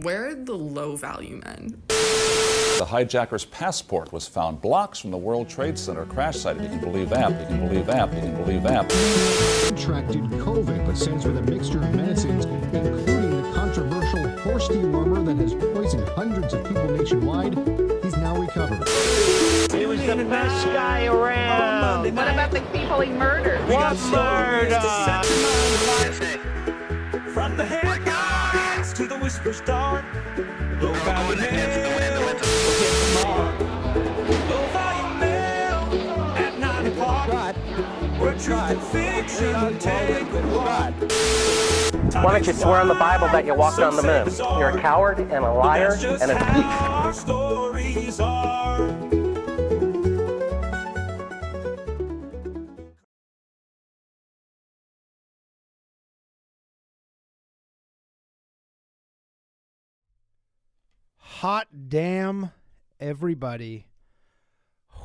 Where are the low-value men? The hijacker's passport was found blocks from the World Trade Center crash site. You can believe that. You can believe that. You can believe that. Contracted COVID, but says with a mixture of medicines, including the controversial horse dewormer that has poisoned hundreds of people nationwide, he's now recovered. He was the best guy around. What about the people he murdered? What murder? From the headlines to the whisper star, low value mail, low value mail at 9 o'clock. We're truth and fiction, take a walk. Why don't you swear on the Bible that you walked on the moon? You're a coward and a liar and a thief. Our stories are. Hot damn, everybody.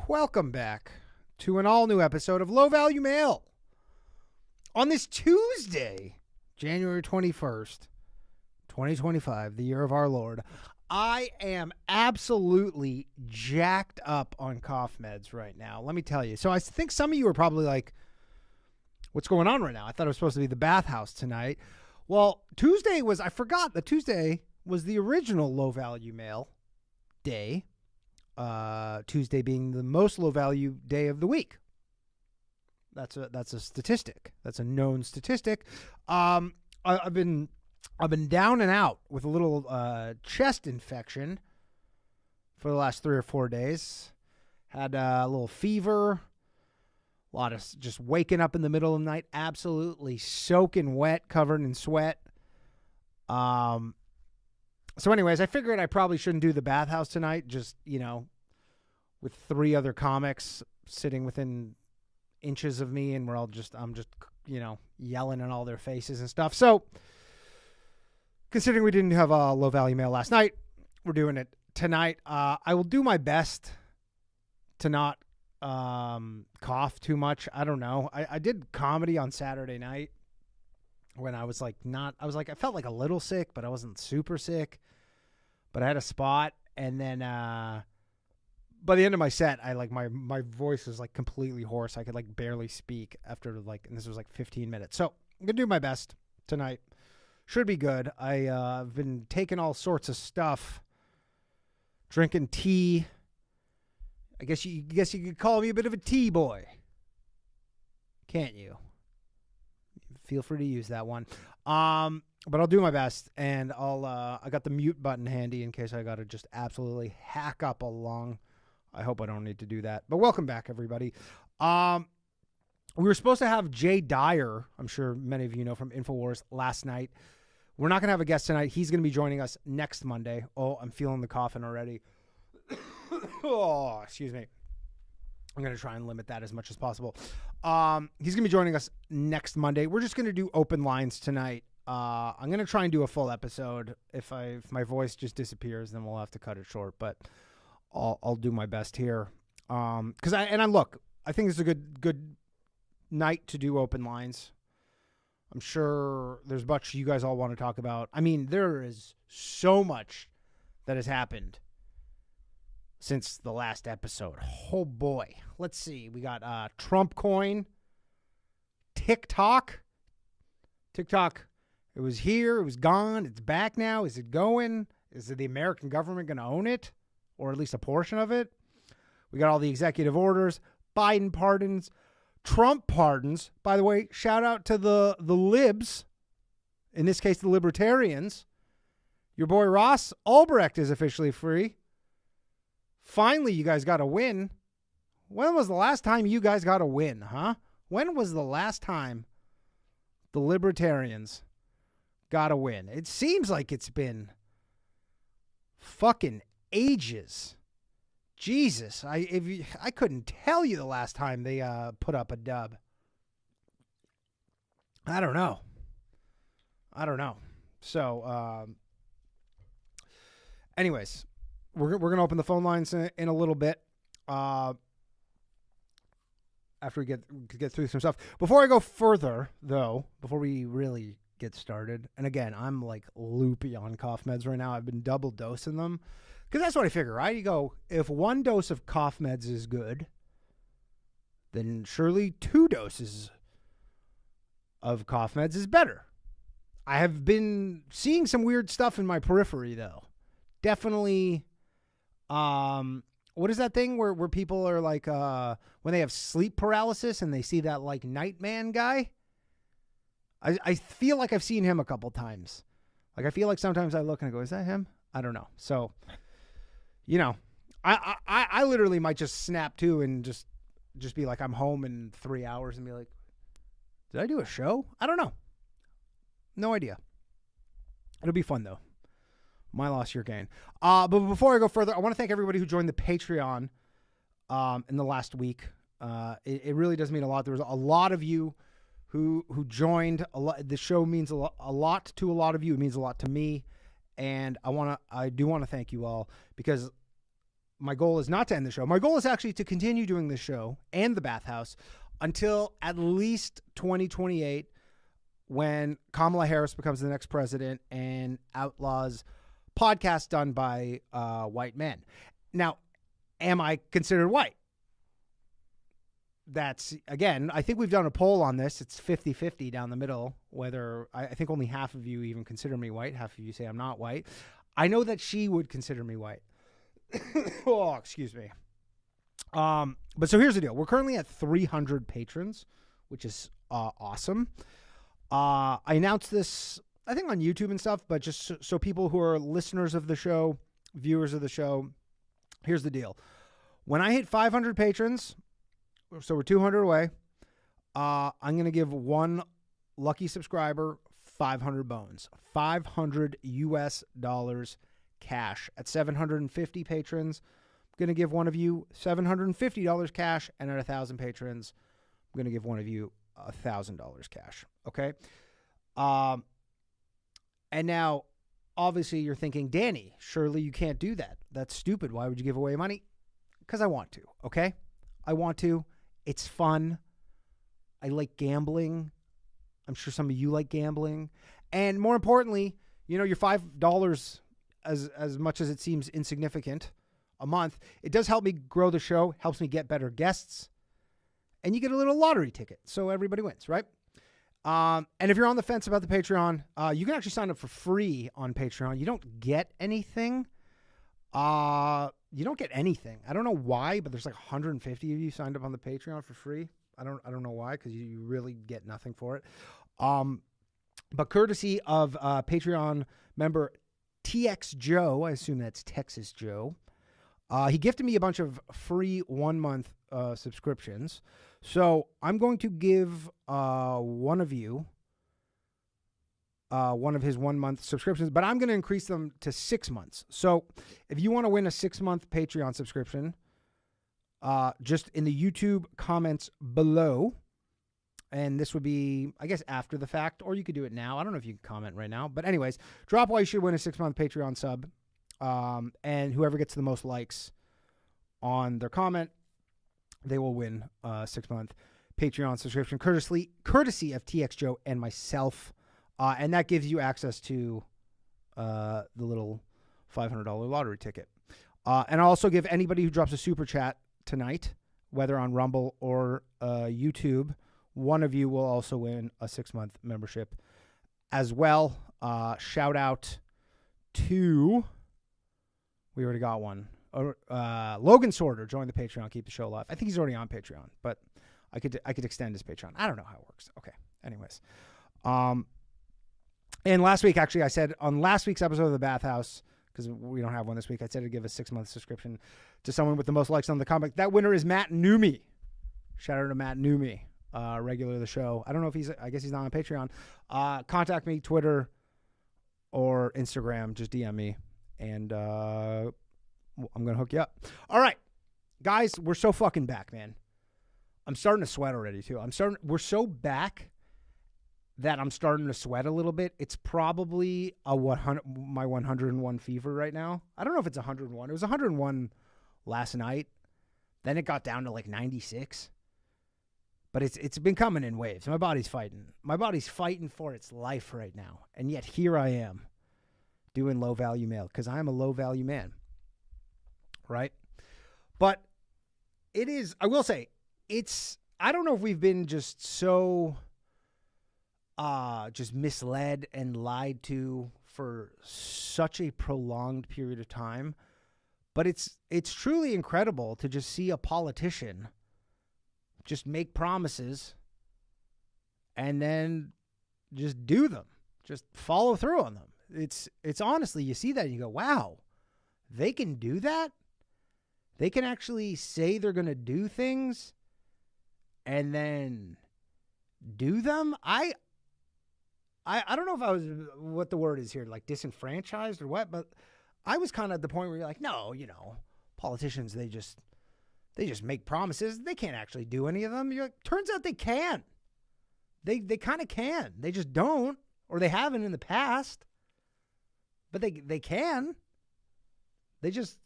Welcome back to an all-new episode of Low Value Mail. On this Tuesday, January 21st, 2025, the year of our Lord, I am absolutely jacked up on cough meds right now. Let me tell you. So I think some of you are probably like, what's going on right now? I thought it was supposed to be the bathhouse tonight. Well, Tuesday was, I forgot that Tuesday was the original low value mail day. Tuesday being the most low value day of the week. That's a statistic. That's a known statistic. I've been down and out with a little chest infection for the last 3 or 4 days. Had a little fever. A lot of just waking up in the middle of the night, absolutely soaking wet, covered in sweat. So anyways, I figured I probably shouldn't do the bathhouse tonight, just, with 3 other comics sitting within inches of me, and I'm just, yelling in all their faces and stuff. So considering we didn't have a low value mail last night, we're doing it tonight. I will do my best to not cough too much. I don't know. I did comedy on Saturday night when I was I felt like a little sick, but I wasn't super sick. But I had a spot, and then by the end of my set, I my voice was completely hoarse. I could barely speak after and this was 15 minutes. So I'm gonna do my best tonight. Should be good. I've been taking all sorts of stuff, drinking tea. I guess you could call me a bit of a tea boy, can't you? Feel free to use that one. But I'll do my best, and I got the mute button handy in case I got to just absolutely hack up along. I hope I don't need to do that. But welcome back, everybody. We were supposed to have Jay Dyer, I'm sure many of you know from InfoWars, last night. We're not going to have a guest tonight. He's going to be joining us next Monday. Oh, I'm feeling the coughing already. Oh, excuse me. I'm going to try and limit that as much as possible. He's going to be joining us next Monday. We're just going to do open lines tonight. I'm going to try and do a full episode. If my voice just disappears, then we'll have to cut it short, but I'll do my best here. I think it's a good night to do open lines. I'm sure there's much you guys all want to talk about. I mean, there is so much that has happened since the last episode. Oh boy. Let's see. We got Trump coin, TikTok. It was here. It was gone. It's back now. Is it going? Is it the American government going to own it? Or at least a portion of it? We got all the executive orders, Biden pardons, Trump pardons. By the way, shout out to the libs, in this case, the libertarians. Your boy Ross Albrecht is officially free. Finally, you guys got a win. When was the last time you guys got a win, huh? When was the last time the Libertarians got a win? It seems like it's been fucking ages. Jesus, I couldn't tell you the last time they put up a dub. I don't know. So, anyways, we're gonna open the phone lines in a little bit. After we get through some stuff. Before I go further, though, before we really get started, and again, I'm like loopy on cough meds right now. I've been double dosing them because that's what I figure, right? You go, if one dose of cough meds is good, then surely 2 doses of cough meds is better. I have been seeing some weird stuff in my periphery, though. Definitely, what is that thing where people are like, when they have sleep paralysis and they see that like Nightman guy? I feel like I've seen him a couple times. Like I feel like sometimes I look and I go, is that him? I don't know. So, you know, I literally might just snap to and just be like, I'm home in 3 hours and be like, did I do a show? I don't know. No idea. It'll be fun though. My loss, your gain. But before I go further, I want to thank everybody who joined the Patreon in the last week. It really does mean a lot. There was a lot of you who joined. The show means a lot to a lot of you. It means a lot to me, and I do want to thank you all because my goal is not to end the show. My goal is actually to continue doing this show and the Bathhouse until at least 2028, when Kamala Harris becomes the next president and outlaws podcast done by white men. Now, am I considered white? That's, again, I think we've done a poll on this. It's 50-50 down the middle, whether I think only half of you even consider me white. Half of you say I'm not white. I know that she would consider me white. Oh, excuse me. But so here's the deal. We're currently at 300 patrons, which is awesome. I announced this, I think, on YouTube and stuff, but just so people who are listeners of the show, viewers of the show, here's the deal. When I hit 500 patrons, so we're 200 away, I'm going to give one lucky subscriber 500 bones. $500 US cash. At 750 patrons, I'm going to give one of you $750 cash, and at 1,000 patrons, I'm going to give one of you $1,000 cash. Okay? And now, obviously, you're thinking, Danny, surely you can't do that. That's stupid. Why would you give away money? Because I want to, okay? I want to. It's fun. I like gambling. I'm sure some of you like gambling. And more importantly, you know, your $5, as much as it seems insignificant a month, it does help me grow the show, helps me get better guests, and you get a little lottery ticket, so everybody wins, right? And if you're on the fence about the Patreon, you can actually sign up for free on Patreon. You don't get anything. You don't get anything. I don't know why, but there's like 150 of you signed up on the Patreon for free. I don't know why, because you really get nothing for it. But courtesy of Patreon member TX Joe, I assume that's Texas Joe, he gifted me a bunch of free 1-month subscriptions. So I'm going to give one of you one of his 1-month subscriptions, but I'm going to increase them to 6 months. So if you want to win a 6-month Patreon subscription, just in the YouTube comments below, and this would be, I guess, after the fact, or you could do it now. I don't know if you can comment right now, but anyways, drop why you should win a 6-month Patreon sub, and whoever gets the most likes on their comment, they will win a 6-month Patreon subscription, courtesy of TX Joe and myself. And that gives you access to the little $500 lottery ticket. And I'll also give anybody who drops a super chat tonight, whether on Rumble or YouTube, one of you will also win a 6-month membership as well. Shout out to, we already got one. Logan Sorter joined the Patreon, keep the show alive. I think he's already on Patreon, but I could extend his Patreon. I don't know how it works. Okay. Anyways. And last week, actually, I said on last week's episode of The Bathhouse, because we don't have one this week, I said to give a 6-month subscription to someone with the most likes on the comic. That winner is Matt Newmy. Shout out to Matt Newmy, regular of the show. I don't know if I guess he's not on Patreon. Contact me, Twitter or Instagram. Just DM me, and I'm going to hook you up. All right, guys, we're so fucking back, man. I'm starting to sweat already, too. We're so back that I'm starting to sweat a little bit. It's probably my 101 fever right now. I don't know if it's 101. It was 101 last night. Then it got down to like 96. But it's been coming in waves. My body's fighting. My body's fighting for its life right now. And yet here I am doing low-value mail because I am a low-value man. Right? But it is, I will say, I don't know if we've been just so just misled and lied to for such a prolonged period of time. But it's truly incredible to just see a politician just make promises and then just do them, just follow through on them. It's honestly, you see that and you go, wow, they can do that? They can actually say they're going to do things and then do them? I don't know if I was, what the word is here, like disenfranchised or what, but I was kind of at the point where you're like, no, politicians, they just make promises. They can't actually do any of them. You're like, turns out they can. They kind of can. They just don't, or they haven't in the past. But they can. They just,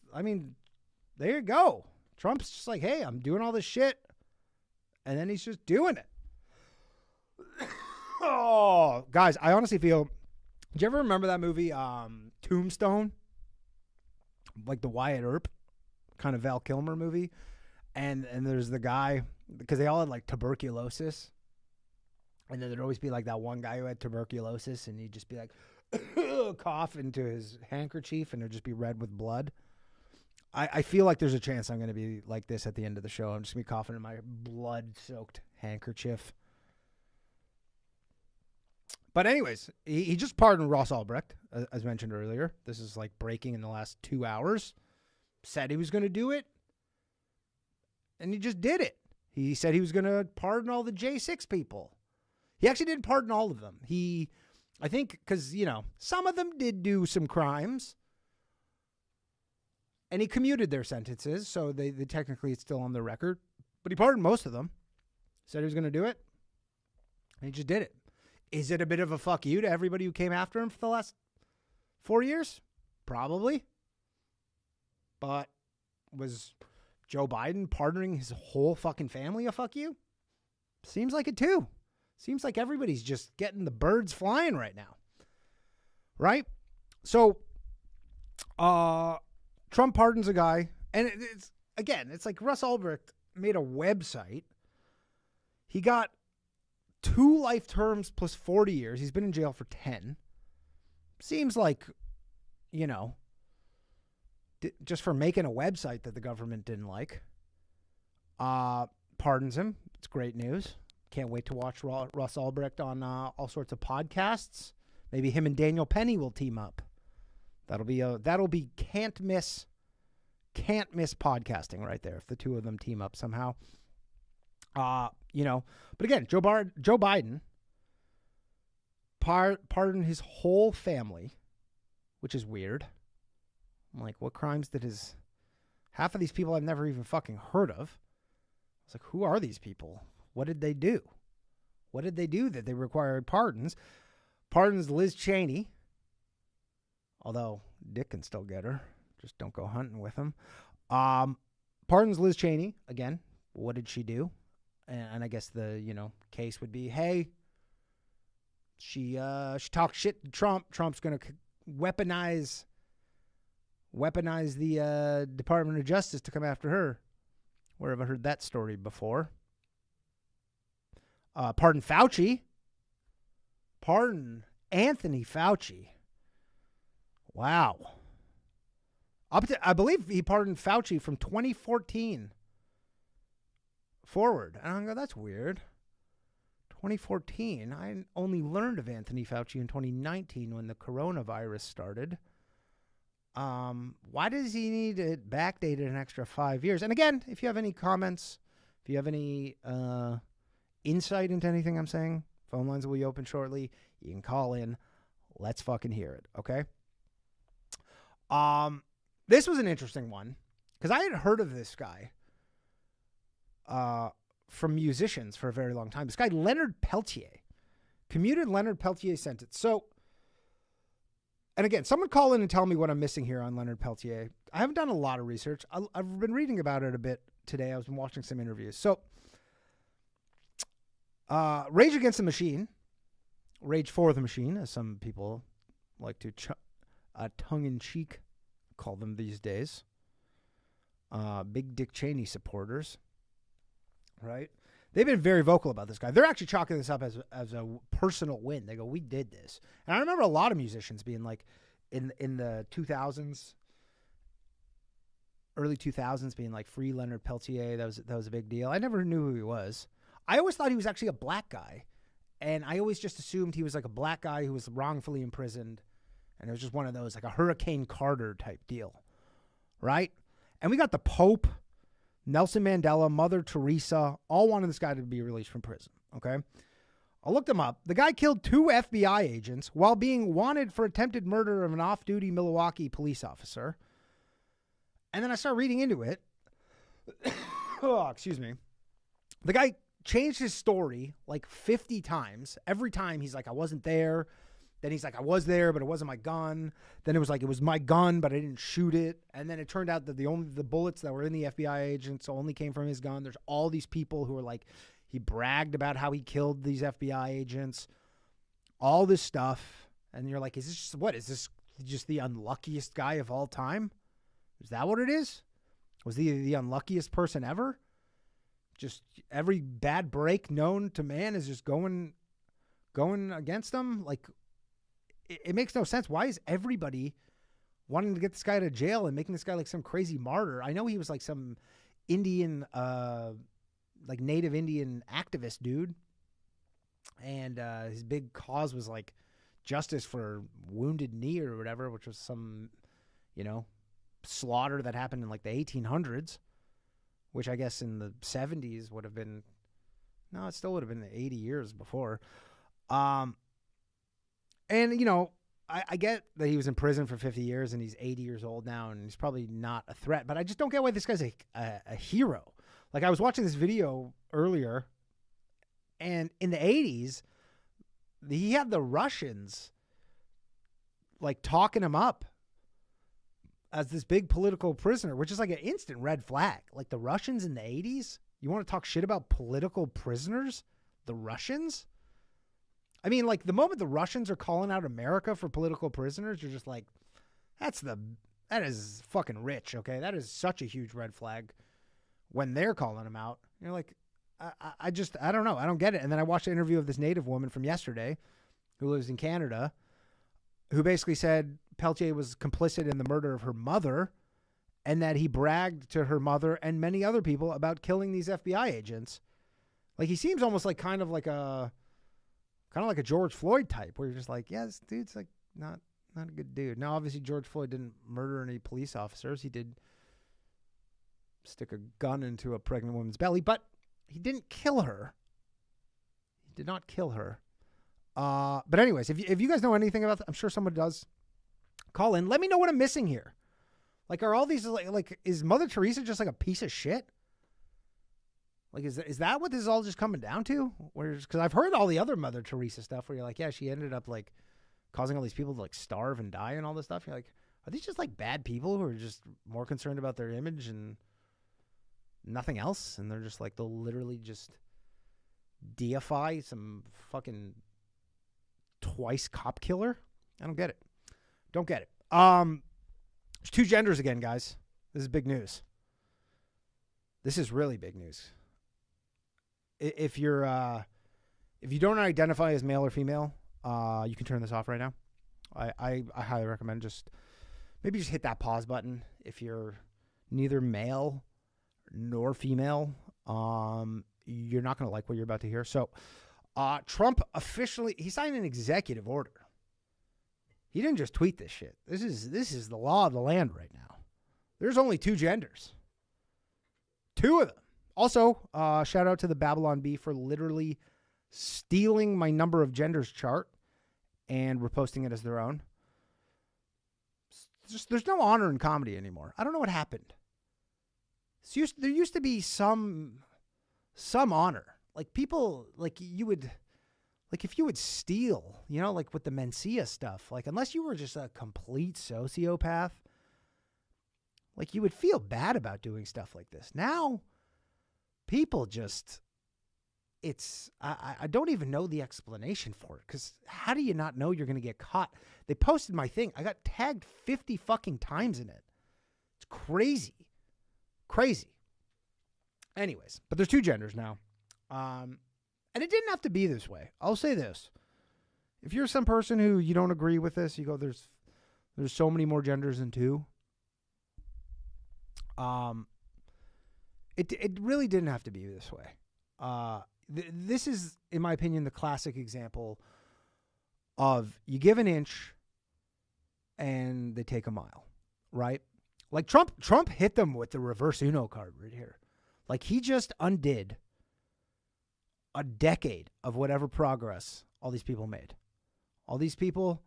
there you go. Trump's just like, hey, I'm doing all this shit. And then he's just doing it. Oh, guys, I honestly feel, did you ever remember that movie, Tombstone? Like the Wyatt Earp kind of Val Kilmer movie. And there's the guy, because they all had like tuberculosis. And then there'd always be like that one guy who had tuberculosis, and he'd just be like, cough into his handkerchief, and it'd just be red with blood. I feel like there's a chance I'm going to be like this at the end of the show. I'm just going to be coughing in my blood-soaked handkerchief. But anyways, he just pardoned Ross Ulbricht, as mentioned earlier. This is like breaking in the last 2 hours. Said he was going to do it, and he just did it. He said he was going to pardon all the J6 people. He actually didn't pardon all of them. I think, because, some of them did do some crimes, and he commuted their sentences, so they technically, it's still on the record. But he pardoned most of them. Said he was going to do it, and he just did it. Is it a bit of a fuck you to everybody who came after him for the last 4 years? Probably. But was Joe Biden pardoning his whole fucking family a fuck you? Seems like it too. Seems like everybody's just getting the birds flying right now. Right? So, Trump pardons a guy. And it's like Russ Ulbricht made a website. He got 2 life terms plus 40 years. He's been in jail for 10. Seems like, just for making a website that the government didn't like. Pardons him. It's great news. Can't wait to watch Russ Ulbricht on all sorts of podcasts. Maybe him and Daniel Penny will team up. That'll be can't miss podcasting right there if the two of them team up somehow. But again, Joe Biden pardoned his whole family, which is weird. I'm like, what crimes did half of these people I've never even fucking heard of. I was like, who are these people? What did they do? What did they do that they required pardons? Pardons Liz Cheney. Although Dick can still get her. Just don't go hunting with him. Pardons Liz Cheney. Again, what did she do? And I guess the, case would be, hey, she talked shit to Trump. Trump's going to weaponize the Department of Justice to come after her. Where have I heard that story before? Pardon Fauci. Pardon Anthony Fauci. Wow. I believe he pardoned Fauci from 2014 forward. And I go, that's weird. 2014. I only learned of Anthony Fauci in 2019 when the coronavirus started. Why does he need it backdated an extra 5 years? And again, if you have any comments, if you have any insight into anything I'm saying, phone lines will be open shortly. You can call in. Let's fucking hear it, okay? This was an interesting one because I had heard of this guy from musicians for a very long time. This guy, Leonard Peltier, commuted Leonard Peltier's sentence. So, and again, someone call in and tell me what I'm missing here on Leonard Peltier. I haven't done a lot of research. I've been reading about it a bit today. I've been watching some interviews. So, Rage Against the Machine, Rage for the Machine, as some people like to tongue-in-cheek call them these days. Big Dick Cheney supporters, right? They've been very vocal about this guy. They're actually chalking this up as a personal win. They go, we did this. And I remember a lot of musicians being like, in the 2000s, early 2000s, being like, free Leonard Peltier. That was a big deal. I never knew who he was. I always thought he was actually a black guy. And I always just assumed he was like a black guy who was wrongfully imprisoned. And it was just one of those, like a Hurricane Carter type deal, right? And we got the Pope, Nelson Mandela, Mother Teresa, all wanted this guy to be released from prison, okay? I looked him up. The guy killed 2 FBI agents while being wanted for attempted murder of an off-duty Milwaukee police officer. And then I started reading into it. Oh, excuse me. The guy changed his story like 50 times. Every time he's like, I wasn't there. Then he's like, I was there, but it wasn't my gun. Then it was like, it was my gun, but I didn't shoot it. And then it turned out that the bullets that were in the FBI agents only came from his gun. There's all these people who are like, he bragged about how he killed these FBI agents, all this stuff. And you're like, is this just the unluckiest guy of all time? Is that what it is? Was he the unluckiest person ever? Just every bad break known to man is just going against him? Like, it makes no sense. Why is everybody wanting to get this guy out of jail and making this guy like some crazy martyr? I know he was like some Indian, like native Indian activist dude. And his big cause was like justice for Wounded Knee or whatever, which was some, slaughter that happened in like the 1800s, which I guess in the 70s would have been, no, it still would have been 80 years before. And, I get that he was in prison for 50 years and he's 80 years old now and he's probably not a threat, but I just don't get why this guy's a hero. Like, I was watching this video earlier, and in the 80s, he had the Russians, like, talking him up as this big political prisoner, which is like an instant red flag. Like, the Russians in the 80s? You want to talk shit about political prisoners? The Russians? I mean, like, the moment the Russians are calling out America for political prisoners, you're just like, that is fucking rich, okay? That is such a huge red flag when they're calling them out. You're like, I don't know. I don't get it. And then I watched an interview of this native woman from yesterday who lives in Canada who basically said Peltier was complicit in the murder of her mother and that he bragged to her mother and many other people about killing these FBI agents. Like, he seems almost like kind of like a George Floyd type where you're just like, yeah, this dude's like not a good dude. Now, obviously, George Floyd didn't murder any police officers. He did stick a gun into a pregnant woman's belly, but he didn't kill her. He did not kill her. But anyways, if you guys know anything about that, I'm sure someone does, call in. Let me know what I'm missing here. Like, are all these like is Mother Teresa just like a piece of shit? Like, is that what this is all just coming down to? Because I've heard all the other Mother Teresa stuff where you're like, yeah, she ended up like causing all these people to like starve and die and all this stuff. You're like, are these just like bad people who are just more concerned about their image and nothing else? And they're just like, they'll literally just deify some fucking twice cop killer? I don't get it. Don't get it. There's 2 genders again, guys. This is big news. This is really big news. If you don't identify as male or female, you can turn this off right now. I highly recommend just hit that pause button. If you're neither male nor female, you're not going to like what you're about to hear. So Trump he signed an executive order. He didn't just tweet this shit. This is the law of the land right now. There's only 2 genders. 2 of them. Also, shout out to the Babylon Bee for literally stealing my number of genders chart and reposting it as their own. There's no honor in comedy anymore. I don't know what happened. There used to be some honor. Like people, like you would, like if you would steal, you know, like with the Mencia stuff, like unless you were just a complete sociopath, like you would feel bad about doing stuff like this. Now, people just, I don't even know the explanation for it, because how do you not know you're going to get caught? They posted my thing. I got tagged 50 fucking times in it. It's crazy. Crazy. Anyways, but there's 2 genders now. And it didn't have to be this way. I'll say this. If you're some person who you don't agree with this, you go, there's so many more genders than 2. It really didn't have to be this way. This is, in my opinion, the classic example of you give an inch and they take a mile, right? Like Trump hit them with the reverse Uno card right here. Like he just undid a decade of whatever progress all these people made. All these people,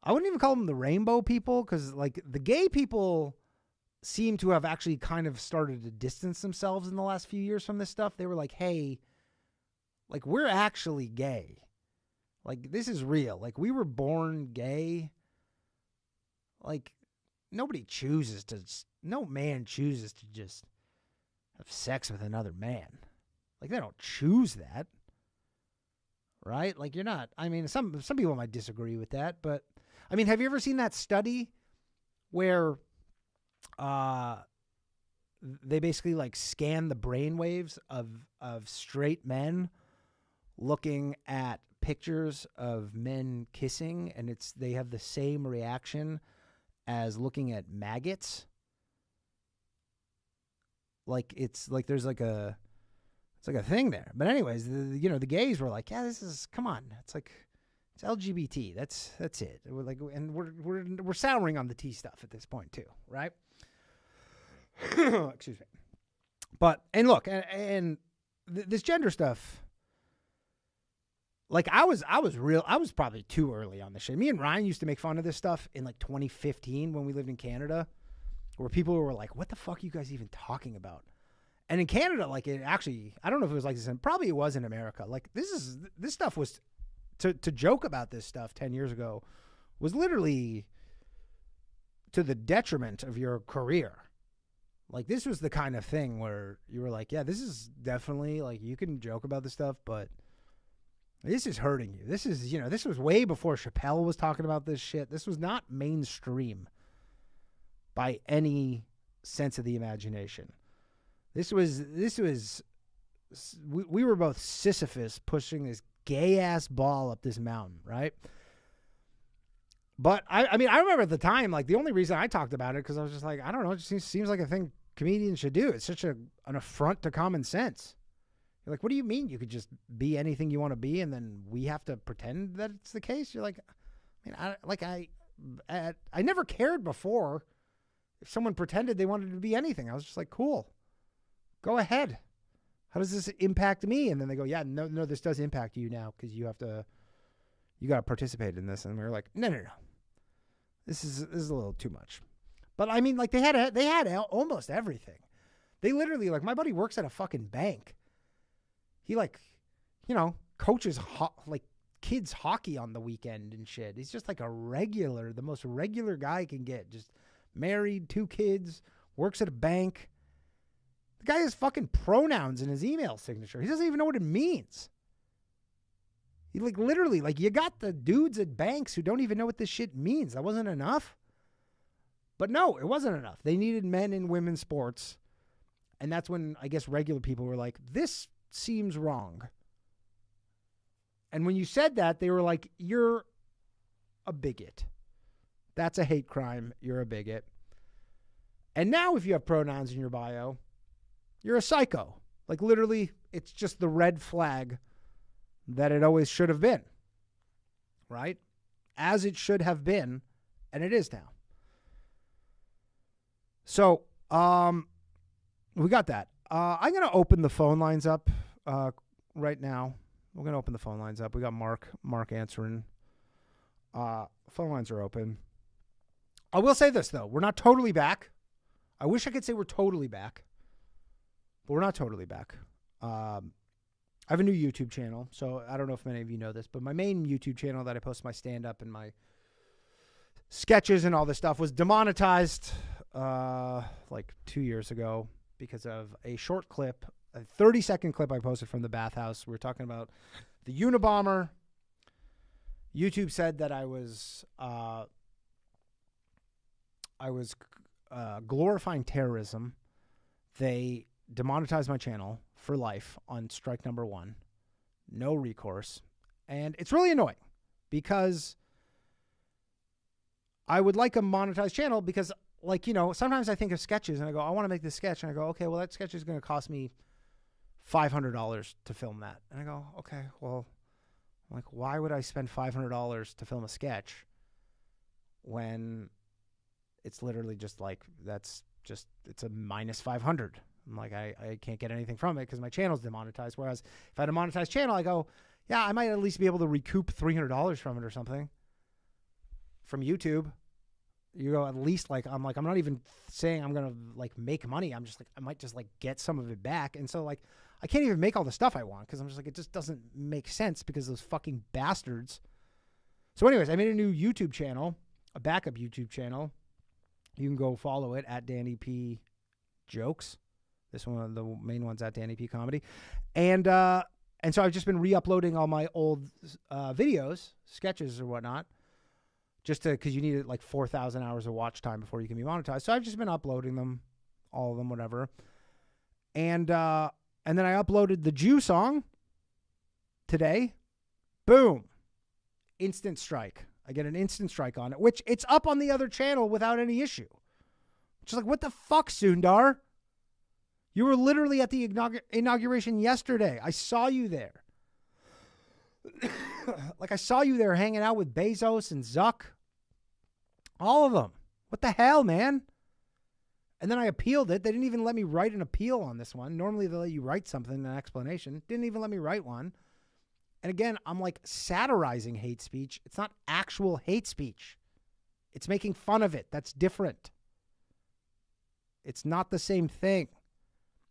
I wouldn't even call them the rainbow people, because like the gay people seem to have actually kind of started to distance themselves in the last few years from this stuff. They were like, hey, like we're actually gay. Like this is real. Like we were born gay. Like no man chooses to just have sex with another man. Like they don't choose that. Right? Like you're not, I mean, some people might disagree with that, but I mean, have you ever seen that study where they basically like scan the brainwaves of straight men looking at pictures of men kissing, and they have the same reaction as looking at maggots? Like it's like there's like a thing there. But anyways, the gays were like, yeah, come on. It's like, it's LGBT. That's it. We're like, and we're souring on the T stuff at this point too, right? Excuse me. But, and look, and this gender stuff, like I was probably too early on this shit. Me and Ryan used to make fun of this stuff in like 2015 when we lived in Canada, where people were like, what the fuck are you guys even talking about? And in Canada, like it actually, I don't know if it was like this, and probably it was in America. Like this stuff was, to joke about this stuff 10 years ago was literally to the detriment of your career. Like this was the kind of thing where you were like, yeah, this is definitely like, you can joke about this stuff, but this is hurting you. This is, this was way before Chappelle was talking about this shit. This was not mainstream by any sense of the imagination. We were both Sisyphus pushing this gay ass ball up this mountain, right? But I mean, I remember at the time, like the only reason I talked about it, because I was just like, I don't know, it just seems like a thing comedians should do. It's such an affront to common sense. You're like, what do you mean you could just be anything you want to be, and then we have to pretend that it's the case? You're like, I never cared before if someone pretended they wanted to be anything. I was just like, cool. Go ahead. How does this impact me? And then they go, yeah, no, this does impact you now because you got to participate in this. And we were like, no. This is a little too much. But I mean, like they had almost everything. They literally, like, my buddy works at a fucking bank. He coaches kids hockey on the weekend and shit. He's just like the most regular guy can get. Just married, 2 kids, works at a bank. The guy has fucking pronouns in his email signature. He doesn't even know what it means. He literally, you got the dudes at banks who don't even know what this shit means. That wasn't enough. But no, it wasn't enough. They needed men in women's sports. And that's when I guess regular people were like, this seems wrong. And when you said that, they were like, you're a bigot. That's a hate crime. You're a bigot. And now if you have pronouns in your bio, you're a psycho. Like literally, it's just the red flag that it always should have been, right? As it should have been, and it is now. So, we got that. I'm going to open the phone lines up right now. We're going to open the phone lines up. We got Mark answering. Phone lines are open. I will say this, though. We're not totally back. I wish I could say we're totally back, but we're not totally back. I have a new YouTube channel, so I don't know if many of you know this, but my main YouTube channel that I post my stand-up and my sketches and all this stuff was demonetized like 2 years ago because of a short clip, a 30-second clip I posted from the bathhouse. We were talking about the Unabomber. YouTube said that I was glorifying terrorism. They demonetized my channel for life on strike number 1. No recourse. And it's really annoying because I would like a monetized channel because, like, you know, sometimes I think of sketches and I go, I want to make this sketch. And I go, okay, well, that sketch is going to cost me $500 to film that. And I go, okay, well, like, why would I spend $500 to film a sketch when it's literally just like, it's a minus 500. I'm like, I can't get anything from it because my channel's demonetized. Whereas if I had a monetized channel, I go, yeah, I might at least be able to recoup $300 from it or something from YouTube. You go, at least, like, I'm not even saying I'm going to, like, make money. I'm just like, I might just, like, get some of it back. And so, like, I can't even make all the stuff I want because I'm just like, it just doesn't make sense because those fucking bastards. So anyways, I made a new YouTube channel, a backup YouTube channel. You can go follow it at Danny P Jokes. This one, the main one's at Danny P Comedy. And so I've just been re-uploading all my old videos, sketches or whatnot, just because you need like 4,000 hours of watch time before you can be monetized. So I've just been uploading them, all of them, whatever. And then I uploaded the Jew song today. Boom. Instant strike. I get an instant strike on it, which it's up on the other channel without any issue. Just like, what the fuck, Sundar? You were literally at the inauguration yesterday. I saw you there. Like, I saw you there hanging out with Bezos and Zuck. All of them. What the hell, man? And then I appealed it. They didn't even let me write an appeal on this one. Normally, they let you write something, an explanation. Didn't even let me write one. And again, I'm like satirizing hate speech. It's not actual hate speech. It's making fun of it. That's different. It's not the same thing.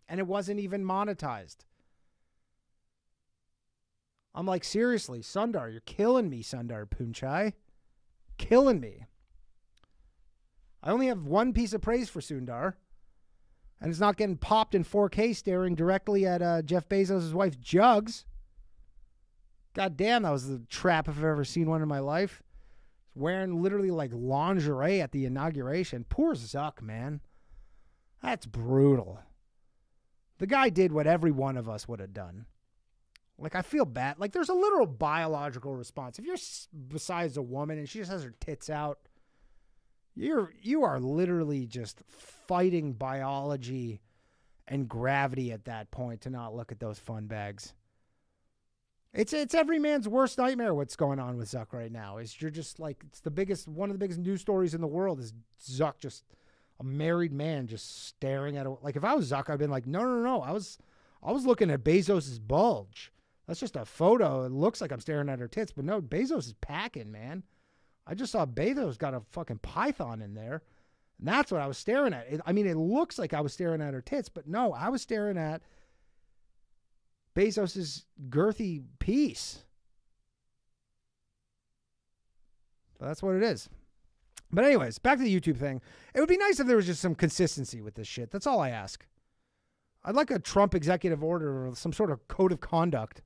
And it wasn't even monetized. I'm like, seriously, Sundar, you're killing me, Sundar Punchai. Killing me. I only have one piece of praise for Sundar. And it's not getting popped in 4K staring directly at Jeff Bezos' wife, Jugs. God damn, that was the trap if I've ever seen one in my life. Wearing literally like lingerie at the inauguration. Poor Zuck, man. That's brutal. The guy did what every one of us would have done. Like, I feel bad. Like, there's a literal biological response. If you're besides a woman and she just has her tits out, you are literally just fighting biology and gravity at that point to not look at those fun bags. It's every man's worst nightmare what's going on with Zuck right now. Is you're just like, it's one of the biggest news stories in the world is Zuck, just a married man just staring at it. Like, if I was Zuck, I'd been like, no. I was looking at Bezos' bulge. That's just a photo. It looks like I'm staring at her tits, but no, Bezos is packing, man. I just saw Bezos got a fucking python in there. And that's what I was staring at. It looks like I was staring at her tits, but no, I was staring at Bezos' girthy piece. So that's what it is. But anyways, back to the YouTube thing. It would be nice if there was just some consistency with this shit. That's all I ask. I'd like a Trump executive order or some sort of code of conduct.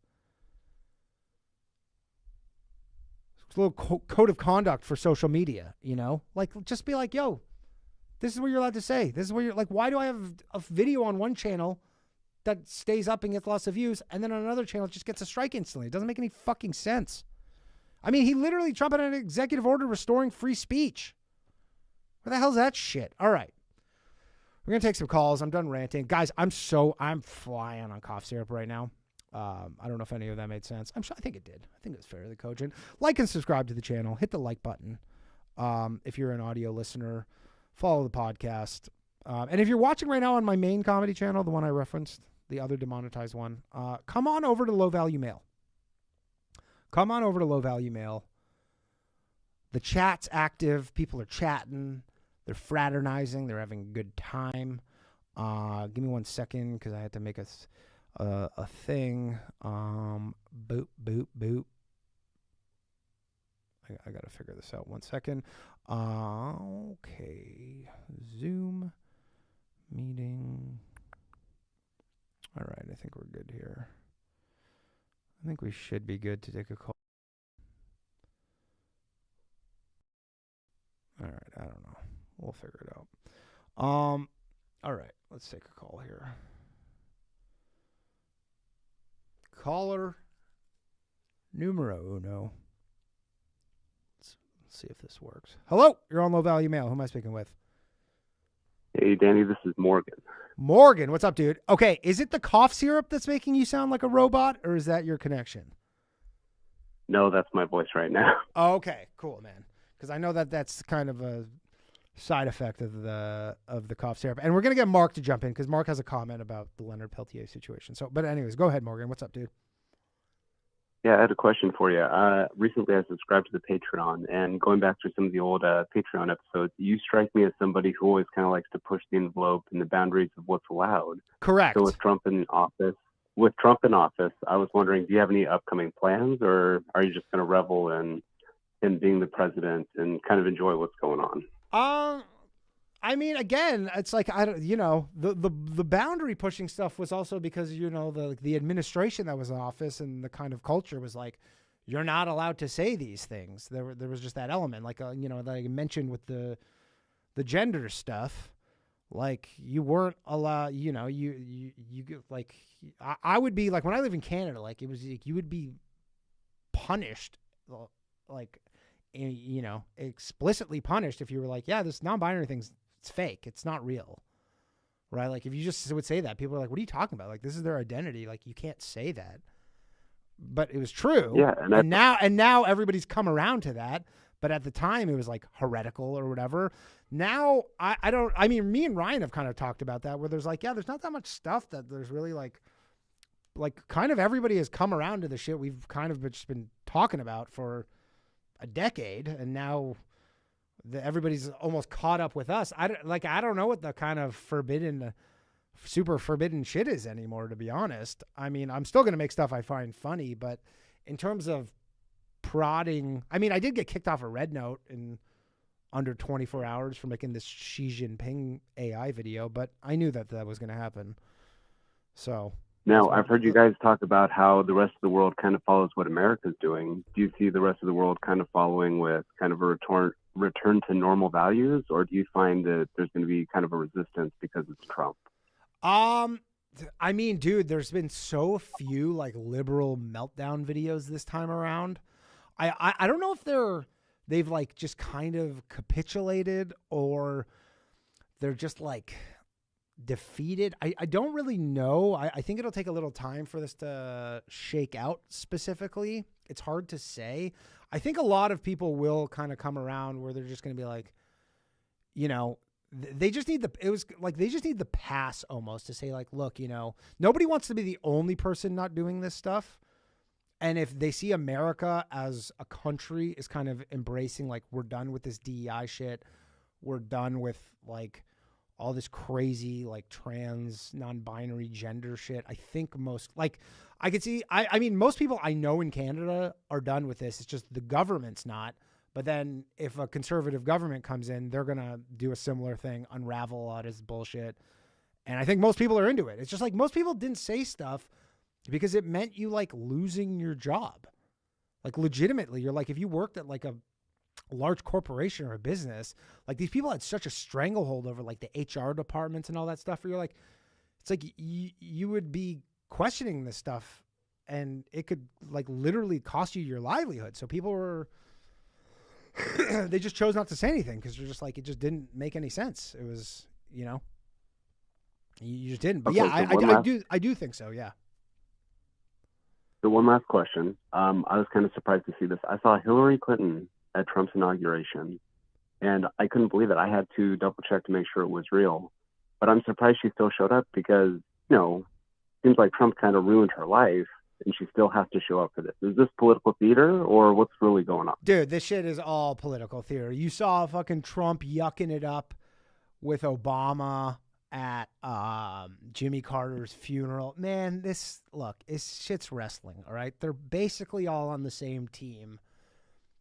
A little code of conduct for social media, you know? Like, just be like, yo, this is what you're allowed to say. This is what you're like, why do I have a video on one channel that stays up and gets lots of views, and then on another channel it just gets a strike instantly? It doesn't make any fucking sense. I mean, Trump had an executive order restoring free speech. Where the hell's that shit? All right. We're going to take some calls. I'm done ranting. Guys, I'm flying on cough syrup right now. I don't know if any of that made sense. I think it did. I think it was fairly cogent. Like and subscribe to the channel. Hit the like button. If you're an audio listener, follow the podcast. And if you're watching right now on my main comedy channel, the one I referenced, the other demonetized one, come on over to Low Value Mail. Come on over to Low Value Mail. The chat's active. People are chatting. They're fraternizing. They're having a good time. Give me 1 second because I had to make a thing. Boop, boop, boop. I got to figure this out. 1 second. Okay. Zoom meeting. All right. I think we're good here. I think we should be good to take a call. All right. I don't know. We'll figure it out. All right. Let's take a call here. Caller numero uno. Let's see if this works. Hello. You're on Low Value Mail. Who am I speaking with? Hey, Danny. This is Morgan. Morgan, what's up, dude? Okay, is it the cough syrup that's making you sound like a robot, or is that your connection? No, that's my voice right now. Oh, okay, cool, man. Because I know that's kind of a side effect of the cough syrup. And we're gonna get Mark to jump in because Mark has a comment about the Leonard Peltier situation. So, but anyways, go ahead, Morgan. What's up, dude? Yeah, I had a question for you. Recently, I subscribed to the Patreon, and going back to some of the old Patreon episodes, you strike me as somebody who always kind of likes to push the envelope and the boundaries of what's allowed. Correct. So with Trump in office, I was wondering, do you have any upcoming plans, or are you just going to revel in being the president and kind of enjoy what's going on? I mean, again, it's like, the boundary pushing stuff was also because, the administration that was in office and the kind of culture was like, you're not allowed to say these things. There was just that element, like, that I mentioned with the gender stuff, like you weren't allowed, I would be like, when I live in Canada, like it was like, you would be punished, like, explicitly punished if you were like, yeah, this non-binary thing's, it's fake. It's not real. Right? Like if you just would say that, people are like, what are you talking about? Like this is their identity. Like you can't say that. But it was true. Yeah. And now everybody's come around to that. But at the time it was like heretical or whatever. Now me and Ryan have kind of talked about that where there's like, yeah, there's not that much stuff that there's really like kind of everybody has come around to the shit we've kind of just been talking about for a decade. And now everybody's almost caught up with us. I don't know what the kind of super forbidden shit is anymore, to be honest. I mean, I'm still going to make stuff I find funny, but in terms of prodding, I mean, I did get kicked off a Red Note in under 24 hours for making this Xi Jinping AI video, but I knew that was going to happen. So now I've heard you guys talk about how the rest of the world kind of follows what America's doing. Do you see the rest of the world kind of following with kind of a return to normal values, or do you find that there's going to be kind of a resistance because it's Trump? I mean, dude, there's been so few like liberal meltdown videos this time around. I don't know if they've like just kind of capitulated or they're just like defeated. I don't really know. I think it'll take a little time for this to shake out specifically. It's hard to say. I think a lot of people will kind of come around where they're just going to be like, they just need the pass almost to say like, look, nobody wants to be the only person not doing this stuff. And if they see America as a country is kind of embracing, like, we're done with this DEI shit. We're done with like all this crazy, like trans, non-binary gender shit. I think most I mean, most people I know in Canada are done with this. It's just the government's not. But then if a conservative government comes in, they're going to do a similar thing, unravel a lot of this bullshit. And I think most people are into it. It's just like most people didn't say stuff because it meant you like losing your job. Like legitimately, you're like, if you worked at like a large corporation or a business, like these people had such a stranglehold over like the HR departments and all that stuff where you're like, it's like you would be questioning this stuff and it could like literally cost you your livelihood. So people were, they just chose not to say anything because they're just like, it just didn't make any sense. It was, you just didn't. But okay, yeah, I do think so. Yeah. So one last question. I was kind of surprised to see this. I saw Hillary Clinton at Trump's inauguration, and I couldn't believe it. I had to double check to make sure it was real. But I'm surprised she still showed up because, it seems like Trump kind of ruined her life, and she still has to show up for this. Is this political theater, or what's really going on? Dude, this shit is all political theater. You saw fucking Trump yucking it up with Obama at Jimmy Carter's funeral. Man, shit's wrestling, all right? They're basically all on the same team.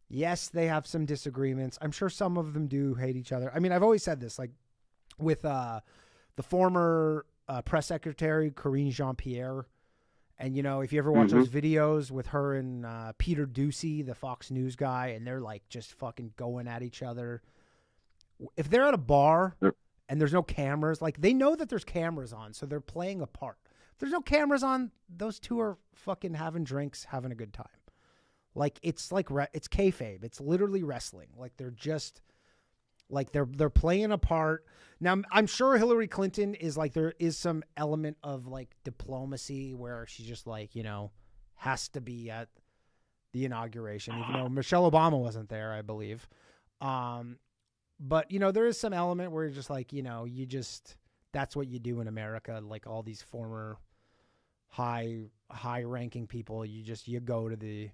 Yes, they have some disagreements. I'm sure some of them do hate each other. I mean, I've always said this, like with the former press secretary, Karine Jean-Pierre, and, if you ever watch those videos with her and Peter Doocy, the Fox News guy, and they're like just fucking going at each other. If they're at a bar and there's no cameras, like they know that there's cameras on, so they're playing a part. If there's no cameras on, those two are fucking having drinks, having a good time. Like it's kayfabe. It's literally wrestling. Like they're just like they're playing a part. Now I'm sure Hillary Clinton is like there is some element of like diplomacy where she just like has to be at the inauguration, even though Michelle Obama wasn't there, I believe. But there is some element where you're just like that's what you do in America. Like all these former high ranking people, you go to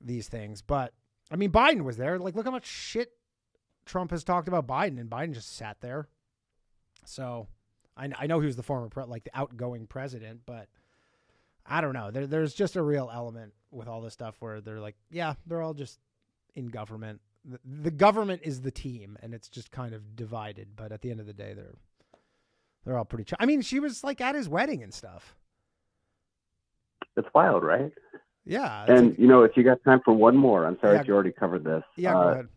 these things. But I mean, Biden was there. Like, look how much shit Trump has talked about Biden, and Biden just sat there. So I know he was the former the outgoing president, but I don't know. There's just a real element with all this stuff where they're like, yeah, they're all just in government. The government is the team, and it's just kind of divided. But at the end of the day, they're all pretty. I mean, she was like at his wedding and stuff. It's wild, right? Yeah. And, if you got time for one more, I'm sorry if you already covered this. Yeah, go ahead.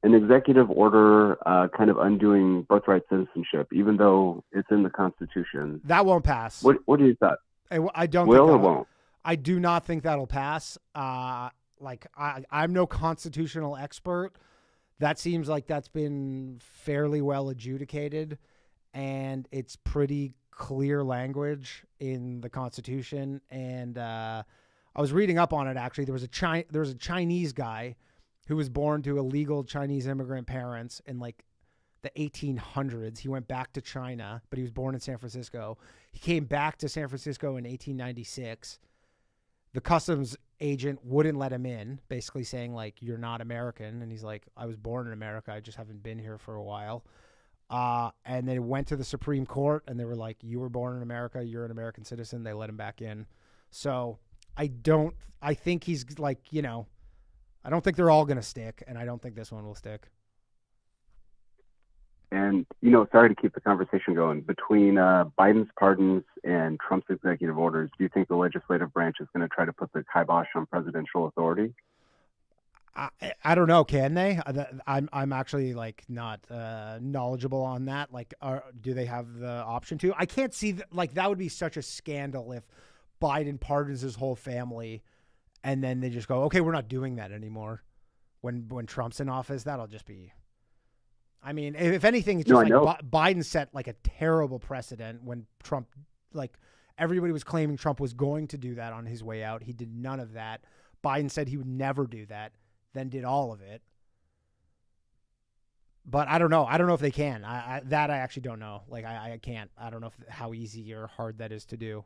An executive order kind of undoing birthright citizenship, even though it's in the Constitution. That won't pass. What are your thoughts? I don't Will think or won't? I do not think that'll pass. I'm no constitutional expert. That seems like that's been fairly well adjudicated, and it's pretty clear language in the Constitution. And I was reading up on it, actually. There was a Chinese guy who was born to illegal Chinese immigrant parents in like the 1800s. He went back to China, but he was born in San Francisco. He came back to San Francisco in 1896. The customs agent wouldn't let him in, basically saying like, you're not American. And he's like, I was born in America. I just haven't been here for a while. And they went to the Supreme Court and they were like, you were born in America. You're an American citizen. They let him back in. So I think he's like, I don't think they're all going to stick, and I don't think this one will stick. And, sorry to keep the conversation going. Between Biden's pardons and Trump's executive orders, do you think the legislative branch is going to try to put the kibosh on presidential authority? I don't know. Can they? I'm actually like not knowledgeable on that. Like, do they have the option to? I can't see that would be such a scandal if Biden pardons his whole family and then they just go, okay, we're not doing that anymore. When Trump's in office, that'll just be. I mean, if anything, it's just Biden set like a terrible precedent when Trump, like everybody was claiming Trump was going to do that on his way out. He did none of that. Biden said he would never do that, then did all of it. But I don't know. I don't know if they can. I actually don't know. Like I can't. I don't know how easy or hard that is to do.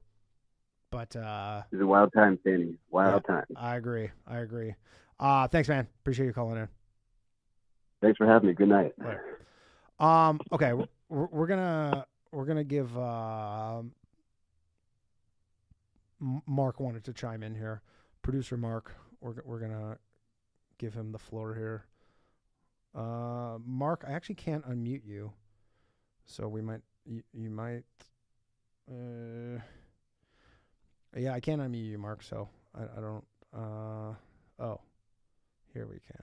But it's a wild time, Danny. Wild time. I agree. Thanks, man. Appreciate you calling in. Thanks for having me. Good night. Right. Okay, we're gonna give Mark wanted to chime in here. Producer Mark, we're gonna give him the floor here. Mark, I actually can't unmute you, so we might you might. Yeah, I can't unmute you, Mark. So I don't. Oh, here we can.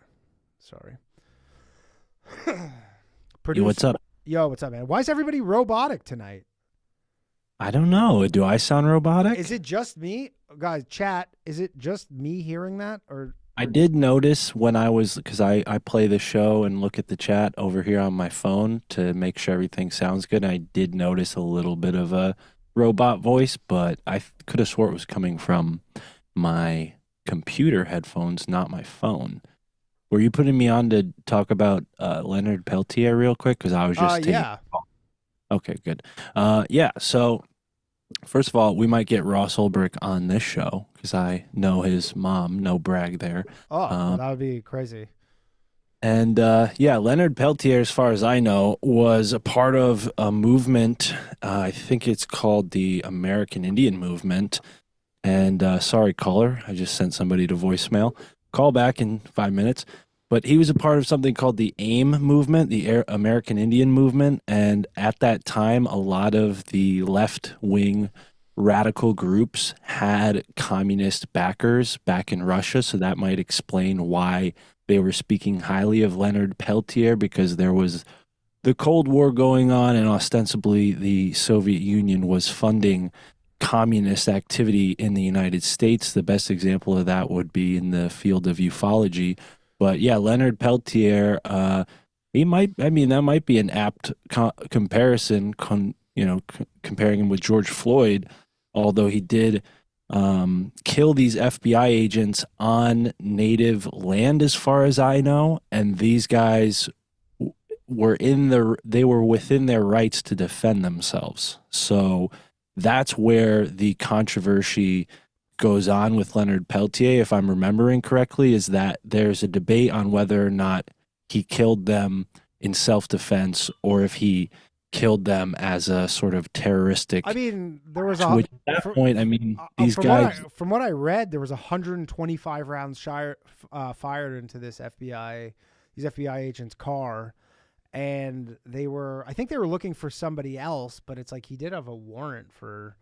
Sorry. Yo, what's up? Yo, what's up, man? Why is everybody robotic tonight? I don't know. Do I sound robotic? Is it just me? Guys, chat, is it just me hearing that? Or I did notice when I was, because I play the show and look at the chat over here on my phone to make sure everything sounds good. I did notice a little bit of a robot voice, but I could have swore it was coming from my computer headphones, not my phone. Were you putting me on to talk about Leonard Peltier real quick? Because I was just taking. Yeah. Okay, good. So first of all, we might get Ross Ulbricht on this show because I know his mom. No brag there. Oh, that would be crazy. And Leonard Peltier, as far as I know, was a part of a movement. I think it's called the American Indian Movement. And sorry, caller, I just sent somebody to voicemail. Call back in 5 minutes. But he was a part of something called the AIM movement, the American Indian Movement. And at that time, a lot of the left-wing radical groups had communist backers back in Russia. So that might explain why they were speaking highly of Leonard Peltier, because there was the Cold War going on, and ostensibly the Soviet Union was funding communist activity in the United States. The best example of that would be in the field of ufology. But yeah, Leonard Peltier, that might be an apt comparison, comparing him with George Floyd, although he did kill these FBI agents on native land, as far as I know, and these guys were within their rights to defend themselves. So that's where the controversy goes on with Leonard Peltier, if I'm remembering correctly, is that there's a debate on whether or not he killed them in self-defense or if he killed them as a sort of terroristic. I mean, there was at that point, these guys. From what I read, there was 125 rounds fired into these FBI agents' car, and I think they were looking for somebody else, but it's like he did have a warrant for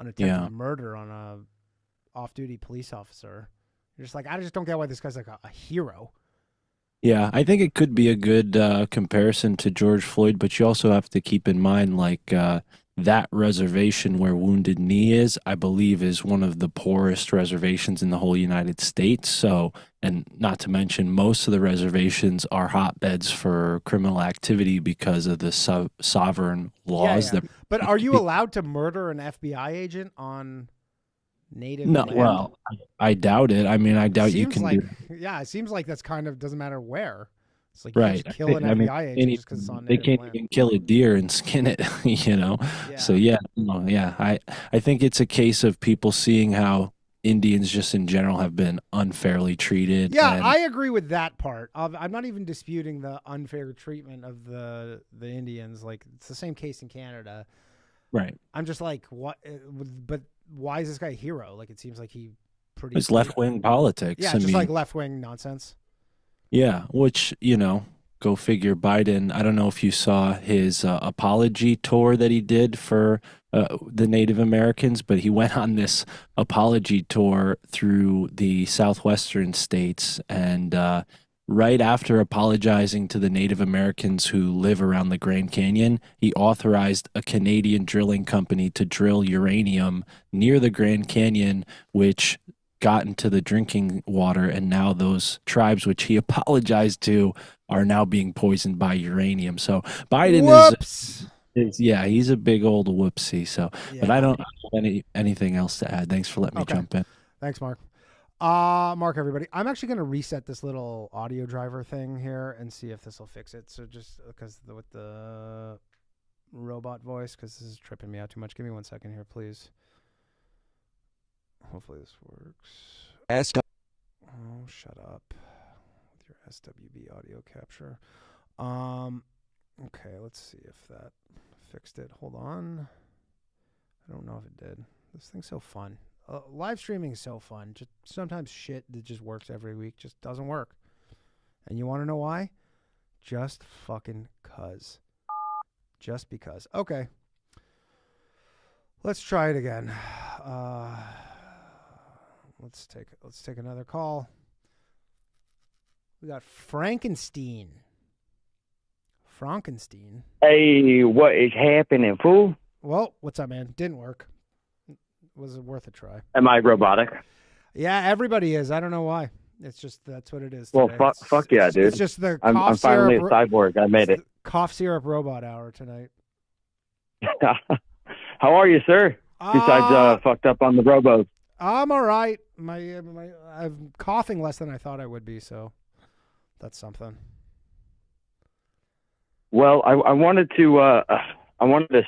an attempted murder on a off-duty police officer. You're just like, I just don't get why this guy's like a hero. Yeah, I think it could be a good comparison to George Floyd, but you also have to keep in mind, that reservation where Wounded Knee is, I believe, is one of the poorest reservations in the whole United States. So, and not to mention, most of the reservations are hotbeds for criminal activity because of the sovereign laws. Yeah. But are you allowed to murder an FBI agent on native land? Well, I doubt it. I mean, I doubt you can do. Yeah, it seems like that's kind of doesn't matter where. It's like right. You just kill an FBI agent just because it's on native They can't land. even kill a deer and skin it, Yeah. So I think it's a case of people seeing how Indians just in general have been unfairly treated. Yeah, I agree with that part. I'm not even disputing the unfair treatment of the Indians. Like, it's the same case in Canada. Right. I'm just like, what? But why is this guy a hero? Like, it seems like it's left-wing politics. Yeah, just like left-wing nonsense. Yeah, which, go figure. Biden, I don't know if you saw his apology tour that he did for the Native Americans, but he went on this apology tour through the southwestern states, and right after apologizing to the Native Americans who live around the Grand Canyon, he authorized a Canadian drilling company to drill uranium near the Grand Canyon, which got into the drinking water, and now those tribes which he apologized to are now being poisoned by uranium. So Biden he's a big old whoopsie. So, yeah. But I don't have anything else to add. Thanks for letting me jump in. Thanks, Mark. Mark, everybody, I'm actually going to reset this little audio driver thing here and see if this will fix it. So just because with the robot voice, because this is tripping me out too much. Give me 1 second here, please. Hopefully this works. Oh, shut up with your SWB audio capture. Okay, let's see if that fixed it. Hold on. I don't know if it did. This thing's so fun. Live streaming is so fun. Just sometimes shit that just works every week just doesn't work. And you want to know why? Just fucking cuz. Just because. Okay. Let's try it again. Let's take another call. We got Frankenstein. Hey, what is happening, fool? Well, what's up, man? Didn't work. Was it worth a try? Am I robotic? Yeah, everybody is. I don't know why. It's just that's what it is. Well, today. fuck yeah, dude. It's just the I'm finally a cyborg. I made it. Cough syrup robot hour tonight. How How are you, sir? Besides fucked up on the robos. I'm all right. I'm coughing less than I thought I would be, so that's something. Well, I wanted to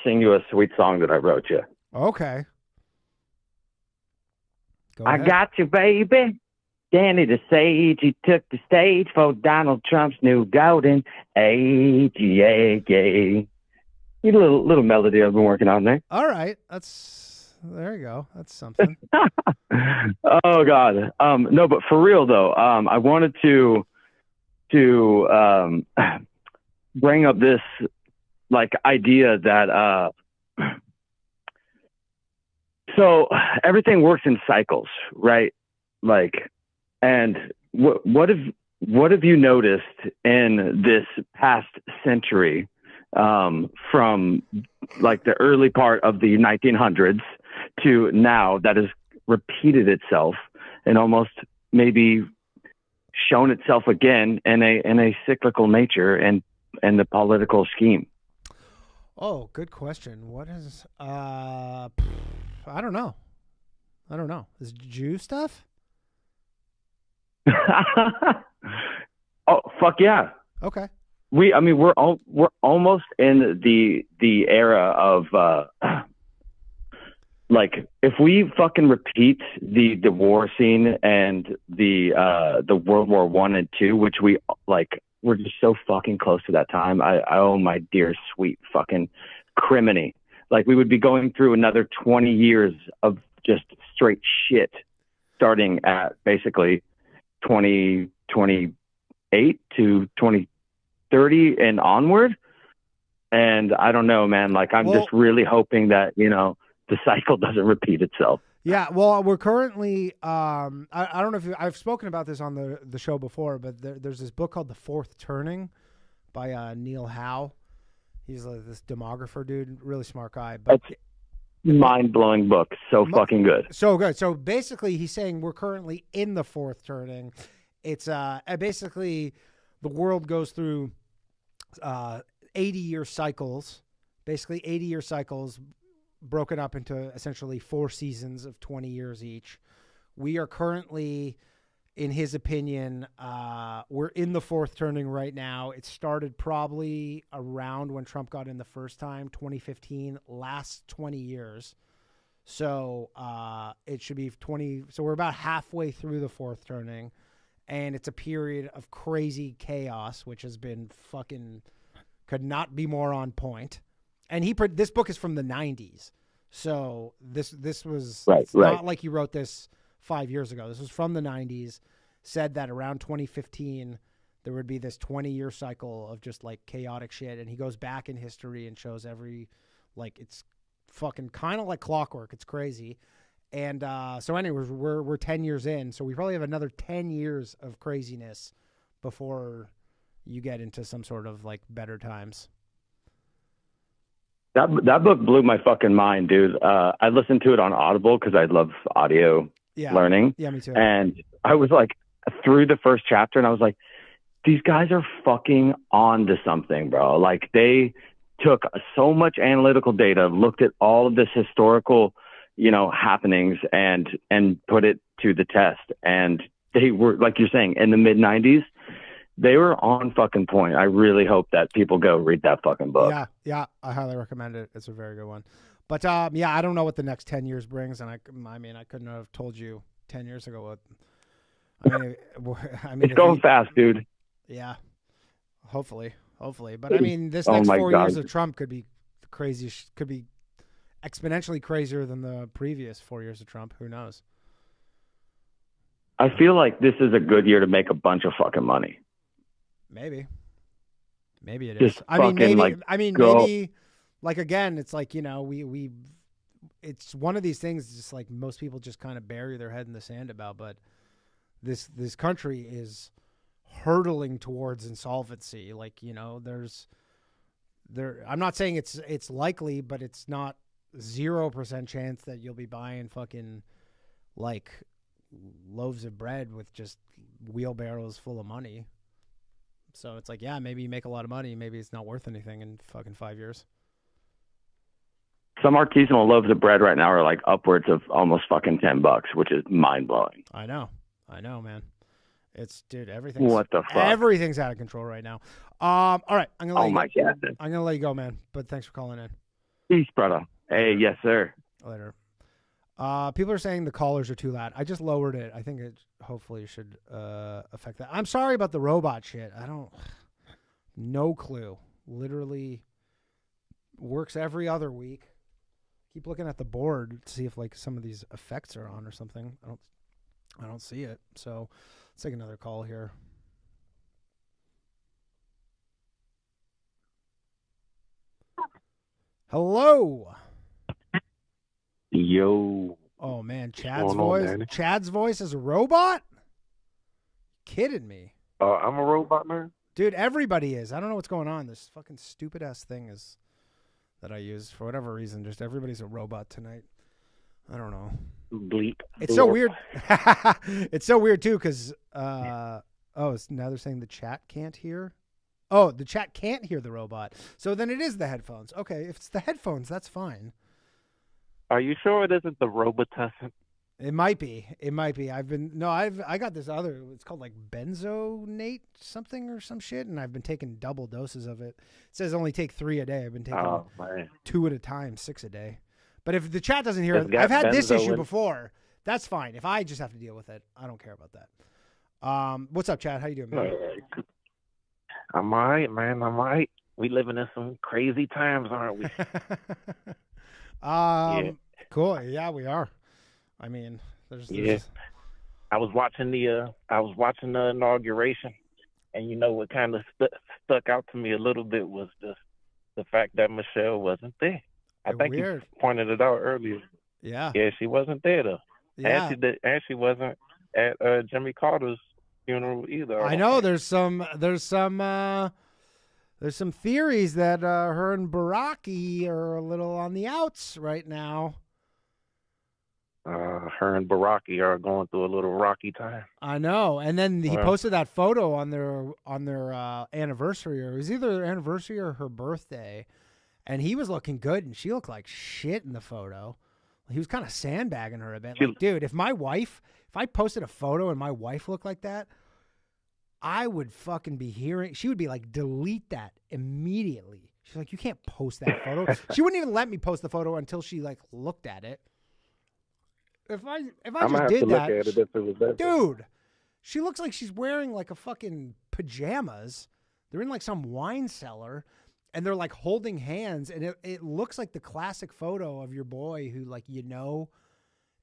sing you a sweet song that I wrote you. Okay. I got you, baby. Danny the Sage, he took the stage for Donald Trump's new golden age. Yeah, yeah. A little melody I've been working on there. All right. There you go. That's something. Oh, God. No, but for real, though, I wanted to bring up this, like, idea that so everything works in cycles, right? Like, and what have you noticed in this past century, from like the early part of the 1900s to now, that has repeated itself and almost maybe shown itself again in a cyclical nature and the political scheme? Oh, good question. What is I don't know. Is Jew stuff? Oh, fuck yeah. Okay. We're almost in the era of like, if we fucking repeat the war scene and the World War I and II, which we're just so fucking close to that time. I owe my dear sweet fucking criminy. Like, we would be going through another 20 years of just straight shit, starting at basically 2028 to 2030 and onward. And I don't know, man. Like, I'm just really hoping that, the cycle doesn't repeat itself. Yeah, well, we're currently, I don't know if I've spoken about this on the show before, but there's this book called The Fourth Turning by Neil Howe. He's this demographer dude, really smart guy. But mind-blowing book. So fucking good. So good. So basically, he's saying we're currently in the fourth turning. It's basically the world goes through 80-year cycles, basically 80-year cycles broken up into essentially 4 seasons of 20 years each. We are currently, in his opinion, we're in the fourth turning right now. It started probably around when Trump got in the first time, 2015, last 20 years. So it should be 20. So we're about halfway through the fourth turning, and it's a period of crazy chaos, which has been fucking, could not be more on point. And this book is from the 90s. So this was not like he wrote this 5 years ago. This was from the 90s, said that around 2015, there would be this 20-year cycle of just like chaotic shit. And he goes back in history and shows it's fucking kind of like clockwork. It's crazy. And so anyways, we're 10 years in. So we probably have another 10 years of craziness before you get into some sort of like better times. That book blew my fucking mind, dude. I listened to it on Audible because I love audio learning. Yeah, me too. And I was like, through the first chapter, and I was like, these guys are fucking on to something, bro. Like, they took so much analytical data, looked at all of this historical, happenings and put it to the test. And they were, like you're saying, in the mid-90s, they were on fucking point. I really hope that people go read that fucking book. Yeah, I highly recommend it. It's a very good one. But I don't know what the next 10 years brings, and I couldn't have told you 10 years ago what. It's going fast, dude. Yeah, hopefully. But this next 4 years of Trump could be crazy. Could be exponentially crazier than the previous 4 years of Trump. Who knows? I feel like this is a good year to make a bunch of fucking money. Maybe it is. Maybe like, again, it's like, we it's one of these things just like most people just kind of bury their head in the sand about, but this country is hurtling towards insolvency. Like, I'm not saying it's likely, but it's not 0% chance that you'll be buying fucking like loaves of bread with just wheelbarrows full of money. So it's like, yeah, maybe you make a lot of money. Maybe it's not worth anything in fucking 5 years. some artisanal loaves of bread right now are like upwards of almost fucking $10, which is mind blowing. I know, man. It's dude, everything's what the fuck? Everything's out of control right now. All right, I'm gonna let you go. God. I'm gonna let you go, man. But thanks for calling in. Peace, brother. Hey, yes, sir. Later. People are saying the callers are too loud. I just lowered it. I think it hopefully should affect that. I'm sorry about the robot shit. No clue. Literally works every other week. Keep looking at the board to see if like some of these effects are on or something. I don't see it. So let's take another call here. Hello. Yo. Oh man, Chad's voice. Chad's voice is a robot? Kidding me. I'm a robot, man. Dude, everybody is. I don't know what's going on. This fucking stupid ass thing is that I use for whatever reason. Just everybody's a robot tonight. I don't know. Bleep. It's so weird. It's so weird too, because now they're saying the chat can't hear. Oh, the chat can't hear the robot. So then it is the headphones. Okay, if it's the headphones, that's fine. Are you sure it isn't the Robitussin? It might be. I got this other. It's called like benzonate something or some shit, and I've been taking double doses of it. It says only take 3 a day. I've been taking 2 at a time, 6 a day. But if the chat doesn't hear it, I've had this issue before. That's fine. If I just have to deal with it, I don't care about that. What's up, Chad? How you doing, man? I'm all right, man. I'm all right. We living in some crazy times, aren't we? Yeah. Cool. Yeah, we are. I mean, there's I was watching the inauguration, and you know what kind of stuck out to me a little bit was just the fact that Michelle wasn't there. I think you pointed it out earlier. Yeah. Yeah, she wasn't there though. Yeah. And she wasn't at Jimmy Carter's funeral either. I know there's some theories that her and Baraki are a little on the outs right now. Her and Baraki are going through a little rocky time. I know. And then he posted that photo on their anniversary, or it was either their anniversary or her birthday, and he was looking good, and she looked like shit in the photo. He was kind of sandbagging her a bit. Like, dude, if I posted a photo and my wife looked like that, I would fucking be she would be like, delete that immediately. She's like, you can't post that photo. She wouldn't even let me post the photo until she like looked at it. If I just did that, dude, she looks like she's wearing like a fucking pajamas. They're in like some wine cellar, and they're like holding hands, and it looks like the classic photo of your boy who like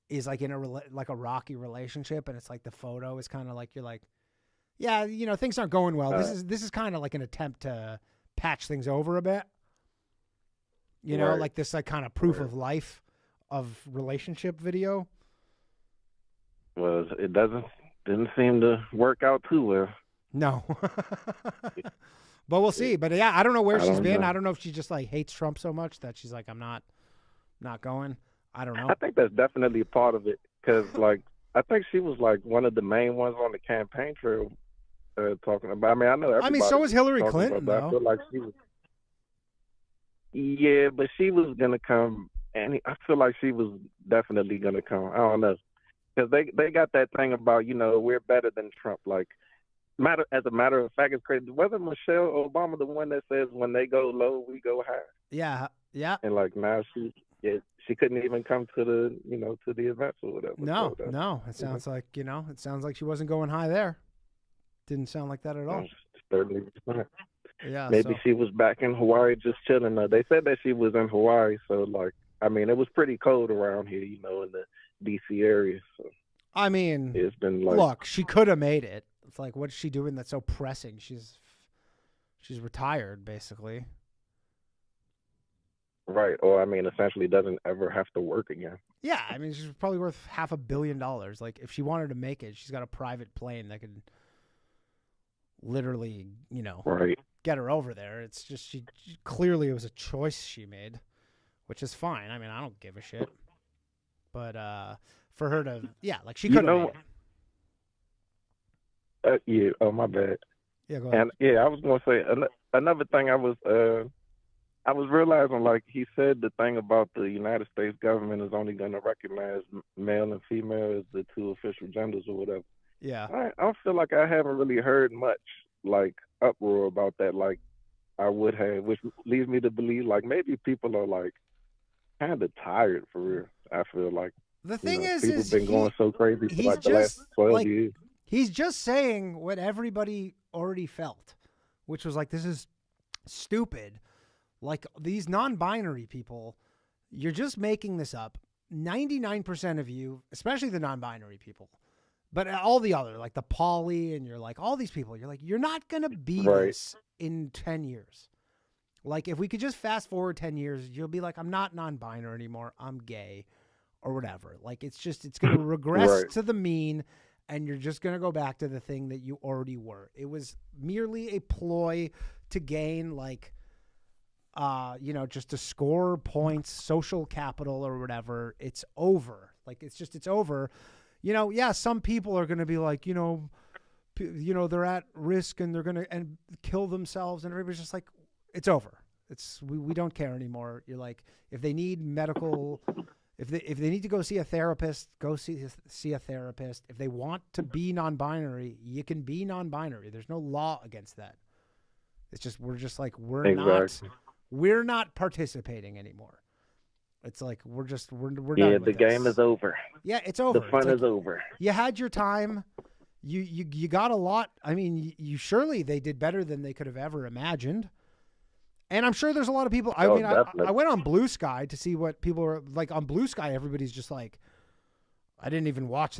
is like in a rocky relationship, and it's like the photo is kind of like you're like, yeah, things aren't going well. This is kind of like an attempt to patch things over a bit. Like this like kind of proof of life of relationship video. Well, it didn't seem to work out too well. No. But we'll see. But yeah, I don't know where she's been. I don't know if she just like hates Trump so much that she's like, I'm not going. I don't know. I think that's definitely a part of it, because like I think she was like one of the main ones on the campaign trail talking about. I mean, I know everybody. I mean, so was Hillary Clinton, though. I feel like she was. Yeah, but she was gonna come, and I feel like she was definitely gonna come. I don't know, because they got that thing about we're better than Trump. Like, as a matter of fact, it's crazy. Wasn't Michelle Obama the one that says when they go low, we go high? Yeah, yeah. And like now she couldn't even come to the to the events or whatever. No. It sounds like it sounds like she wasn't going high there. Didn't sound like that at all. Certainly. Yeah, maybe she was back in Hawaii just chilling. They said that she was in Hawaii, so like, I mean, it was pretty cold around here, in the DC area. So I mean, it's been like, look, she could have made it. It's like, what's she doing that's so pressing? She's retired, basically. Right, or I mean, essentially doesn't ever have to work again. Yeah, I mean, she's probably worth $500 million. Like, if she wanted to make it, she's got a private plane that could literally, right, get her over there. It's just she clearly it was a choice she made, which is fine. I mean, I don't give a shit. But for her to, like she could have made it. Yeah. Oh, my bad. Yeah, go ahead. And I was gonna say another thing. I was I was realizing, like he said, the thing about the United States government is only going to recognize male and female as the two official genders or whatever. Yeah. I feel like I haven't really heard much like uproar about that, like I would have, which leads me to believe like maybe people are like kind of tired for real. I feel like the thing people been going so crazy for like the last 12 years. He's just saying what everybody already felt, which was like, this is stupid. Like these non-binary people, you're just making this up. 99% of you, especially the non-binary people, but all the other, like the poly, and you're like, all these people, you're like, you're not going to be this in 10 years. Like if we could just fast forward 10 years, you'll be like, I'm not non-binary anymore. I'm gay or whatever. Like it's going to regress to the mean, and you're just going to go back to the thing that you already were. It was merely a ploy to gain like, just to score points, social capital or whatever. It's over. Like it's over. Some people are going to be like, they're at risk and they're going to kill themselves, and everybody's just like, it's over. We don't care anymore. You're like, if they need medical, if they need to go see a therapist, go see a therapist. If they want to be non-binary, you can be non-binary. There's no law against that. It's just, we're not participating anymore. It's like, we're done with the game is over. Yeah, it's over. The fun is over. You had your time. You got a lot. I mean, surely they did better than they could have ever imagined. And I'm sure there's a lot of people. I went on Blue Sky to see what people are like. On Blue Sky, everybody's just like, I didn't even watch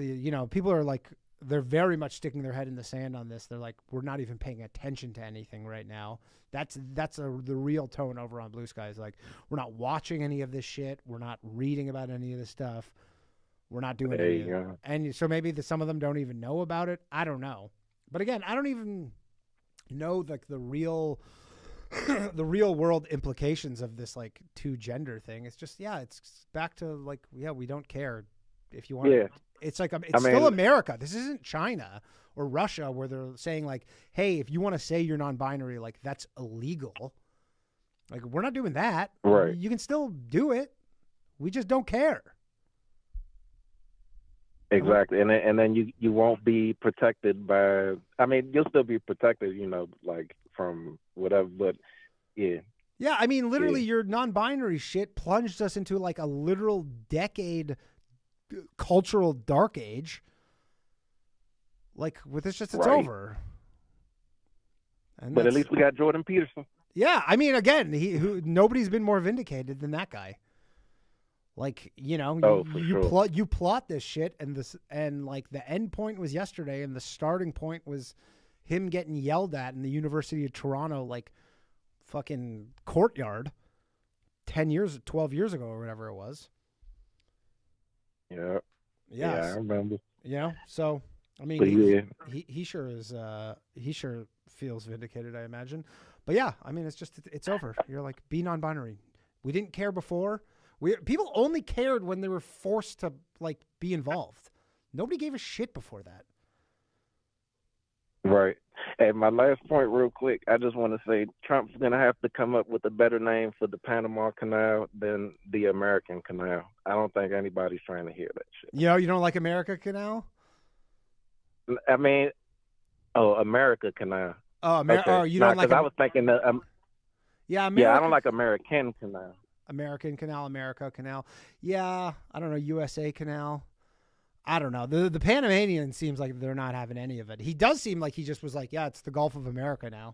people are like, they're very much sticking their head in the sand on this. They're like, we're not even paying attention to anything right now. That's the real tone over on Blue Sky. Is like, we're not watching any of this shit. We're not reading about any of this stuff. We're not doing any of it. And so maybe some of them don't even know about it. I don't know. But again, I don't even know like the real world implications of this like two gender thing. It's just, it's back to like, we don't care if you want to. It's like, it's still America. This isn't China or Russia where they're saying like, hey, if you want to say you're non-binary, like that's illegal. Like we're not doing that. Right. You can still do it. We just don't care. Exactly. And then you won't be protected by, you'll still be protected, like from whatever, but yeah. Yeah. I mean, literally your non-binary shit plunged us into like a literal decade cultural dark age. Like with this, it's over. But at least we got Jordan Peterson. Yeah, I mean, again, nobody's been more vindicated than that guy. Like, you plot this shit, and like the end point was yesterday, and the starting point was him getting yelled at in the University of Toronto, like fucking courtyard, 12 years ago or whatever it was. Yeah. Yeah, I remember. So I mean, he sure is. He sure feels vindicated, I imagine. But yeah, I mean, it's over. You're like, be non-binary. We didn't care before. People only cared when they were forced to like be involved. Nobody gave a shit before that. Right. And my last point, real quick, I just want to say Trump's gonna have to come up with a better name for the Panama Canal than the American Canal. I don't think anybody's trying to hear that shit. You don't like America Canal? I mean, America Canal. Oh, America. Okay. Oh, you don't like? Because I was thinking that. Yeah, I don't like American Canal. American Canal, America Canal. Yeah, I don't know, USA Canal. I don't know. The Panamanian seems like they're not having any of it. He does seem like he just was like, yeah, it's the Gulf of America now.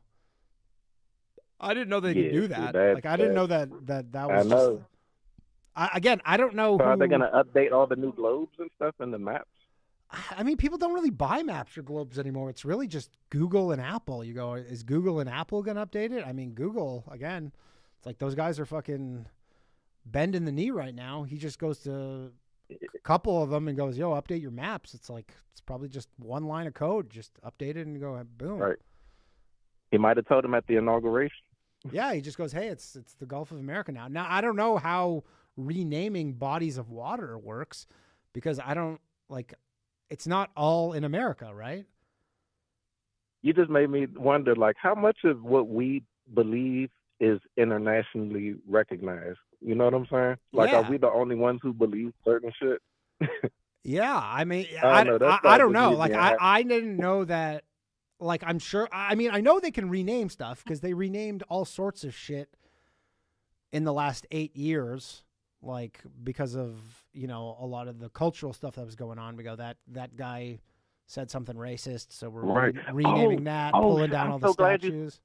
I didn't know they could do that. Like, I didn't know that was. I know. I don't know. So are they going to update all the new globes and stuff in the maps? I mean, people don't really buy maps or globes anymore. It's really just Google and Apple. You go, is Google and Apple going to update it? I mean, Google, again, it's like those guys are fucking bending the knee right now. He just goes to a couple of them and goes, yo, update your maps. It's like, it's probably just one line of code. Just update it and go, boom. Right. He might have told him at the inauguration. Yeah, he just goes, hey, it's the Gulf of America now. Now, I don't know how renaming bodies of water works because I don't, like, it's not all in America, right? You just made me wonder, like, how much of what we believe is internationally recognized. You know what I'm saying? Like, Yeah. are we the only ones who believe certain shit? Yeah, I mean, I don't know. That's I don't just know. me Like, being happy. I didn't know that. Like, I'm sure. I mean, I know they can rename stuff because they renamed all sorts of shit in the last 8 years. Like, because of, you know, a lot of the cultural stuff that was going on. We go, that guy said something racist, so we're Right. renaming that, pulling down I'm all the so glad statues.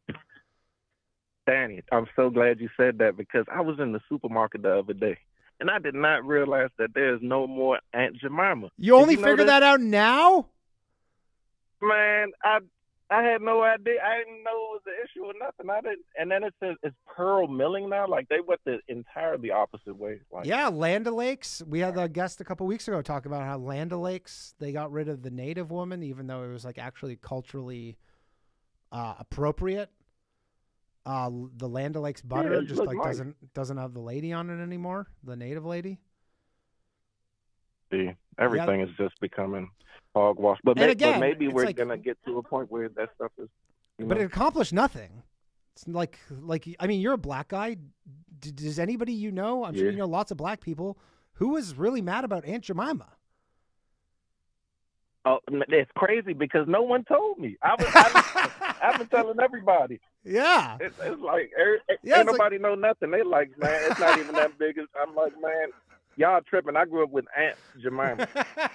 Danny, I'm so glad you said that because I was in the supermarket the other day and I did not realize that there's no more Aunt Jemima. You only Did know figured this? that out now? Man, I had no idea. I didn't know it was an issue or nothing. I didn't. And then it says it's pearl milling now. Like they went the entirely opposite way. Like, Yeah, Land O'Lakes. We had a guest a couple weeks ago talk about how Land O'Lakes, they got rid of the native woman, even though it was like actually culturally appropriate. The Land O'Lakes butter it just looked like nice. doesn't have the lady on it anymore. The native lady. see, everything is just becoming hogwash. But, And again, maybe it's we're like- gonna get to a point where that stuff is. But it accomplished nothing. It's like I mean, you're a black guy. Does anybody you know? I'm sure Yeah. you know lots of black people. Who was really mad about Aunt Jemima? Oh, it's crazy because no one told me. I've been telling everybody. Yeah. It's like Yeah, ain't it's nobody know nothing. They like, man, it's not even that big. I'm like, man, y'all tripping. I grew up with Aunt Jemima.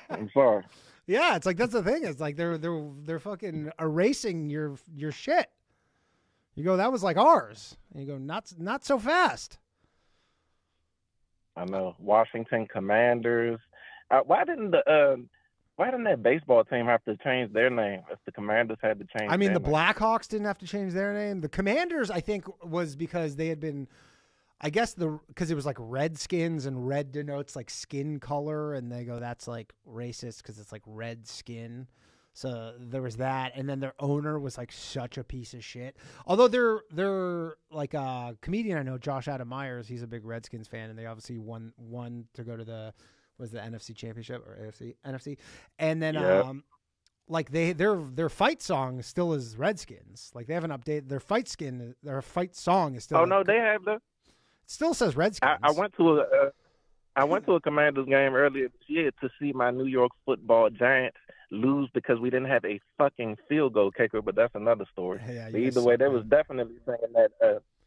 I'm sorry. Yeah, it's like that's the thing. It's like they're fucking erasing your shit. You go, that was like ours. And you go, not so fast. I know. Washington Commanders. Why didn't that baseball team have to change their name if the Commanders had to change? I mean, their the name? Blackhawks didn't have to change their name. The Commanders, I think, was because they had been, I guess because it was like Redskins and red denotes like skin color, and they go, that's like racist because it's like red skin. So there was that, and then their owner was like such a piece of shit. Although they're like a comedian I know, Josh Adam Myers, he's a big Redskins fan, and they obviously won to go to the NFC Championship or AFC NFC, and then Yeah. like their fight song still is Redskins. Like they haven't updated their fight song is still. Oh like, no, they have the. it still says Redskins. I went to a Commanders game earlier this year to see my New York Football Giants lose because we didn't have a fucking field goal kicker. But that's another story. Yeah, But either way, they was definitely singing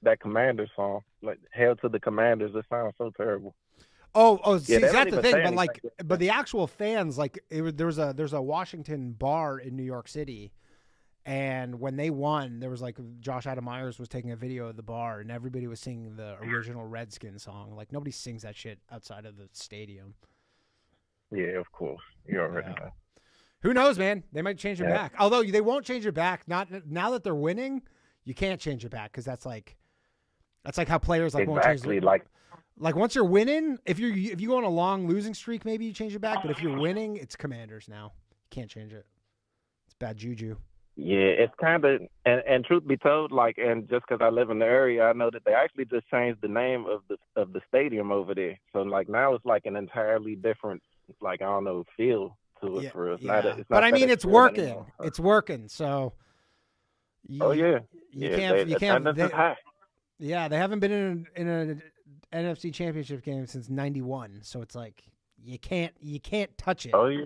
that Commanders song, like "Hail to the Commanders." It sounds so terrible. Oh, see, Yeah, they don't that's the even thing. say But like, anything. but the actual fans, like, there's a Washington bar in New York City, and when they won, there was like Josh Adam Myers was taking a video of the bar, and everybody was singing the original Redskin song. Like nobody sings that shit outside of the stadium. Yeah, of course. You already know. Who knows, man? They might change it Yeah. back. Although they won't change it back. Not now that they're winning, you can't change it back because that's like how players like won't change. Exactly, like once you're winning, if you go on a long losing streak, maybe you change it back. But if you're winning, it's Commanders now. You can't change it. It's bad juju. Yeah, it's kind of, and truth be told, like, and just because I live in the area, I know that they actually just changed the name of the stadium over there. So like now it's like an entirely different, like I don't know, feel to it for us. Yeah. It's not But I mean, that it's good working. anymore. It's working. So. Oh yeah. You Yeah, can't. You can't. attendance is high. Yeah, they haven't been in an NFC Championship game since '91. So it's like you can't touch it. Oh yeah.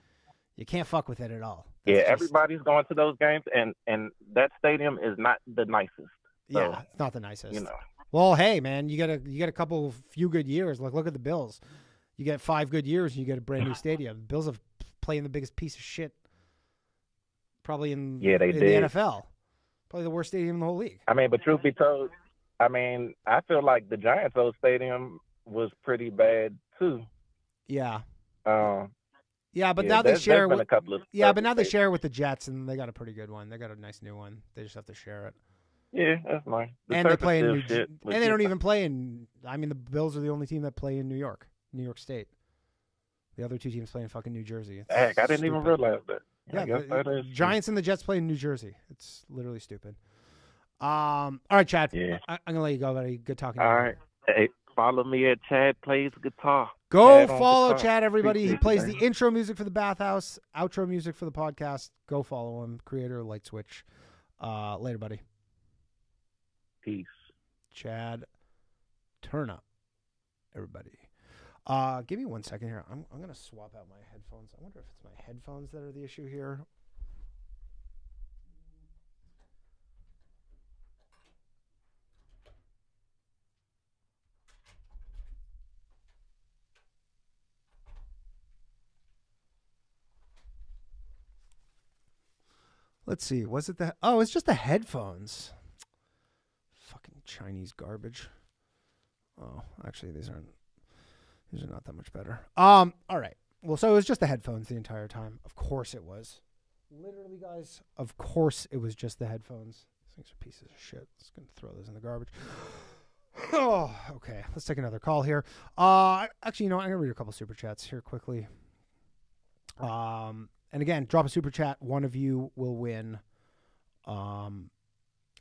You can't fuck with it at all. Yeah, everybody's going to those games, and that stadium is not the nicest. So, Yeah, it's not the nicest. You know. Well, hey, man, you get a few good years. Like, look at the Bills. You get 5 good years, and you get a brand new stadium. The Bills have playing the biggest piece of shit probably in they the did. NFL. Probably the worst stadium in the whole league. I mean, but truth be told, I mean, I feel like the Giants' old stadium was pretty bad too. Yeah. Yeah, but now they share there's been with a couple of but now they share with the Jets, and they got a pretty good one. They got a nice new one. They just have to share it. Yeah, that's nice. And they play in still New shit, and but they yeah. don't even play in. I mean, the Bills are the only team that play in New York State. The other two teams play in fucking New Jersey. It's Heck, I didn't even stupid. realize that. Yeah, I guess the that is Giants and the Jets play in New Jersey. It's literally stupid. All right, Chad. Yeah. I'm gonna let you go, buddy. Good talking to you. All right. Hey, follow me at Chad Plays Guitar. Go Chad on follow guitar. Chad, everybody. He Appreciate plays you, the man. intro music for the Bathhouse, outro music for the podcast. Go follow him. Creator of Light Switch. Later, buddy. Peace. Chad, turn up, everybody. Give me 1 second here. I'm going to swap out my headphones. I wonder if it's my headphones that are the issue here. Let's see. Was it the... Oh, it's just the headphones. Fucking Chinese garbage. Oh, actually, these are not that much better. All right. Well, so it was just the headphones the entire time. Of course it was. Literally, guys, of course it was just the headphones. These things are pieces of shit. Just going to throw those in the garbage. Oh, okay. Let's take another call here. Actually, you know what? I'm going to read a couple super chats here quickly. And again, drop a super chat. One of you will win a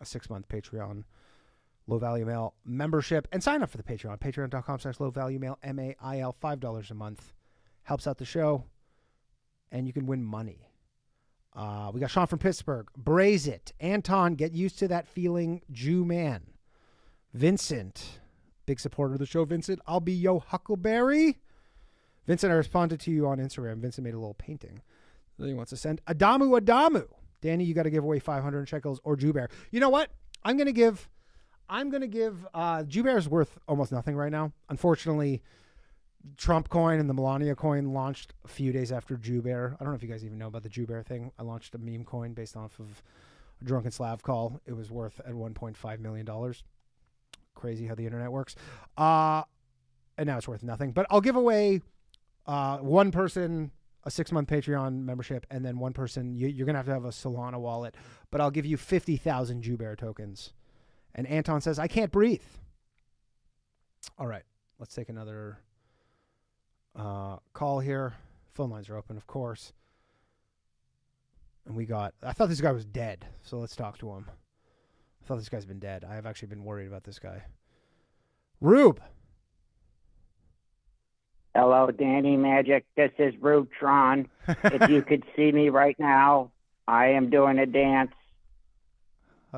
6-month Patreon Low Value Mail membership. And sign up for the Patreon. Patreon.com/Low Value Mail. MAIL. $5 a month. Helps out the show. And you can win money. We got Sean from Pittsburgh. Braze it. Anton, get used to that feeling. Jew man. Vincent. Big supporter of the show, Vincent. I'll be yo Huckleberry. Vincent, I responded to you on Instagram. Vincent made a little painting that he wants to send. Adamu. Danny, you got to give away 500 shekels or Jew Bear. You know what? I'm going to give Jew Bear's worth almost nothing right now. Unfortunately, Trump coin and the Melania coin launched a few days after Jew Bear. I don't know if you guys even know about the Jew Bear thing. I launched a meme coin based off of a drunken Slav call. It was worth at $1.5 million. Crazy how the internet works. And now it's worth nothing. But I'll give away one person a 6-month Patreon membership, and then one person, you're going to have a Solana wallet, but I'll give you 50,000 Jew Bear tokens. And Anton says, I can't breathe. All right, let's take another call here. Phone lines are open, of course. And I thought this guy was dead, so let's talk to him. I thought this guy's been dead. I have actually been worried about this guy. Rube. Hello, Danny Magic. This is Rube Tron. If you could see me right now, I am doing a dance.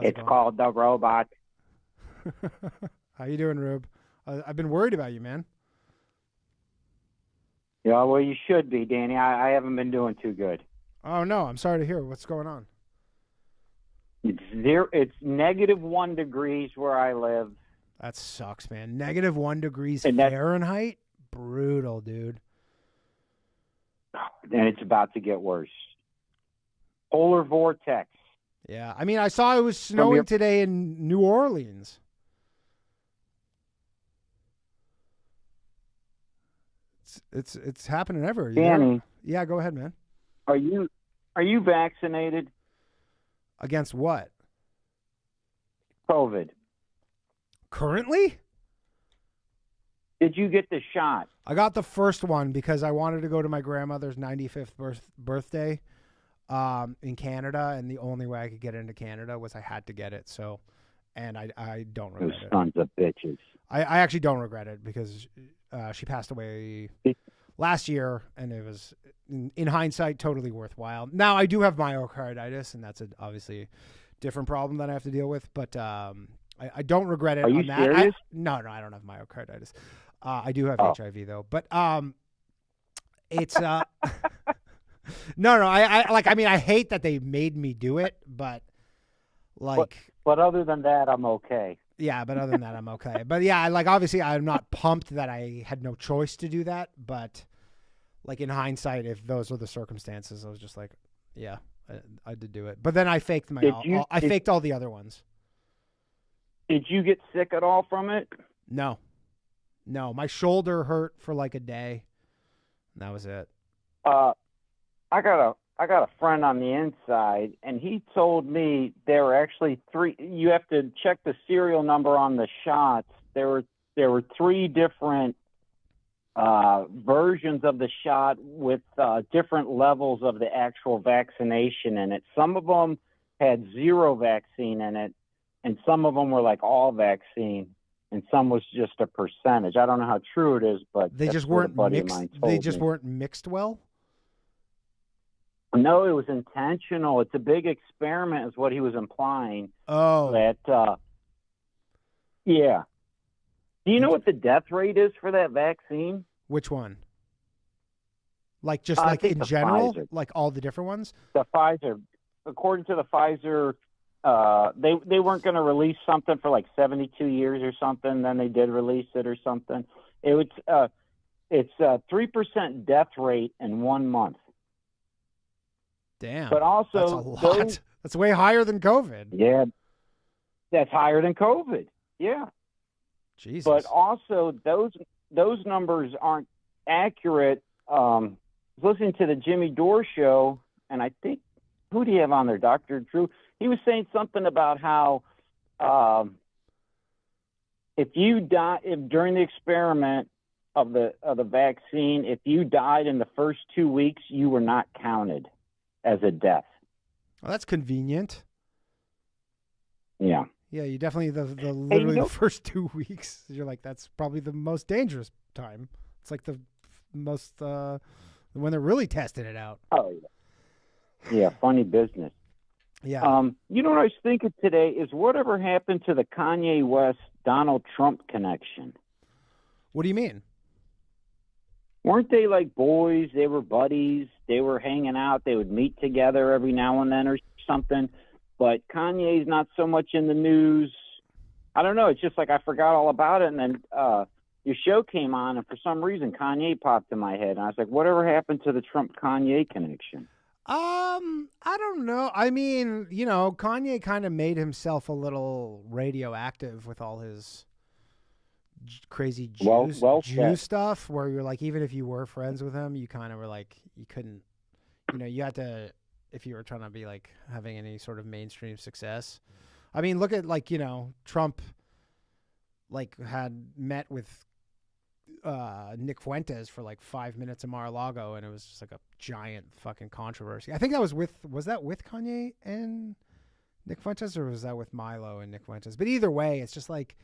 It's called The Robot. How you doing, Rube? I've been worried about you, man. Yeah, well, you should be, Danny. I haven't been doing too good. Oh, no. I'm sorry to hear. What's going on? It's -1 degrees where I live. That sucks, man. -1 degrees Fahrenheit? Brutal, dude. And it's about to get worse. Polar vortex. Yeah, I mean, I saw it was snowing today in New Orleans. It's happening everywhere. Danny. Yeah, go ahead, man. Are you vaccinated? Against what? COVID. Currently? Did you get the shot? I got the first one because I wanted to go to my grandmother's 95th birthday in Canada, and the only way I could get into Canada was I had to get it. So, and I don't regret it. Those sons of bitches. I actually don't regret it because she passed away last year, and it was, in hindsight, totally worthwhile. Now, I do have myocarditis, and that's obviously a different problem that I have to deal with, but I don't regret it. Are you serious? No, I don't have myocarditis. I do have HIV though, but it's no. I mean, I hate that they made me do it, but but other than that, I'm okay. Yeah, but other than that, I'm okay. But yeah, obviously, I'm not pumped that I had no choice to do that. But in hindsight, if those were the circumstances, I was just like, yeah, I did do it. But then I faked I faked all the other ones. Did you get sick at all from it? No, my shoulder hurt for a day. And that was it. I got a friend on the inside, and he told me there were actually 3. You have to check the serial number on the shots. There were 3 different versions of the shot with different levels of the actual vaccination in it. Some of them had 0 vaccine in it, and some of them were all vaccine, and some was just a percentage. I don't know how true it is, but they just weren't mixed. They just weren't mixed well. No, it was intentional. It's a big experiment, is what he was implying. Oh, that Yeah. Do you know what the death rate is for that vaccine? Which one? Like just I like think in the general, Pfizer. like all the different ones. The Pfizer, according to the Pfizer, they weren't going to release something for like 72 years or something. Then they did release it or something. It's 3% death rate in 1 month. Damn. But also, that's a lot. That's way higher than COVID. Yeah, that's higher than COVID. Yeah. Jesus. But also, those numbers aren't accurate. I was listening to the Jimmy Dore show, and I think, who do you have on there? Dr. Drue. He was saying something about how if during the experiment of the vaccine, if you died in the first 2 weeks, you were not counted as a death. Oh, that's convenient. Yeah. Yeah, you definitely literally the first 2 weeks. You're like, that's probably the most dangerous time. It's like the most when they're really testing it out. Oh yeah. Yeah, funny business. Yeah. You know what I was thinking today is whatever happened to the Kanye West Donald Trump connection? What do you mean? Weren't they like boys? They were buddies. They were hanging out. They would meet together every now and then or something. But Kanye's not so much in the news. I don't know. It's just like I forgot all about it. And then your show came on, and for some reason, Kanye popped in my head. And I was like, whatever happened to the Trump-Kanye connection? I don't know. I mean, you know, Kanye kind of made himself a little radioactive with all his crazy Jew stuff, where you're like, even if you were friends with him, you kind of were like, you couldn't, you know, you had to, if you were trying to be like having any sort of mainstream success. I mean, look at like, you know, Trump like had met with Nick Fuentes for like 5 minutes in Mar-a-Lago, and it was just like a giant fucking controversy. I think that was that with Kanye and Nick Fuentes, or was that with Milo and Nick Fuentes? But either way, it's just like,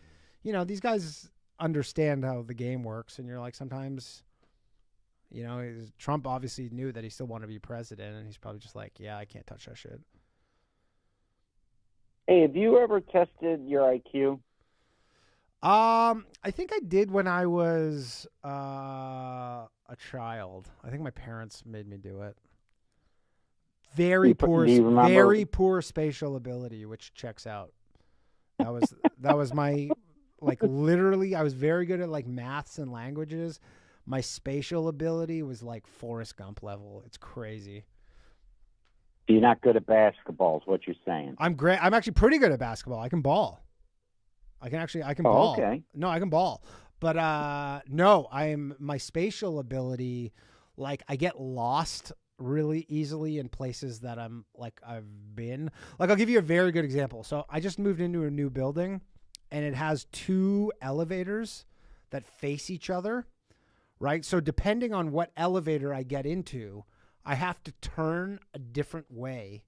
you know, these guys understand how the game works, and you're like, sometimes, you know, Trump obviously knew that he still wanted to be president, and he's probably just like, yeah, I can't touch that shit. Hey, have you ever tested your IQ? I think I did when I was a child. I think my parents made me do it. Very poor spatial ability, which checks out. That was my, like, literally, I was very good at like maths and languages. My spatial ability was like Forrest Gump level. It's crazy. You're not good at basketball, is what you're saying. I'm great. I'm actually pretty good at basketball. I can ball. I can ball. Okay. No, I can ball. But no, my spatial ability, like, I get lost really easily in places that I've been. Like, I'll give you a very good example. So I just moved into a new building, and it has 2 elevators that face each other, right? So depending on what elevator I get into, I have to turn a different way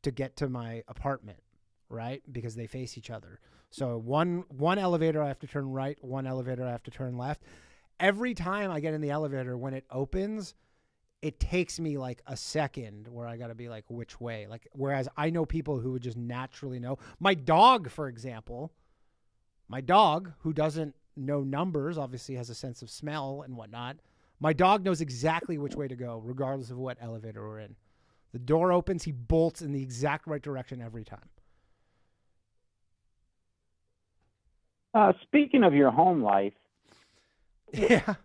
to get to my apartment, right? Because they face each other. So one elevator I have to turn right, one elevator I have to turn left. Every time I get in the elevator, when it opens, it takes me like a second where I got to be like, which way? Like, whereas I know people who would just naturally know. My dog, for example, who doesn't know numbers, obviously has a sense of smell and whatnot. My dog knows exactly which way to go, regardless of what elevator we're in. The door opens, he bolts in the exact right direction every time. Speaking of your home life, yeah.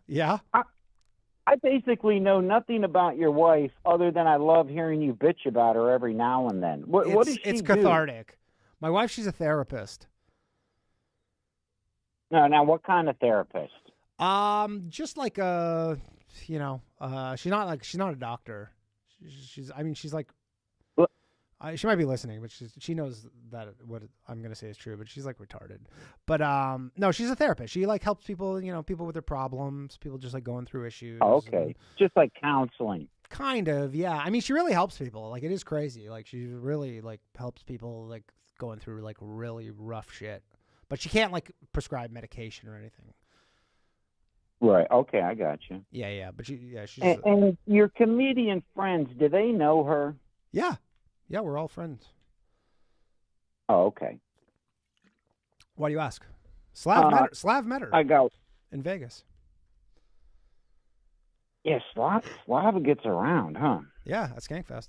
I basically know nothing about your wife other than I love hearing you bitch about her every now and then. What does she do? It's cathartic. My wife, she's a therapist. No, now what kind of therapist? Just like she's not a doctor. She's like. She might be listening, but she knows that what I'm going to say is true, but she's like retarded. But no, she's a therapist. She like helps people, you know, people with their problems, people just like going through issues. Oh, okay. Just like counseling. Kind of, yeah. I mean, she really helps people. Like, it is crazy. Like, she really like helps people like going through like really rough shit. But she can't like prescribe medication or anything. Right. Okay, I got you. Yeah. But she's. And your comedian friends, do they know her? Yeah. Yeah, we're all friends. Oh, okay. Why do you ask? Slav met her. I go in Vegas. Yeah, Slav gets around, huh? Yeah, at Skankfest.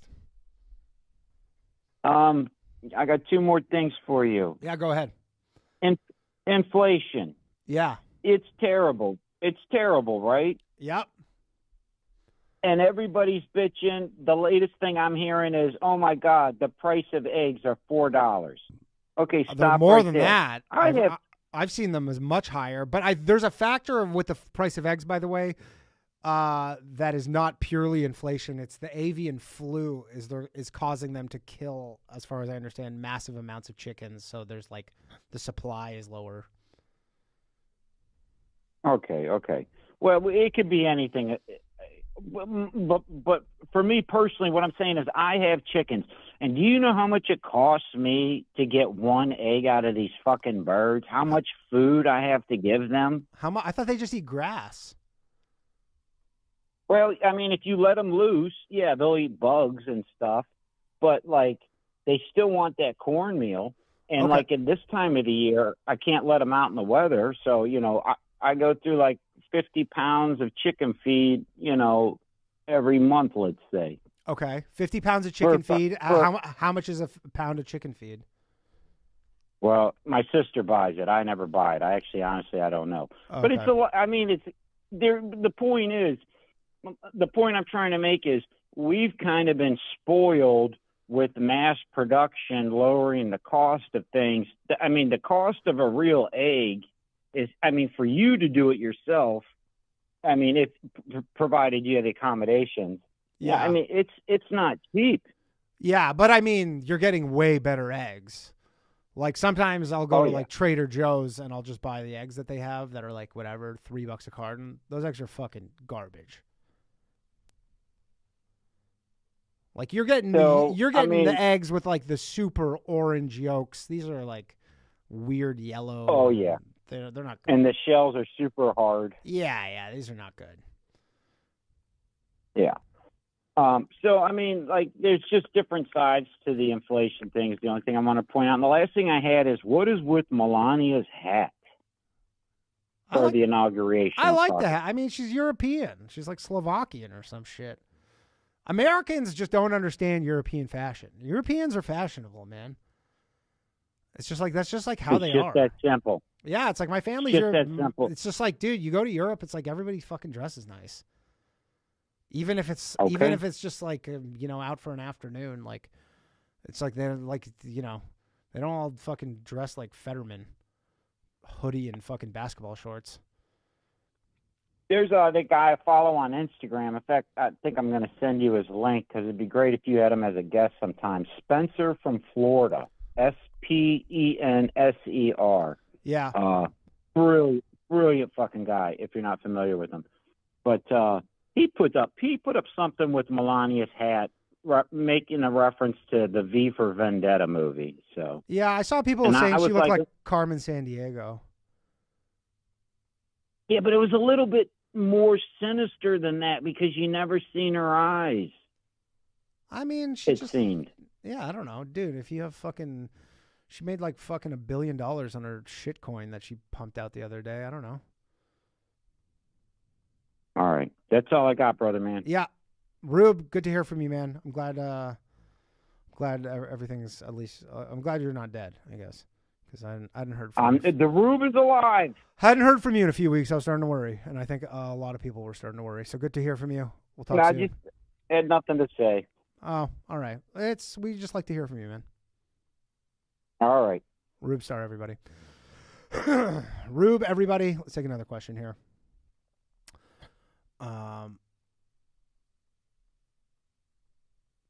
I got two more things for you. Yeah, go ahead. Inflation. Yeah. It's terrible. It's terrible, right? Yep. And everybody's bitching. The latest thing I'm hearing is, oh my God, the price of eggs are $4. Okay, stop. They're more right than there. that. I've seen them as much higher, but there's a factor with the price of eggs, by the way, that is not purely inflation. It's the avian flu is causing them to kill, as far as I understand, massive amounts of chickens. So there's like the supply is lower. Okay. Well, it could be anything. But for me personally, what I'm saying is I have chickens. And do you know how much it costs me to get one egg out of these fucking birds? How much food I have to give them? How much? I thought they just eat grass. Well, I mean, if you let them loose, yeah, they'll eat bugs and stuff. But, like, they still want that cornmeal. And, Okay. like, in this time of the year, I can't let them out in the weather. So, you know, I go through, like, 50 pounds of chicken feed, you know, every month, let's say. Okay, 50 pounds of chicken feed. How much is a pound of chicken feed? Well, my sister buys it. I never buy it. Honestly, I don't know. Okay. But it's a lot. I mean, it's there. The point I'm trying to make is we've kind of been spoiled with mass production, lowering the cost of things. I mean, the cost of a real egg is, I mean, for you to do it yourself, I mean, if provided you have the accommodations. Yeah, I mean, it's not cheap. Yeah, but I mean, you're getting way better eggs. Like sometimes I'll go to like Trader Joe's and I'll just buy the eggs that they have that are like whatever, $3 a carton. Those eggs are fucking garbage. Like you're getting the eggs with like the super orange yolks. These are like weird yellow. Oh yeah, they're not good. And the shells are super hard. Yeah, these are not good. Yeah. So, I mean, like, there's just different sides to the inflation thing is the only thing I want to point out. And the last thing I had is, what is with Melania's hat for the inauguration? I like the hat. I mean, she's European. She's like Slovakian or some shit. Americans just don't understand European fashion. Europeans are fashionable, man. It's just like, that's just like how they are. It's just that simple. Yeah, it's like my family's Just that simple. It's just like, dude, you go to Europe, it's like everybody fucking dresses nice. Even if it's just like you know, out for an afternoon, like it's like they're like, you know, they don't all fucking dress like Fetterman, hoodie and fucking basketball shorts. There's the guy I follow on Instagram. In fact, I think I'm going to send you his link because it'd be great if you had him as a guest sometime. Spencer from Florida, Spenser. Yeah. Brilliant fucking guy. If you're not familiar with him, but. He put up something with Melania's hat, making a reference to the V for Vendetta movie. So yeah, I saw people saying she looked like Carmen Sandiego. Yeah, but it was a little bit more sinister than that because you never seen her eyes. I mean, seemed. Yeah, I don't know, dude. If you have fucking, she made like fucking $1 billion on her shit coin that she pumped out the other day. I don't know. All right. That's all I got, brother, man. Yeah. Rube, good to hear from you, man. I'm glad everything's at least, I'm glad you're not dead, I guess, because I hadn't heard from you. The Rube is alive. Hadn't heard from you in a few weeks. I was starting to worry, and I think a lot of people were starting to worry. So good to hear from you. We'll talk soon. I just had nothing to say. Oh, all right. We just like to hear from you, man. All right. Rube star, everybody. Rube, everybody. Let's take another question here.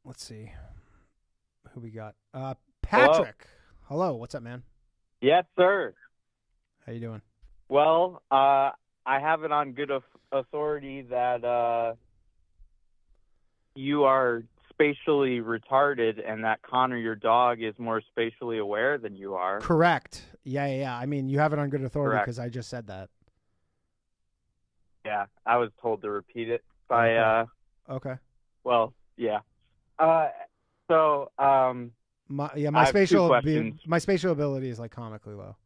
Let's see who we got. Patrick. Hello. What's up, man? Yes, sir. How you doing? Well, I have it on good authority that you are spatially retarded and that Connor, your dog, is more spatially aware than you are. Correct. Yeah. I mean, you have it on good authority because I just said that. Yeah, I was told to repeat it by Okay. Well, yeah. My spatial questions. my spatial ability is like comically low.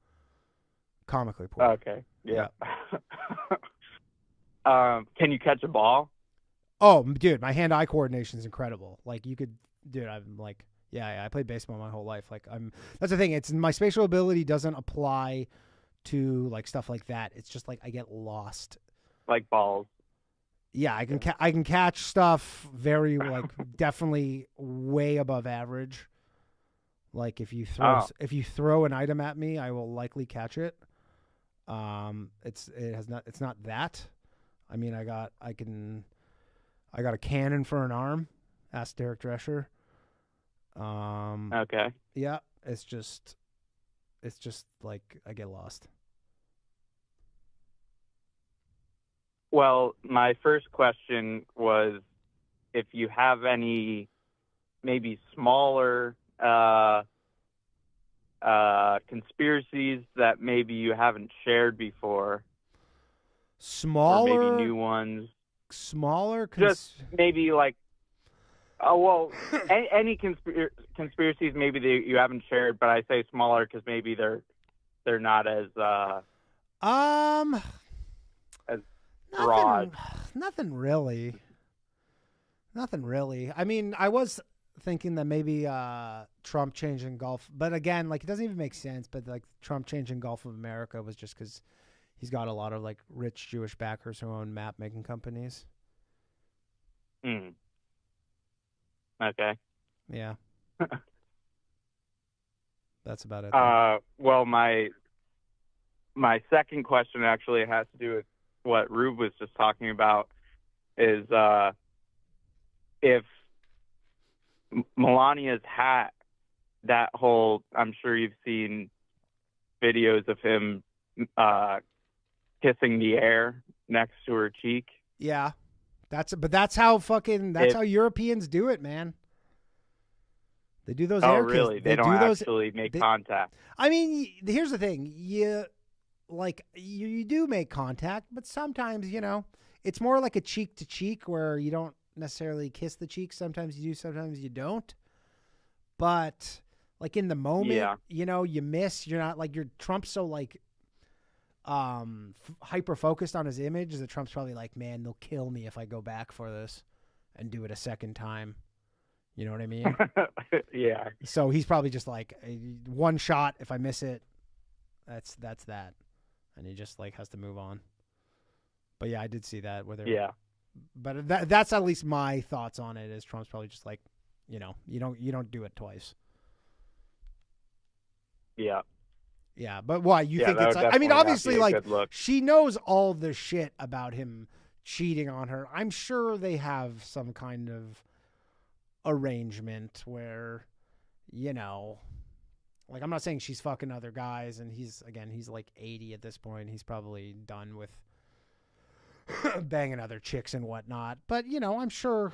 comically poor. Okay. Yeah. Can you catch a ball? Oh, dude, my hand-eye coordination is incredible. Like you could, dude. I'm like, yeah. I played baseball my whole life. Like That's the thing. It's my spatial ability doesn't apply to like stuff like that. It's just like I get lost. Like balls. Yeah, I can catch stuff very like definitely way above average. Like if you throw an item at me, I will likely catch it. It's not that. I mean, I got a cannon for an arm. Ask Derek Drescher. Okay. Yeah, it's just like I get lost. Well, my first question was if you have any maybe smaller conspiracies that maybe you haven't shared before. Smaller, or maybe new ones. Smaller, just maybe like, any conspiracies maybe that you haven't shared, but I say smaller because maybe they're not as broad. Nothing really. I mean, I was thinking that maybe Trump changing Gulf, but again, like it doesn't even make sense. But like Trump changing Gulf of America was just because he's got a lot of like rich Jewish backers who own map making companies. Okay. Yeah. That's about it. Well, my second question actually has to do with what Rube was just talking about. Is if Melania's hat, that whole, I'm sure you've seen videos of him kissing the air next to her cheek. Yeah. That's how Europeans do it, man. They do those air kisses. Oh, really? They don't actually make contact. I mean, here's the thing. You do make contact, but sometimes, it's more like a cheek to cheek where you don't necessarily kiss the cheek. Sometimes you do, sometimes you don't. But like in the moment, you miss. You're not like Trump's so like hyper focused on his image that Trump's probably like, man, they'll kill me if I go back for this and do it a second time. You know what I mean? Yeah. So he's probably just like one shot. If I miss it, that's that, and he just like has to move on. But yeah, I did see that with her. Yeah. But that's at least my thoughts on it. Is Trump's probably just like, you don't do it twice. Yeah. Yeah, but why you think it's like? I mean, obviously, like she knows all the shit about him cheating on her. I'm sure they have some kind of arrangement where, like I'm not saying she's fucking other guys, and he's like 80 at this point. He's probably done with banging other chicks and whatnot. But I'm sure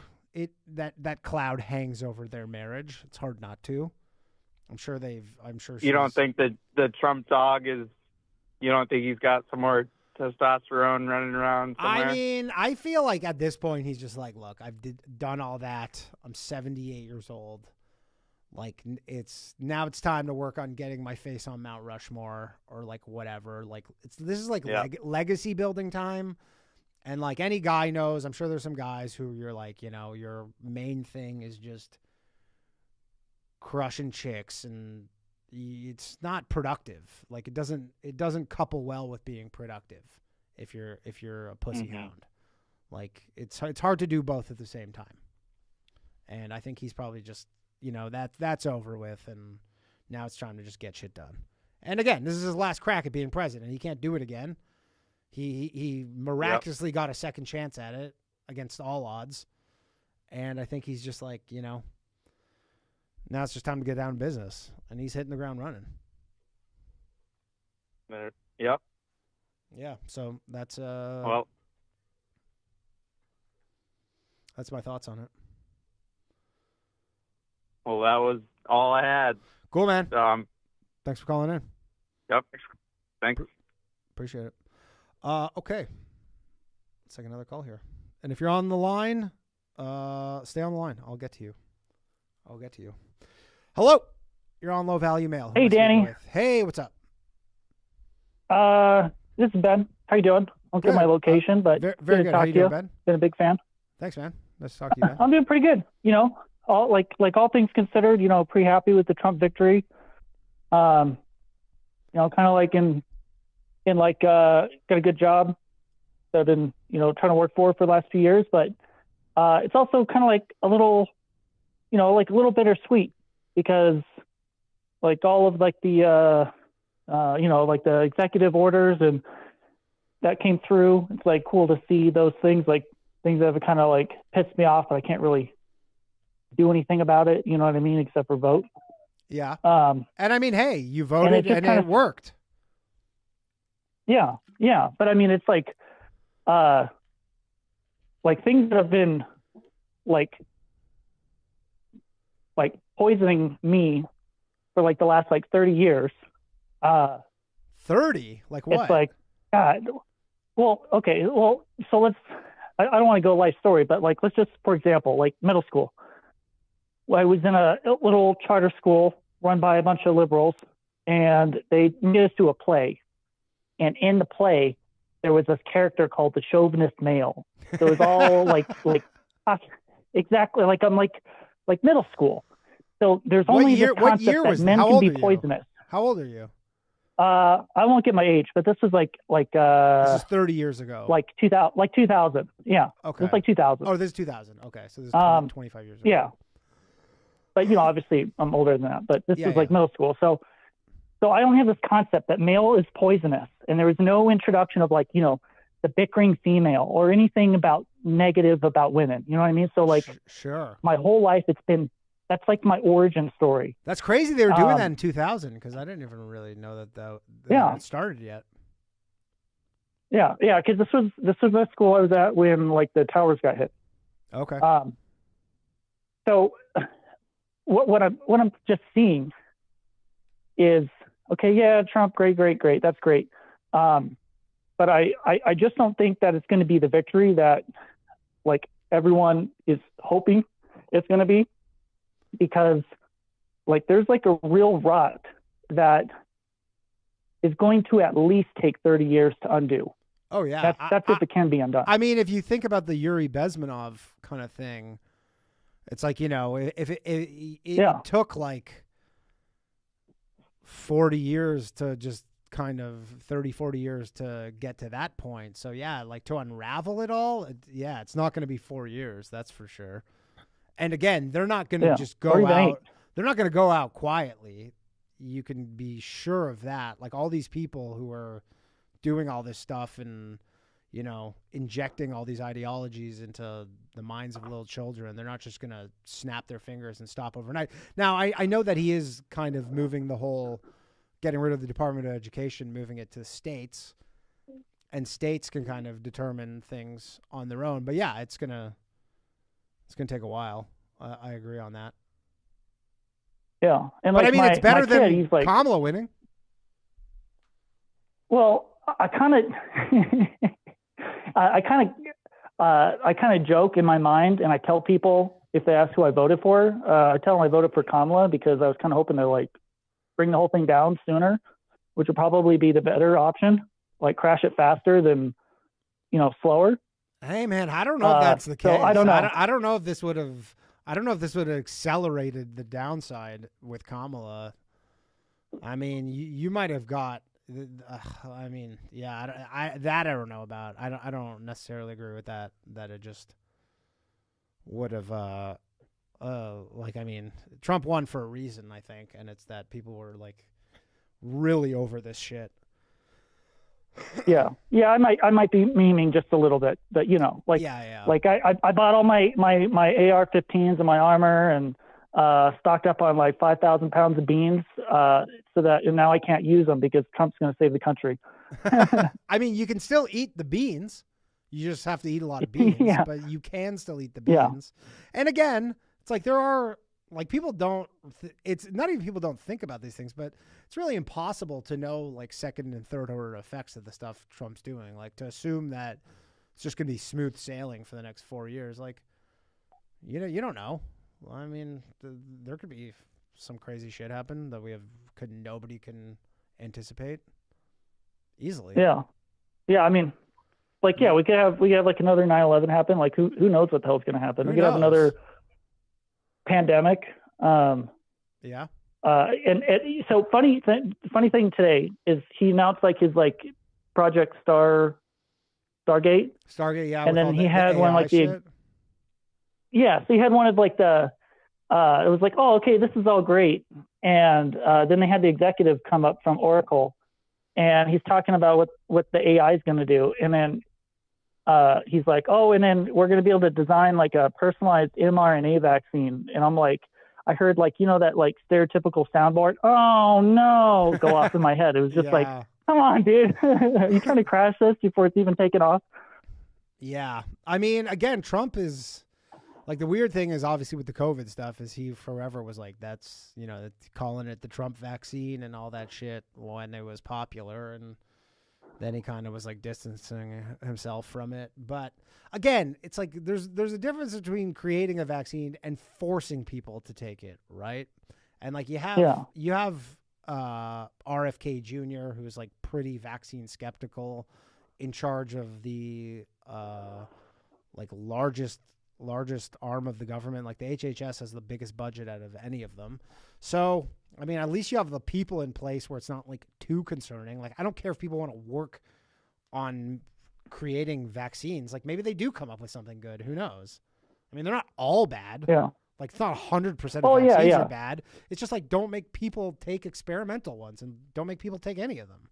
that cloud hangs over their marriage. It's hard not to. I'm sure you don't think that the Trump dog is? You don't think he's got some more testosterone running around somewhere? I mean, I feel like at this point he's just like, look, I've done all that. I'm 78 years old. Like it's time to work on getting my face on Mount Rushmore or like whatever. Like this is like legacy building time. And like any guy knows, I'm sure there's some guys who you're like, your main thing is just crushing chicks, and it's not productive. Like it doesn't couple well with being productive if you're a pussy hound. Like it's hard to do both at the same time. And I think he's probably just, that's over with, and now it's time to just get shit done. And again, this is his last crack at being president. He can't do it again. He miraculously got a second chance at it against all odds. And I think he's just like, now it's just time to get down to business, and he's hitting the ground running. Yep. Yeah. So that's that's my thoughts on it. Well, that was all I had. Cool, man. Thanks for calling in. Yep. Thanks. Appreciate it. Okay. Let's take another call here. And if you're on the line, stay on the line. I'll get to you. Hello. You're on Low Value Mail. Hey, Danny. Hey, what's up? This is Ben. How you doing? I'll give my location, but very good to good. talk How you to doing, Ben? Been a big fan. Thanks, man. Nice to talk to you, Ben. I'm doing pretty good. You know, all all things considered, you know, pretty happy with the Trump victory. You know, kind of like got a good job that I've been, you know, trying to work for the last few years, but it's also kind of like a little, you know, like a little bittersweet because like all of like the you know, like the executive orders and that came through. It's like cool to see those things, like things that have kind of like pissed me off, but I can't really do anything about it. You know what I mean? Except for vote. Yeah. And I mean, hey, you voted and it worked. Yeah. Yeah. But I mean, it's like things that have been like poisoning me for like the last like 30 years. 30? Like what? It's like, God. Well, okay. Well, so I don't want to go life story, but like, let's just, for example, like middle school. I was in a little charter school run by a bunch of liberals, and they made us do a play. And in the play, there was this character called the chauvinist male. So it was all exactly like I'm like middle school. So there's only this concept that men can be poisonous. How old are you? I won't get my age, but this was like this is 30 years ago. Like 2000. Yeah. Okay. It was like 2000. Oh, this is 2000. Okay. So this is 25 years ago. Yeah. But you know, obviously I'm older than that, but this was like middle school. So I don't have this concept that male is poisonous, and there was no introduction of like, you know, the bickering female or anything about negative about women. You know what I mean? So like sure. My whole life that's like my origin story. That's crazy they were doing that in 2000 because I didn't even really know that it started yet. Yeah, yeah, because this was the school I was at when like the towers got hit. Okay. So what I'm just seeing is okay. Yeah, Trump, great, that's great. But I just don't think that it's going to be the victory that like everyone is hoping it's going to be. Because like there's like a real rut that is going to at least take 30 years to undo. Oh yeah. That's if it can be undone. I mean, if you think about the Yuri Bezmenov kind of thing, it's like, you know, if it took like 40 years to just kind of 30, 40 years to get to that point. So yeah, like to unravel it all. It's not going to be 4 years. That's for sure. And again, they're not going to just go out. They're not going to go out quietly. You can be sure of that. Like all these people who are doing all this stuff and, you know, injecting all these ideologies into the minds of little children, they're not just going to snap their fingers and stop overnight. Now, I know that he is kind of moving the whole, getting rid of the Department of Education, moving it to states, and states can kind of determine things on their own. But yeah, it's going to take a while. I agree on that. Yeah, and but like I mean, it's better than like, Kamala winning. Well, I kind of joke in my mind, and I tell people if they ask who I voted for, I tell them I voted for Kamala because I was kind of hoping to like bring the whole thing down sooner, which would probably be the better option. Like crash it faster than, you know, slower. Hey man, I don't know if that's the case. So I don't know. I don't know if this would have. I don't know if this would have accelerated the downside with Kamala. I mean, you might have got. I mean, yeah. I don't know about. I don't necessarily agree with that. That it just would have. Like I mean, Trump won for a reason, I think, and it's that people were like really over this shit. Yeah, I might be memeing just a little bit, but you know, like, like I bought all my AR-15s and my armor and stocked up on like 5,000 pounds of beans, so that and now I can't use them because Trump's going to save the country. I mean, you can still eat the beans. You just have to eat a lot of beans, but you can still eat the beans. And again, it's like there are. Like people don't, it's not even people don't think about these things, but it's really impossible to know like second and third order effects of the stuff Trump's doing. Like to assume that it's just going to be smooth sailing for the next 4 years. Like, you don't know. Well, I mean, there could be some crazy shit happen that nobody can anticipate. Easily. Yeah. Yeah. I mean, like, yeah, we could have like another 9/11 happen. Like, who knows what the hell's going to happen? Who We could have knows? another pandemic. Yeah. And so funny thing today is he announced like his like Project Stargate. Stargate, yeah. And then he had one like shit. so he had one of like it was like, oh, okay, this is all great. And then they had the executive come up from Oracle, and he's talking about what the AI is going to do. And then he's like, oh, and then we're going to be able to design like a personalized mRNA vaccine. And I'm like, I heard like, that like stereotypical soundboard, oh no, go off in my head. It was just like, come on, dude. Are you trying to crash this before it's even taken off? Yeah. I mean, again, Trump is like, the weird thing is obviously with the COVID stuff is he forever was like, that's, calling it the Trump vaccine and all that shit when it was popular. And then he kind of was like distancing himself from it. But again, it's like there's a difference between creating a vaccine and forcing people to take it, right? And like you have RFK Jr., who's like pretty vaccine skeptical, in charge of the like largest arm of the government. Like the HHS has the biggest budget out of any of them. So I mean, at least you have the people in place where it's not like too concerning. Like, I don't care if people want to work on creating vaccines. Like, maybe they do come up with something good. Who knows? I mean, they're not all bad. Yeah. Like, it's not 100% of vaccines are bad. It's just like, don't make people take experimental ones and don't make people take any of them.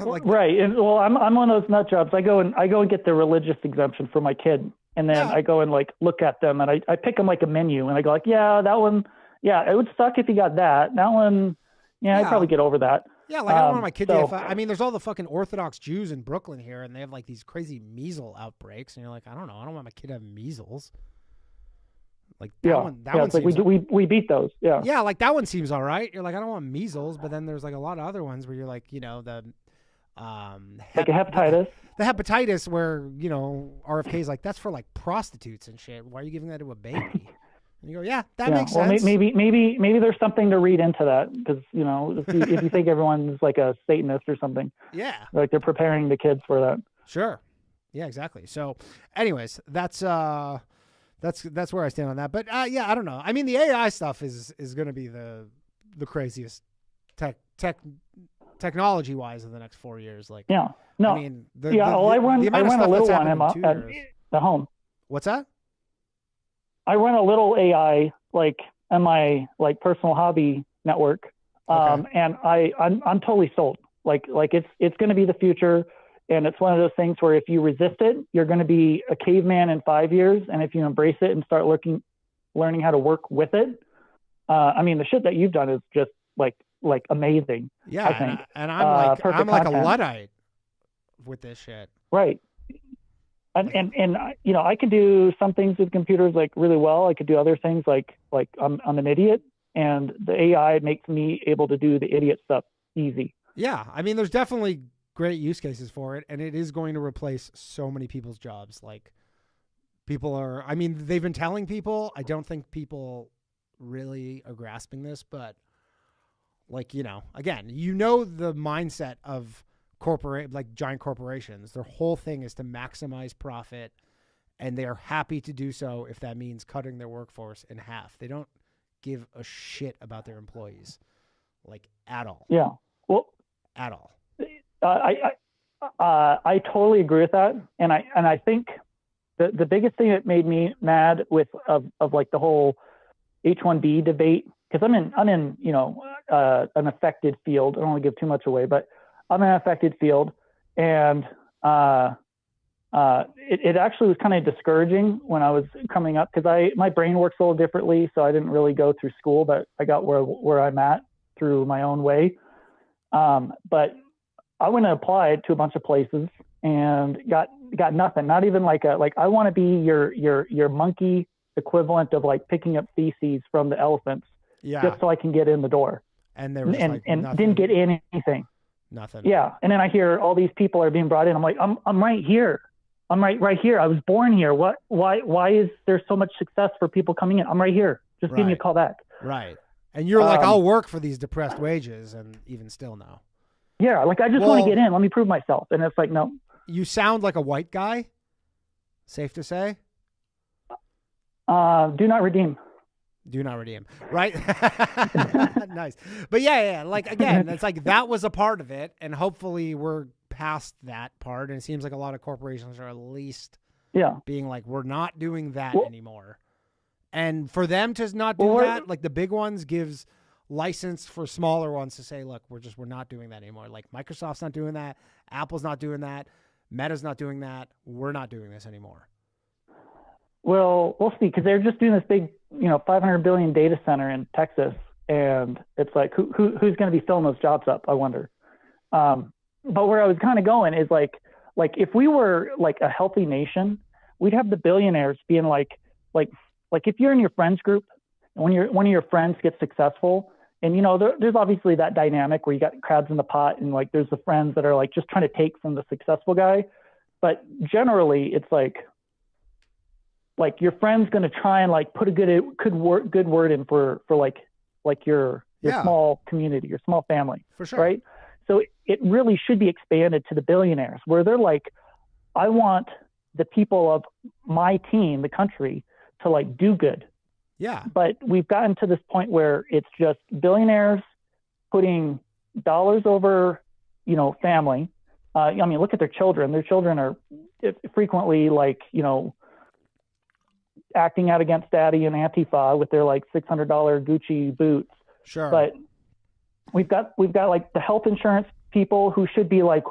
Like, right. And well, I'm one of those nut jobs. I go and get the religious exemption for my kid. And then I go and like look at them and I pick them like a menu and I go like, yeah, that one. Yeah, it would suck if you got that. That one, I'd probably get over that. Yeah, like I don't want my kid to get I mean, there's all the fucking Orthodox Jews in Brooklyn here, and they have like these crazy measles outbreaks, and you're like, I don't know, I don't want my kid to have measles. Like that one, it's like we beat those. Yeah. Yeah, like that one seems all right. You're like, I don't want measles, but then there's like a lot of other ones where you're like, the like a hepatitis. The hepatitis where, RFK's like, that's for like prostitutes and shit. Why are you giving that to a baby? And you go, yeah, that makes sense. Maybe there's something to read into that because if you think everyone's like a Satanist or something, like they're preparing the kids for that. Sure, yeah, exactly. So, anyways, that's where I stand on that. But yeah, I don't know. I mean, the AI stuff is going to be the craziest technology wise in the next 4 years. Like, I mean, I run a little one at the home. What's that? I run a little AI like on my like personal hobby network, and I'm totally sold. Like it's going to be the future, and it's one of those things where if you resist it, you're going to be a caveman in 5 years, and if you embrace it and start learning how to work with it, I mean the shit that you've done is just like amazing. Yeah, I think. And I'm like a Luddite with this shit. Right. And I can do some things with computers like really well. I could do other things like I'm an idiot, and the AI makes me able to do the idiot stuff easy. Yeah, I mean, there's definitely great use cases for it, and it is going to replace so many people's jobs. Like, they've been telling people. I don't think people really are grasping this, but like, again, the mindset of giant corporations. Their whole thing is to maximize profit, and they are happy to do so if that means cutting their workforce in half. They don't give a shit about their employees, like, at all. Yeah. Well, at all. I totally agree with that, and I think the biggest thing that made me mad of like the whole H-1B debate, because I'm in an affected field. I don't want to give too much away, but I'm in an affected field, and it actually was kind of discouraging when I was coming up because my brain works a little differently, so I didn't really go through school, but I got where I'm at through my own way. But I went and applied to a bunch of places and got nothing. Not even like I want to be your monkey equivalent of like picking up feces from the elephants, just so I can get in the door. And they were just and didn't get anything. Nothing. Yeah, and then I hear all these people are being brought in. I'm like, I'm right here. I'm right here. I was born here. Why is there so much success for people coming in? I'm right here. Just give me a call back. Right. And you're like, I'll work for these depressed wages, and even still no. Yeah, like I just want to get in. Let me prove myself. And it's like, no. You sound like a white guy. Safe to say. Do not redeem. Do not redeem. Right. Nice. But yeah. Like, again, it's like that was a part of it. And hopefully we're past that part. And it seems like a lot of corporations are at least being like, we're not doing that anymore. And for them to not do that, like the big ones gives license for smaller ones to say, look, we're not doing that anymore. Like Microsoft's not doing that. Apple's not doing that. Meta's not doing that. We're not doing this anymore. Well, we'll see, because they're just doing this big, 500 billion data center in Texas. And it's like, who's going to be filling those jobs up? I wonder. But where I was kind of going is like if we were like a healthy nation, we'd have the billionaires being like if you're in your friends group and when one of your friends gets successful, and there's obviously that dynamic where you got crabs in the pot, and like there's the friends that are like just trying to take from the successful guy, but generally it's like your friend's going to try and like put a good word in for your small community, your small family, for sure, right? So it really should be expanded to the billionaires, where they're like, I want the people of my team, the country, to like do good. Yeah. But we've gotten to this point where it's just billionaires putting dollars over, family. I mean, look at their children. Their children are frequently like, acting out against daddy and Antifa with their like $600 Gucci boots. Sure. But we've got like the health insurance people who should be like,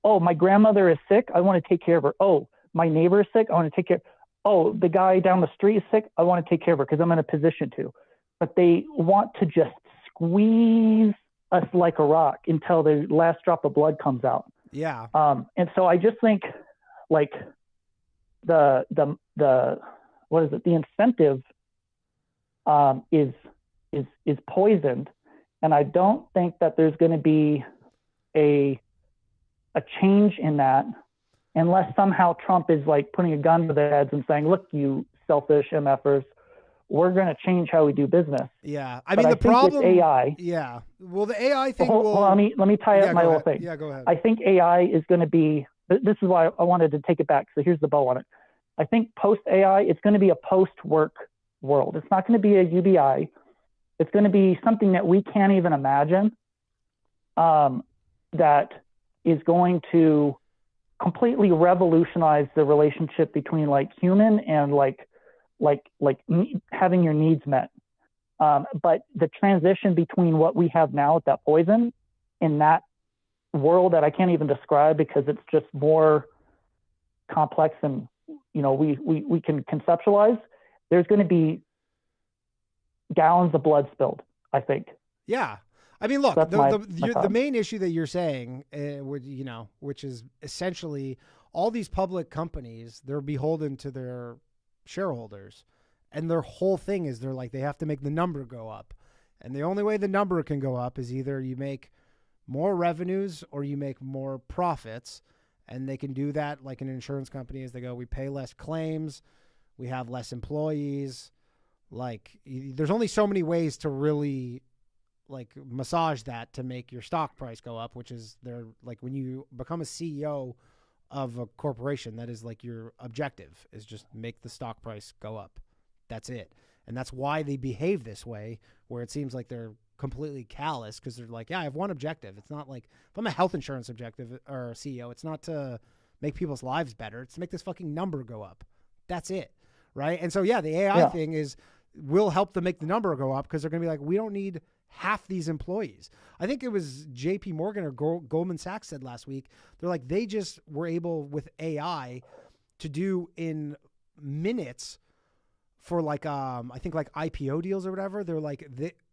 oh, my grandmother is sick, I want to take care of her. Oh, my neighbor is sick, I want to take care. Oh, the guy down the street is sick, I want to take care of her because I'm in a position to. But they want to just squeeze us like a rock until the last drop of blood comes out. Yeah. And so I just think like the what is it? The incentive is poisoned, and I don't think that there's going to be a change in that unless somehow Trump is like putting a gun to their heads and saying, look, you selfish MFers, we're going to change how we do business. Yeah. I mean, the problem with AI. Yeah. Well, the AI thing let me tie up my whole thing. Yeah, go ahead. I think AI is going to be, this is why I wanted to take it back. So here's the bow on it. I think post AI, it's going to be a post-work world. It's not going to be a UBI. It's going to be something that we can't even imagine, that is going to completely revolutionize the relationship between like human and like having your needs met. But the transition between what we have now with that poison in that world that I can't even describe because it's just more complex than we can conceptualize, there's going to be gallons of blood spilled, I think. Yeah. I mean, look, the main issue that you're saying, which is essentially all these public companies, they're beholden to their shareholders, and their whole thing is they have to make the number go up. And the only way the number can go up is either you make more revenues or you make more profits. And they can do that like an insurance company is they go, we pay less claims, we have less employees. Like there's only so many ways to really like massage that to make your stock price go up, which is they're like when you become a CEO of a corporation, that is like your objective is just make the stock price go up. That's it. And that's why they behave this way, where it seems like they're completely callous because they're like, yeah, I have one objective. It's not like if I'm a health insurance objective or a CEO, it's not to make people's lives better. It's to make this fucking number go up. That's it. Right. And so, yeah, the AI thing will help them make the number go up because they're going to be like, we don't need half these employees. I think it was JP Morgan or Goldman Sachs said last week, they're like, they just were able with AI to do in minutes for like, I think like IPO deals or whatever. They're like,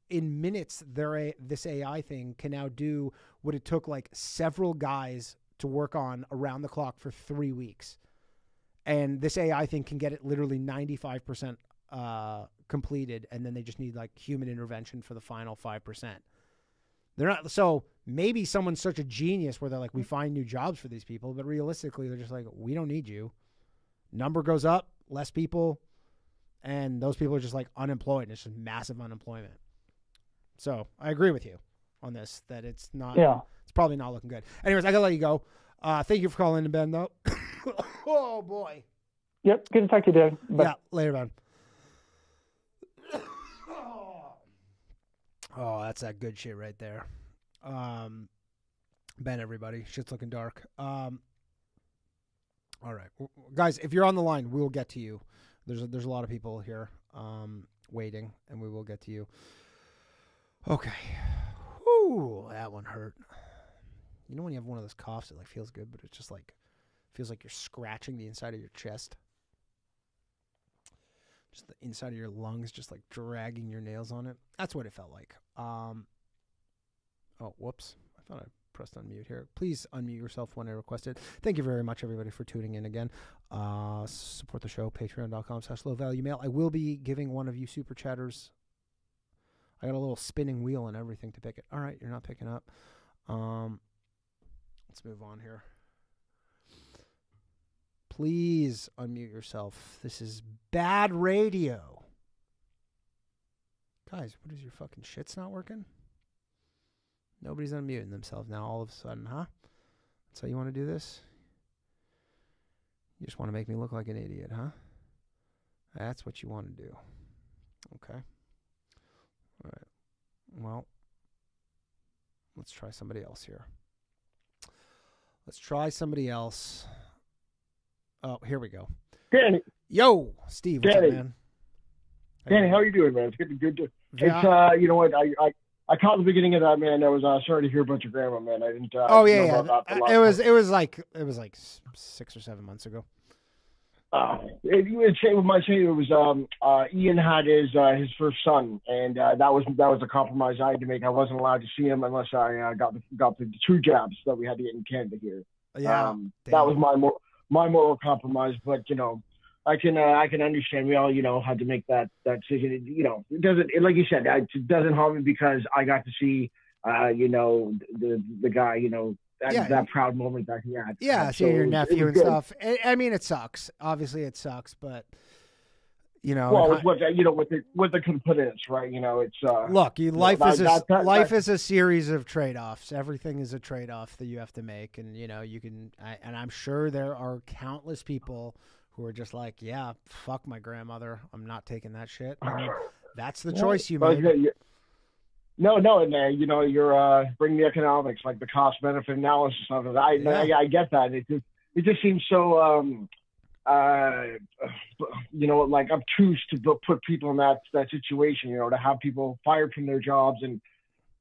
in minutes, this AI thing can now do what it took like several guys to work on around the clock for 3 weeks. And this AI thing can get it literally 95% completed, and then they just need like human intervention for the final 5%. They're not, so maybe someone's such a genius where they're like, we find new jobs for these people, but realistically, they're just like, we don't need you. Number goes up, less people, and those people are just like unemployed. And it's just massive unemployment. So I agree with you on this, that it's not, it's probably not looking good. Anyways, I got to let you go. Thank you for calling in, Ben, though. Oh, boy. Yep. Good to talk to you, Dave. Bye. Yeah, later, Ben. Oh, that's that good shit right there. Ben, everybody. Shit's looking dark. All right. Guys, if you're on the line, we will get to you. There's a lot of people here waiting, and we will get to you. Okay. Whew, that one hurt. You know when you have one of those coughs, it like feels good, but it just like feels like you're scratching the inside of your chest. Just the inside of your lungs, just like dragging your nails on it. That's what it felt like. Oh, whoops. I thought I pressed unmute here. Please unmute yourself when I request it. Thank you very much, everybody, for tuning in again. Support the show, patreon.com/low-value-mail. I will be giving one of you super chatters. I got a little spinning wheel and everything to pick it. All right, you're not picking up. Let's move on here. Please unmute yourself. This is bad radio. Guys, what is your fucking shit's not working? Nobody's unmuting themselves now all of a sudden, huh? That's how you want to do this? You just want to make me look like an idiot, huh? That's what you want to do. Okay. All right. Well, let's try somebody else here. Let's try somebody else. Oh, here we go. Danny. Yo, Steve. What's Danny. up, man? Danny, how are you doing, man? It's good to. Yeah. It's you know what I caught the beginning of that, man. I was sorry to hear about your grandma, man. I didn't. Oh yeah, know about that it was like 6 or 7 months ago. It was Ian had his first son, and that was a compromise I had to make. I wasn't allowed to see him unless I got the 2 jabs that we had to get in Canada here. Yeah, that was my moral compromise. But you know, I can understand. We all had to make that decision. It doesn't, like you said, it doesn't harm me because I got to see the guy that proud moment that he had. Yeah, so seeing your nephew and good. stuff. I mean, it sucks. Obviously, it sucks, but well, with the components, right? It's look, life is a series of trade-offs. Everything is a trade-off that you have to make, and you can. And I'm sure there are countless people who are just like, yeah, fuck my grandmother. I'm not taking that shit. And that's the choice you made. No, and you're bringing the economics, like the cost-benefit analysis of it. I get that. It just seems so, like obtuse to put people in that situation. To have people fired from their jobs, and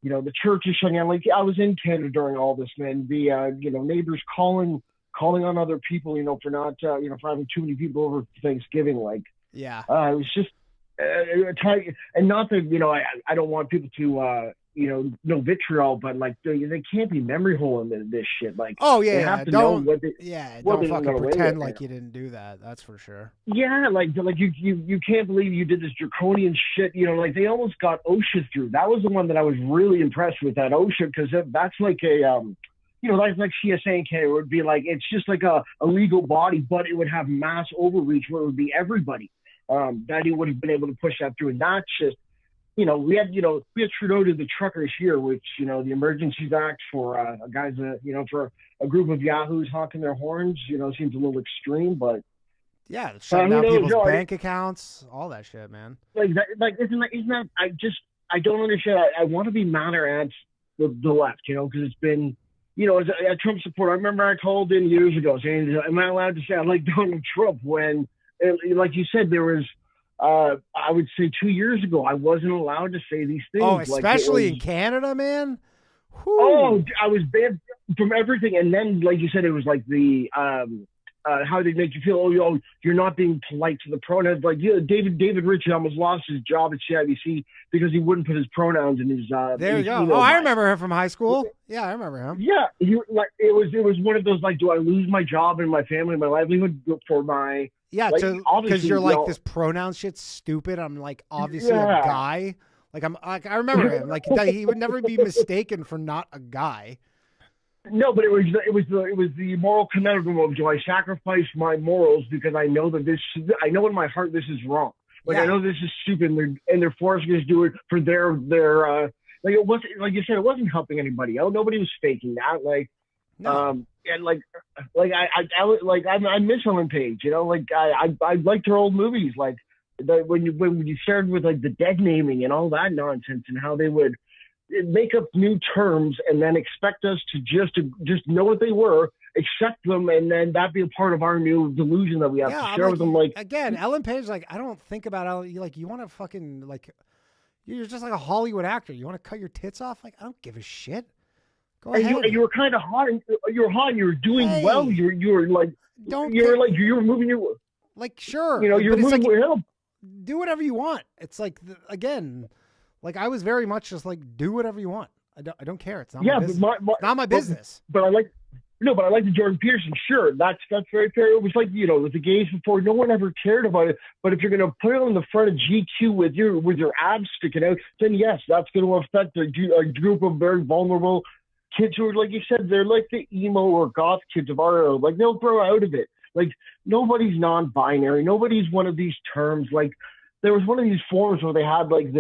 the church is shutting down. Like I was in Canada during all this, man. The neighbors calling on other people, for not for having too many people over Thanksgiving. Like yeah, it was just. And not that I don't want people to no vitriol, but like they can't be memory holing this shit. Like they have to know what don't fucking pretend like you didn't do that. That's for sure. Yeah, like you can't believe you did this draconian shit. Like they almost got OSHA through. That was the one that I was really impressed with, that OSHA, because that's like a like CSA in Canada. It would be like, it's just like a legal body, but it would have mass overreach where it would be everybody. That he would have been able to push that through, and not just, we had Trudeau to the truckers here, which the Emergencies Act for guys, for a group of yahoos honking their horns, seems a little extreme, but yeah, shutting down people's bank accounts, all that shit, man. Isn't that? I don't understand. I want to be madder at the left, because it's been. As a Trump supporter, I remember I called in years ago saying, "Am I allowed to say I like Donald Trump?" When like you said, there was, I would say 2 years ago, I wasn't allowed to say these things. Oh, especially in Canada, man. Whew. Oh, I was banned from everything. And then, like you said, it was like the, how they make you feel. Oh, you're not being polite to the pronouns. Like David Ritchie almost lost his job at CIBC because he wouldn't put his pronouns in his. There you go. Oh, I remember him from high school. Yeah, I remember him. Yeah, it was one of those, like, do I lose my job and my family and my livelihood for my. Yeah, because you're like, this pronoun shit's stupid. I'm like, obviously a guy. Like I remember him. Like he would never be mistaken for not a guy. No, but it was the moral conundrum of, do I sacrifice my morals because I know that I know in my heart this is wrong. Like I know this is stupid, and they're forcing us to do it for their Like it wasn't, like you said, it wasn't helping anybody out. Nobody was faking that. Like, and I miss Ellen Page. You know, like I liked her old movies. Like when you started with like the dead naming and all that nonsense and how they would make up new terms and then expect us to just know what they were, accept them, and then that be a part of our new delusion that we have to share with them. Like again, Ellen Page, like I don't think about Ellen. You want to fucking like, you're just like a Hollywood actor. You want to cut your tits off? Like I don't give a shit. Go ahead. You were kind of hot. You were hot. You were doing well. You were like you were moving your like sure. You know you're moving like, your hip. Do whatever you want. It's like again. Like I was very much just like do whatever you want. I don't care. It's not my business. It's not my business. But I like the Jordan Peterson. Sure, that's very fair. It was like with the gays before, no one ever cared about it. But if you're gonna put it on the front of GQ with your abs sticking out, then yes, that's gonna affect a group of very vulnerable kids who are, like you said, they're like the emo or goth kids of our era. Like they'll grow out of it. Like nobody's non-binary. Nobody's one of these terms. Like there was one of these forums where they had like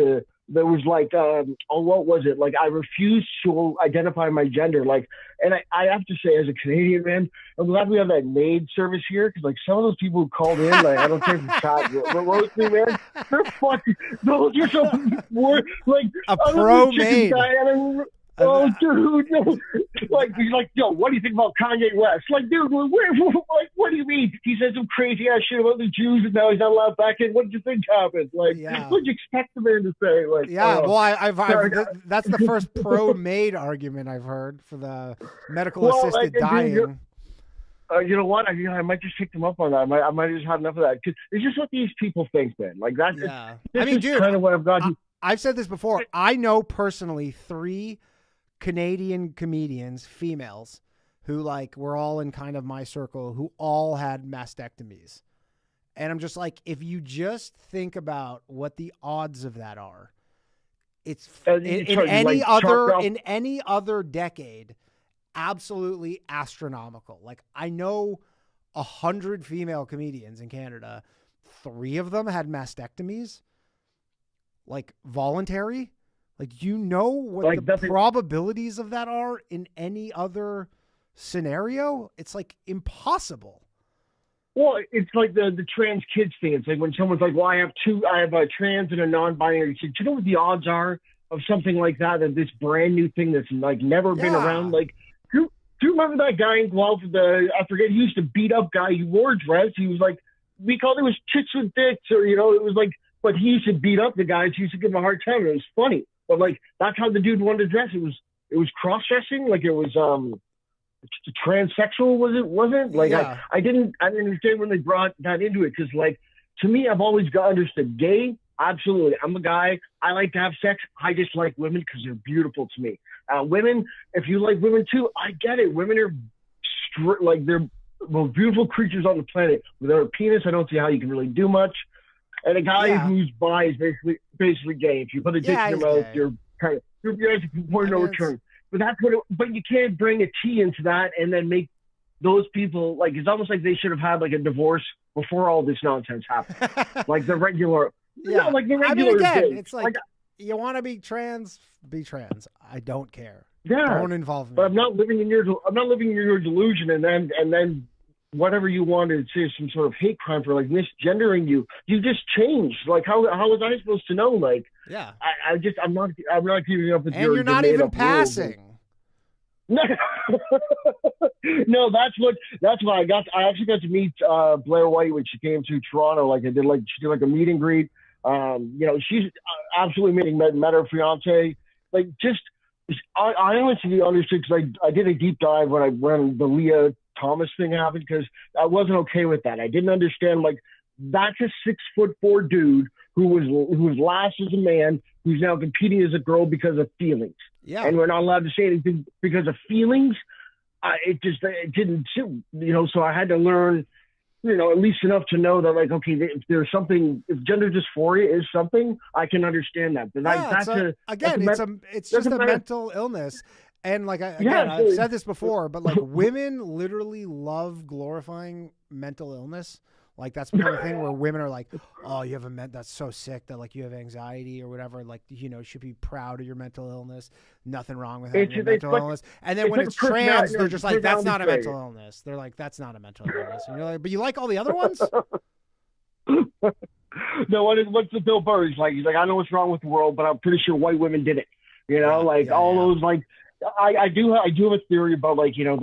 there was like, what was it? Like, I refuse to identify my gender. Like, and I have to say, as a Canadian man, I'm glad we have that maid service here. Cause like some of those people who called in, like, I don't care if it's chat, roast me, man. They're fucking, those are some more, like, a pro maid. Oh, dude, no. Like, he's like, yo, what do you think about Kanye West? Like, dude, like, what do you mean? He said some crazy ass shit about the Jews, and now he's not allowed back in. What did you think happened? Like, what'd you expect the man to say? Like, well, I've that's the first pro maid argument I've heard for the medical assisted dying. You know what? I might just pick them up on that. I might just have enough of that. Cause it's just what these people think, man. Like that's. Yeah. I mean, dude, kind of what I've got. I've said this before. I know personally 3 Canadian comedians, females, who like were all in kind of my circle, who all had mastectomies. And I'm just like, if you just think about what the odds of that are, it's in any other decade, absolutely astronomical. Like I know 100 female comedians in Canada, 3 of them had mastectomies, like voluntary. Like, you know what like the probabilities of that are in any other scenario? It's like impossible. Well, it's like the trans kids thing. It's like when someone's like, well, I have a trans and a non-binary. Do you know what the odds are of something like that, of this brand new thing that's like never been around? Like, do you remember that guy in Guelph, I forget, he used to beat up guy. He wore dress. He was like, we called it was chicks with dicks, or, it was like, but he used to beat up the guys. He used to give him a hard time. It was funny. But like that's how the dude wanted to dress. It was cross dressing. Like it was transsexual. Wasn't like I didn't understand when they brought that into it, because like to me I've always understood gay. Absolutely, I'm a guy. I like to have sex. I just like women because they're beautiful to me. Women, if you like women too, I get it. Women are like they're the most beautiful creatures on the planet. Without a penis, I don't see how you can really do much. And a guy who's bi is basically gay. If you put a dick in your mouth, you're kind of you're point no return. But that's what. But you can't bring a T into that and then make those people like it's almost like they should have had like a divorce before all this nonsense happened. Like the regular. Yeah, like the regular. I mean, again, days. it's like you want to be trans, be trans. I don't care. Yeah, don't involve me. But I'm not living in your delusion, and then. Whatever you want to say, some sort of hate crime for like misgendering you. You just changed. Like how was I supposed to know? Like I'm not keeping up with and you're not even passing. No, that's why I actually got to meet Blair White when she came to Toronto. Like she did a meet and greet. She's absolutely amazing. Met her fiance. Like just I honestly understood because I did a deep dive when the Leah Thomas thing happened, because I wasn't okay with that. I didn't understand, like, that's a 6'4" dude who was last as a man, who's now competing as a girl because of feelings. Yeah. And we're not allowed to say anything because of feelings. It didn't suit, so I had to learn, at least enough to know that, like, okay, if there's something, if gender dysphoria is something, I can understand that. But it's just a mental illness. And like I've said this before, but like women literally love glorifying mental illness. Like that's become a thing where women are like, oh, you have that's so sick that like you have anxiety or whatever. Like, you know, you should be proud of your mental illness. Nothing wrong with having a mental illness. And then when it's trans, they're just like, that's not a mental illness. They're like, that's not a mental illness. And you're like, but you like all the other ones? No, what's the Bill Burr? He's like, I know what's wrong with the world, but I'm pretty sure white women did it. You know, those like, I do have a theory about like, you know,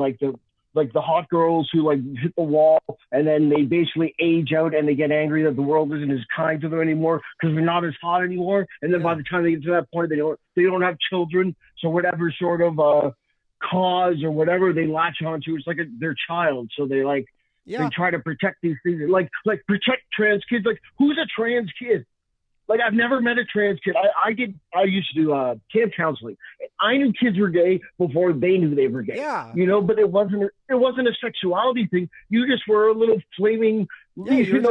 like the hot girls who like hit the wall and then they basically age out and they get angry that the world isn't as kind to them anymore because they're not as hot anymore. And then by the time they get to that point, they don't have children. So whatever sort of cause or whatever they latch onto, it's like their child. So they like they try to protect these things, like protect trans kids. Like, who's a trans kid? Like, I've never met a trans kid. I used to do camp counseling. I knew kids were gay before they knew they were gay. Yeah. You know, but it wasn't a sexuality thing. You just were a little flaming. Yeah, you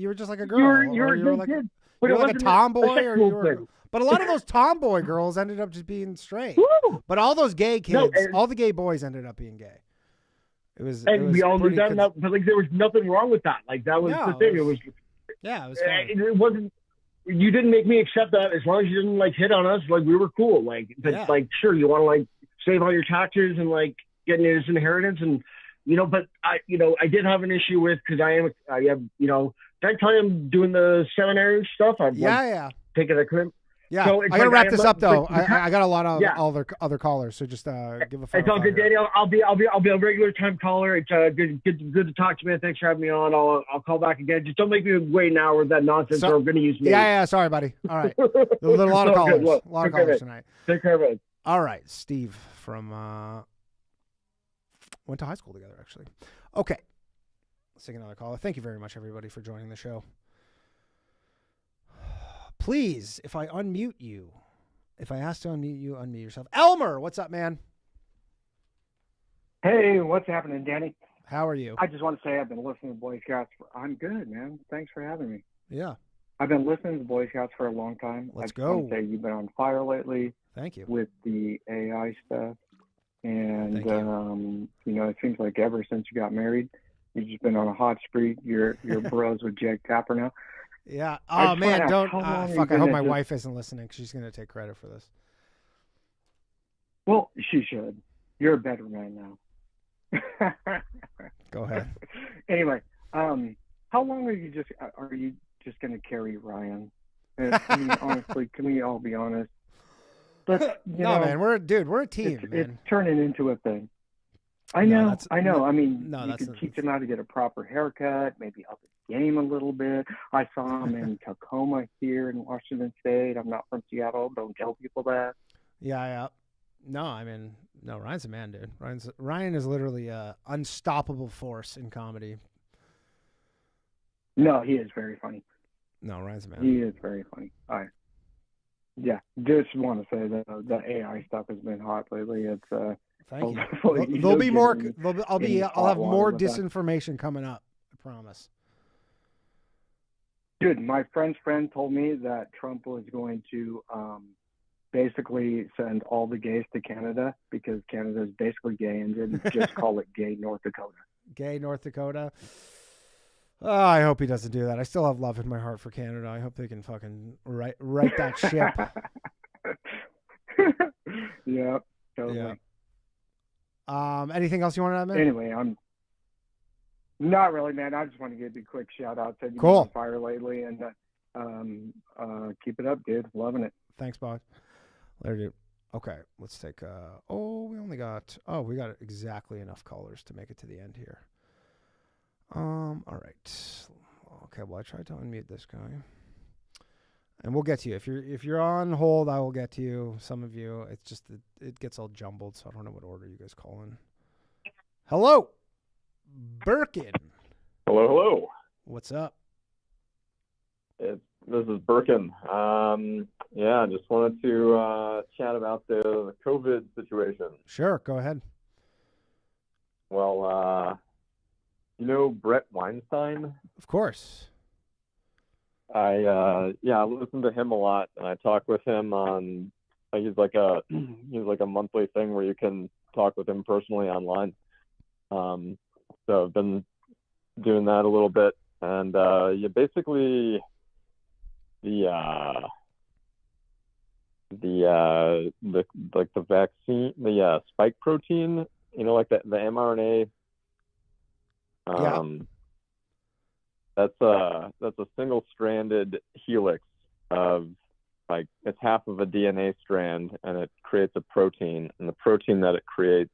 were just like a girl. You were like kid. But you were like a tomboy, or you were. But a lot of those tomboy girls ended up just being straight. Woo! But all those gay kids, all the gay boys ended up being gay. We all knew that, but like there was nothing wrong with that. Like that was the thing. It was fine. It wasn't. You didn't make me accept that as long as you didn't like hit on us. Like we were cool. Like, but like, sure, you want to like save all your taxes and like get his inheritance and, you know, but I did have an issue with, cause I have, you know, did I tell you I'm doing the seminary stuff? I've taken a clip. Yeah, so I gotta wrap this up though. I got a lot of other callers, so just give a. It's all good, Danny. I'll be a regular time caller. It's good to talk to you, man. Thanks for having me on. I'll call back again. Just don't make me wait an hour with that nonsense, or I'm going to use me. Yeah. Sorry, buddy. All right. There's a lot of callers. A lot of callers tonight. Take care, man. All right, Steve from went to high school together, actually. Okay, let's take another caller. Thank you very much, everybody, for joining the show. Please, if I unmute you, if I ask to unmute you, unmute yourself. Elmer, what's up, man? Hey, what's happening, Danny? How are you? I just want to say I've been listening to Boy Scouts. I'm good, man. Thanks for having me. Yeah. I've been listening to Boy Scouts for a long time. Let's I just want go. to say you've been on fire lately. Thank you. With the AI stuff. And, you know, it seems like ever since you got married, you've just been on a hot streak. You're bros with Jake Tapper now. Yeah. Oh, man, don't. Fuck, I hope my wife isn't listening because she's going to take credit for this. Well, she should. You're a better man now. Go ahead. Anyway, how long are you just going to carry Ryan? I mean, honestly, can we all be honest? But, no, man, we're a team, man. It's turning into a thing. I know. I mean, you could teach him how to get a proper haircut, maybe up his game a little bit. I saw him in Tacoma here in Washington State. I'm not from Seattle. Don't tell people that. Yeah. No, I mean, no, Ryan's a man, dude. Ryan is literally a unstoppable force in comedy. No, he is very funny. No, Ryan's a man. He is very funny. Yeah, just want to say that the AI stuff has been hot lately. It's thank you. There'll be more. I'll have more disinformation coming up. I promise. Dude, my friend's friend told me that Trump was going to basically send all the gays to Canada because Canada is basically gay and then just call it gay North Dakota. Gay North Dakota. Oh, I hope he doesn't do that. I still have love in my heart for Canada. I hope they can fucking right that ship. Yeah, totally. Yeah. Anything else you want to add, man? Anyway, I'm not really, man. I just want to give you a quick shout out. Said you've been on fire lately, and keep it up, dude. Loving it. Thanks, Bob. Later, dude. Okay, let's take. We got exactly enough callers to make it to the end here. All right. Okay, well, I tried to unmute this guy. And we'll get to you. If you're on hold, I will get to you. Some of you, it's just it gets all jumbled, so I don't know what order you guys call in. Hello, Burken. Hello. What's up? This is Burken. I just wanted to chat about the COVID situation. Sure, go ahead. Well, you know Brett Weinstein? Of course. I listen to him a lot, and I talk with him on. He's like a monthly thing where you can talk with him personally online. So I've been doing that a little bit, and basically the vaccine, the spike protein, like the mRNA. That's a single-stranded helix of it's half of a DNA strand, and it creates a protein, and the protein that it creates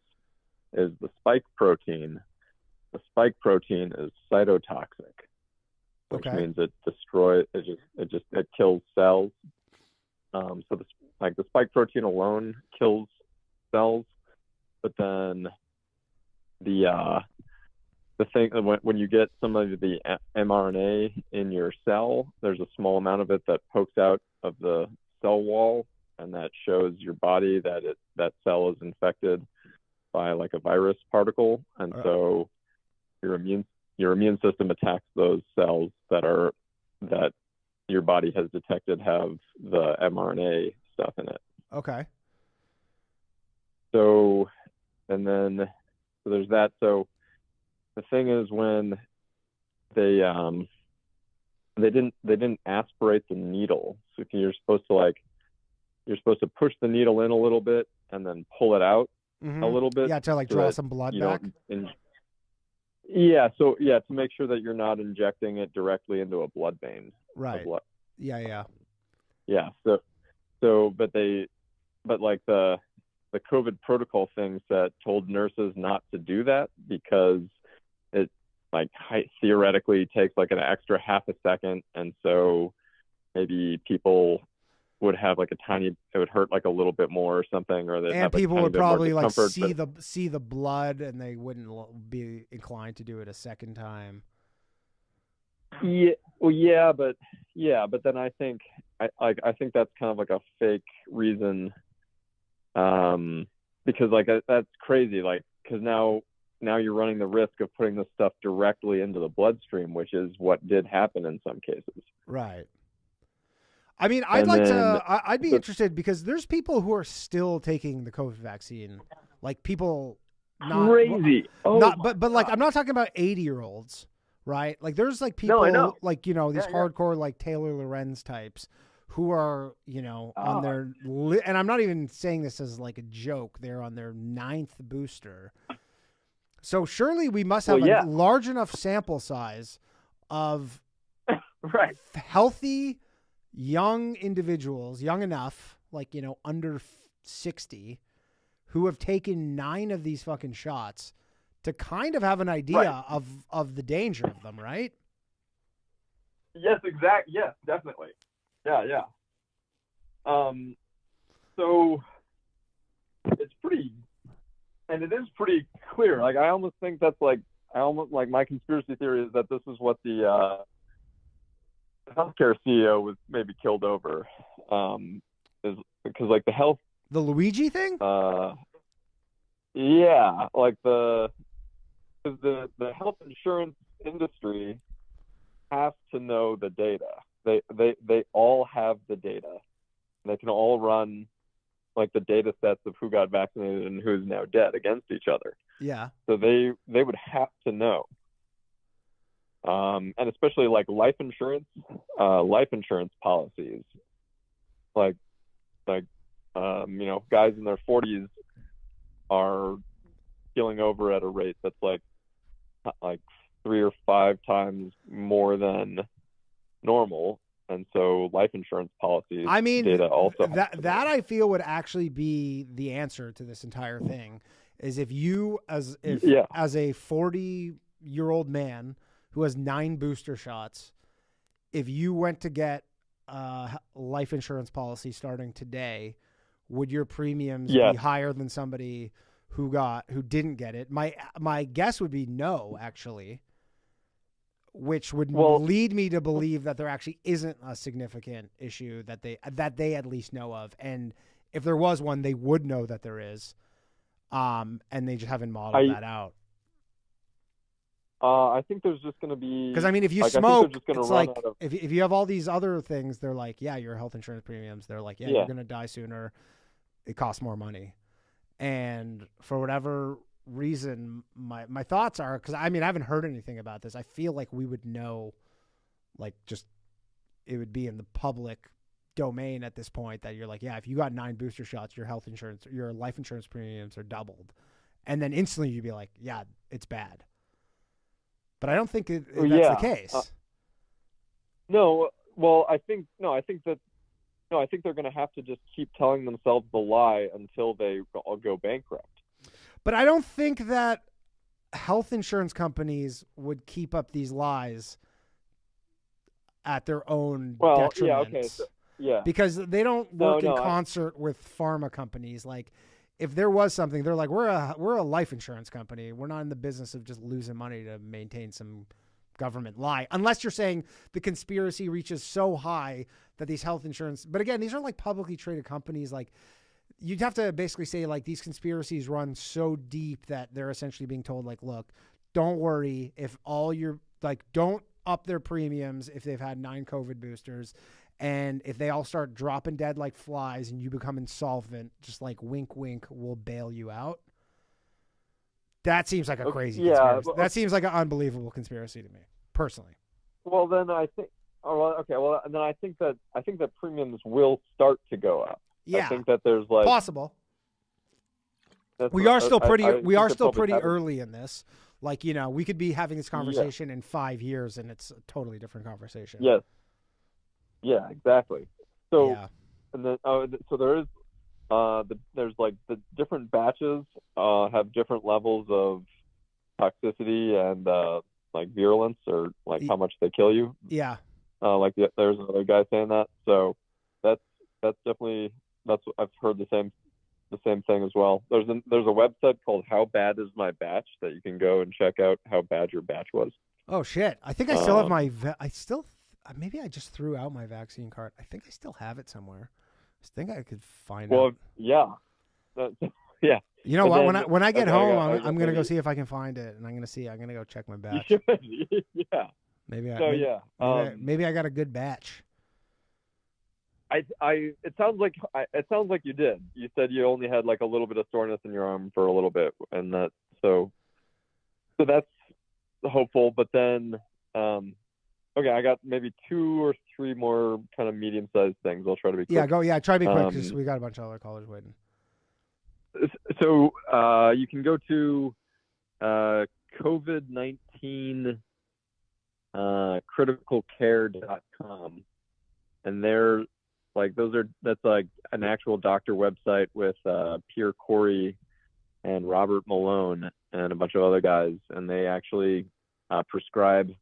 is the spike protein. The spike protein is cytotoxic, which means it destroys. It kills cells. So the spike protein alone kills cells, but then the thing when you get some of the mRNA in your cell, there's a small amount of it that pokes out of the cell wall, and that shows your body that that cell is infected by like a virus particle, and so your immune system attacks those cells that your body has detected have the mRNA stuff in it. Okay. So there's that. So the thing is, when they didn't aspirate the needle, so you're supposed to push the needle in a little bit and then pull it out a little bit. Yeah, to like draw some blood back. To make sure that you're not injecting it directly into a blood vein. Right. Yeah. But like the COVID protocol things that told nurses not to do that because it theoretically takes like an extra half a second, and so maybe people would have like it would hurt like a little bit more or something, or and people would probably like see the blood, and they wouldn't be inclined to do it a second time. But then I think that's kind of like a fake reason, because like that's crazy, like because now you're running the risk of putting this stuff directly into the bloodstream, which is what did happen in some cases. Right. I mean, I'd be interested, because there's people who are still taking the COVID vaccine, like people crazy. But like, I'm not talking about 80-year-olds, right? Like there's like people like, these hardcore, like Taylor Lorenz types who are, on their, and I'm not even saying this as like a joke, they're on their 9th booster. So surely we must have a large enough sample size of healthy, young individuals, young enough, like, under 60, who have taken 9 of these fucking shots to kind of have an idea of the danger of them, right? Yes, exactly. Yes, definitely. Yeah. So it's pretty, and it is pretty clear. Like, I almost think that's like, my conspiracy theory is that this is what the healthcare CEO was maybe killed over, is because like the Luigi thing. Like the health insurance industry has to know the data. They all have the data. They can all run like the data sets of who got vaccinated and who's now dead against each other. Yeah. So they would have to know. And especially like life insurance policies, like guys in their 40s are killing over at a rate that's like 3 or 5 times more than normal, and so life insurance policies, data also that I feel would actually be the answer to this entire thing, is if you as a 40-year-old man who has 9 booster shots, if you went to get a life insurance policy starting today, would your premiums be higher than somebody who didn't get it? My guess would be no, actually, which would lead me to believe that there actually isn't a significant issue that they at least know of. And if there was one, they would know that there is, and they just haven't modeled that out. I think there's just going to be, because I mean, if you smoke, it's like if you have all these other things, they're like, yeah, your health insurance premiums. They're like, you're going to die sooner. It costs more money, and for whatever reason my thoughts are, because I mean I haven't heard anything about this. I feel like we would know, like just it would be in the public domain at this point that you're like, yeah, if you got 9 booster shots, your health insurance, your life insurance premiums are doubled, and then instantly you'd be like, yeah, it's bad. But I don't think that's the case. No, well, I think they're going to have to just keep telling themselves the lie until they all go bankrupt. But I don't think that health insurance companies would keep up these lies at their own detriment. Because they don't work in concert with pharma companies. Like, if there was something, they're like, we're a life insurance company. We're not in the business of just losing money to maintain some government lie. Unless you're saying the conspiracy reaches so high that these health insurance, but again, these are like publicly traded companies. Like, you'd have to basically say like these conspiracies run so deep that they're essentially being told like, look, don't worry if all your, like, don't up their premiums if they've had 9 COVID boosters. And if they all start dropping dead like flies and you become insolvent, just like wink, wink, we'll bail you out. That seems like a crazy conspiracy. That seems like an unbelievable conspiracy to me, personally. Well, then I think. Oh, well, okay. Well, then I think that premiums will start to go up. Yeah, I think that there's like possible. We are still pretty early in this. Like, you know, we could be having this conversation in 5 years, and it's a totally different conversation. Yes. Yeah, exactly. So, and then so there is there's like the different batches have different levels of toxicity and like virulence, or like how much they kill you. Yeah. Like there's another guy saying that. So that's definitely I've heard the same thing as well. There's a website called How Bad Is My Batch that you can go and check out how bad your batch was. Oh shit! I think I still have my. Maybe I just threw out my vaccine card. I think I still have it somewhere. I think I could find it. Well, yeah. Yeah. You know what? When I get home, I'm gonna go see if I can find it, and I'm gonna go check my batch. Yeah. Maybe maybe I got a good batch. It sounds like you did. You said you only had like a little bit of soreness in your arm for a little bit, and that so that's hopeful. But then, okay, I got maybe 2 or 3 more kind of medium-sized things. I'll try to be quick. Try to be quick because we got a bunch of other callers waiting. So you can go to COVID-19 criticalcare.com, and they're like that's like an actual doctor website with Pierre Corey and Robert Malone and a bunch of other guys, and they actually prescribe.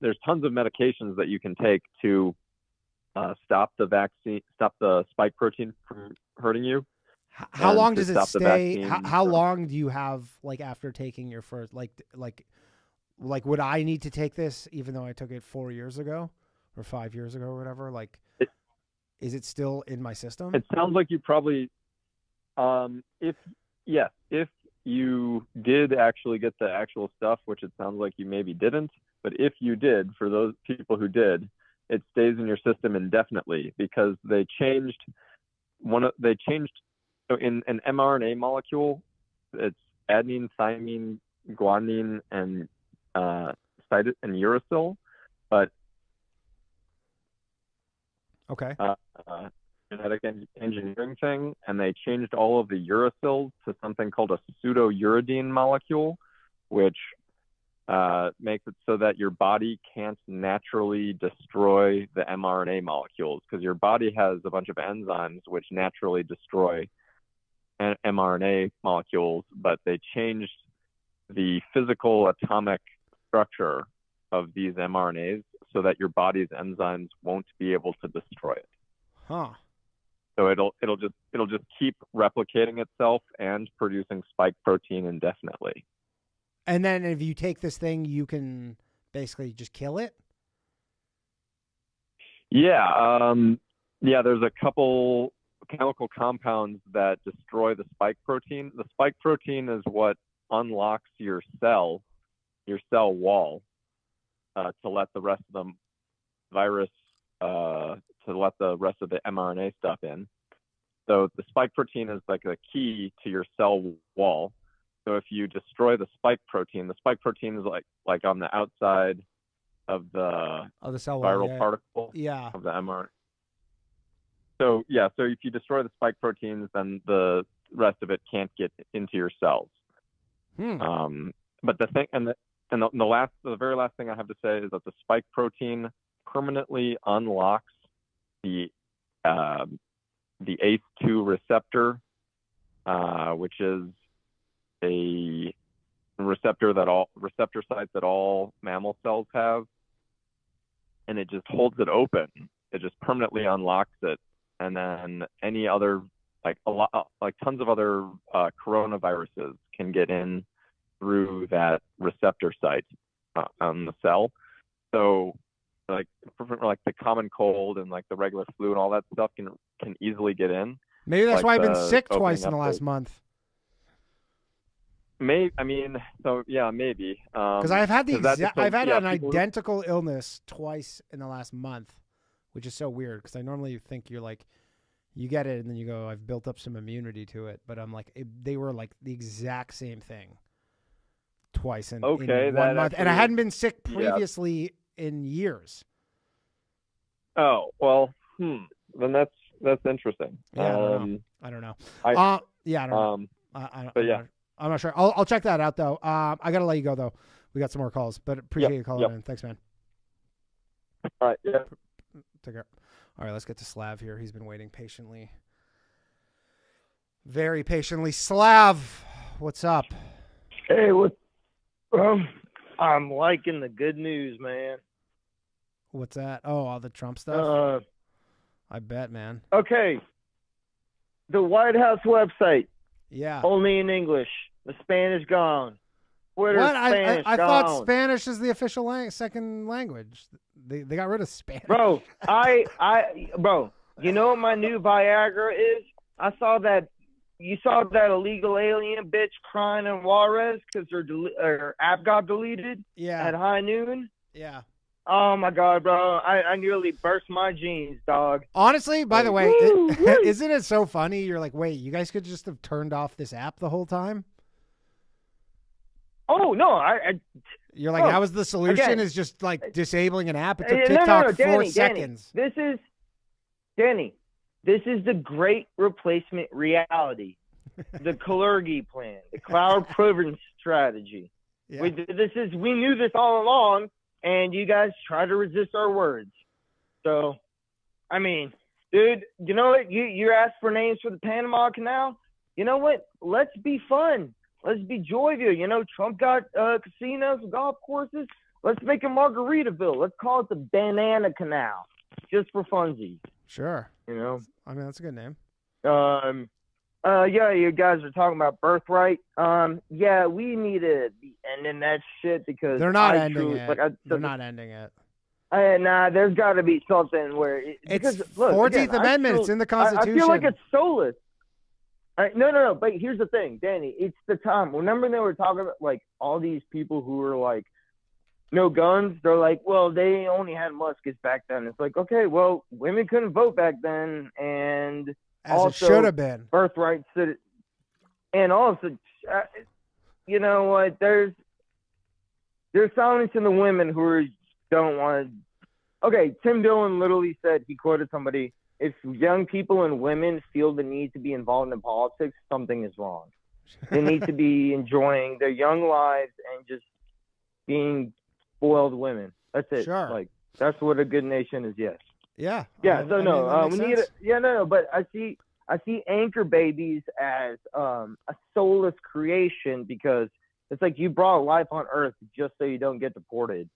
There's tons of medications that you can take to stop the spike protein from hurting you. How long does it stay? How long do you have, like, after taking your first, like would I need to take this even though I took it 4 years ago or 5 years ago or whatever? Like, is it still in my system? It sounds like you probably, if you did actually get the actual stuff, which it sounds like you maybe didn't, but if you did, for those people who did, it stays in your system indefinitely because they changed so in an mRNA molecule, it's adenine, thymine, guanine, and cytosine and uracil, but okay, genetic engineering thing, and they changed all of the uracils to something called a pseudouridine molecule, which makes it so that your body can't naturally destroy the mRNA molecules, because your body has a bunch of enzymes which naturally destroy mRNA molecules, but they changed the physical atomic structure of these mRNAs so that your body's enzymes won't be able to destroy it. Huh. So it'll just keep replicating itself and producing spike protein indefinitely. And then if you take this thing, you can basically just kill it? Yeah. There's a couple chemical compounds that destroy the spike protein. The spike protein is what unlocks your cell wall to let the rest of the virus, to let the rest of the mRNA stuff in. So the spike protein is like the key to your cell wall. So if you destroy the spike protein is like on the outside of the cell viral wall, particle of the mRNA. So if you destroy the spike proteins, then the rest of it can't get into your cells. But the thing, the very last thing I have to say is that the spike protein permanently unlocks the ACE2 receptor, which is a receptor sites that all mammal cells have, and it just holds it open. It just permanently unlocks it, and then any other tons of other coronaviruses can get in through that receptor site on the cell. So like the common cold and like the regular flu and all that stuff can easily get in. Maybe that's why I've been sick twice in the last month. Maybe. Because I've had an identical illness twice in the last month, which is so weird. Because I normally think you're like, you get it and then you go, I've built up some immunity to it. But I'm like, they were like the exact same thing twice in 1 month, and I hadn't been sick previously in years. Oh well, then that's interesting. Yeah, I don't know. I don't know. I'm not sure. I'll check that out though. I gotta let you go though. We got some more calls, but appreciate you calling in. Thanks, man. All right. Yeah. Take care. All right, let's get to Slav here. He's been waiting patiently, very patiently. Slav, what's up? Hey, I'm liking the good news, man. What's that? Oh, all the Trump stuff? I bet, man. Okay. The White House website. Yeah. Only in English. The Spanish gone. Twitter, what? Spanish I gone. thought Spanish is the official second language. They got rid of Spanish. Bro, bro, you know what my new Viagra is? You saw that illegal alien bitch crying in Juarez because her app got deleted at high noon? Yeah. Oh, my God, bro. I nearly burst my jeans, dog. Honestly, by the way, isn't it so funny? You're like, wait, you guys could just have turned off this app the whole time? Oh, no. You're like, that was the solution, again, is just like disabling an app. It took TikTok Danny, 4 seconds. This is the great replacement reality. The Kalergi plan, the cloud proven strategy. Yeah. We knew this all along, and you guys try to resist our words. So, I mean, dude, you know what? You asked for names for the Panama Canal. You know what? Let's be fun. Let's be jovial. You know, Trump got casinos, golf courses. Let's make it Margaritaville. Let's call it the Banana Canal, just for funsies. Sure. You know? I mean, that's a good name. Yeah, you guys are talking about birthright. Yeah, we need to be ending that shit because they're not ending it. They're not ending it. Nah, there's got to be something where it's 14th Amendment. It's in the Constitution. I feel like it's soulless. No. But here's the thing, Danny. It's the time. Remember they were talking about like all these people who were like, no guns. They're like, well, they only had muskets back then. It's like, okay, well, women couldn't vote back then, and as also it should have been birthright. And also, you know what? There's silence in the women who don't want to. Okay, Tim Dillon literally said, he quoted somebody, if young people and women feel the need to be involved in politics, something is wrong. They need to be enjoying their young lives and just being spoiled women. That's it. Sure. Like, that's what a good nation is, yes. Yeah. Yeah, we need it. Yeah, no, but I see anchor babies as a soulless creation because it's like you brought life on Earth just so you don't get deported.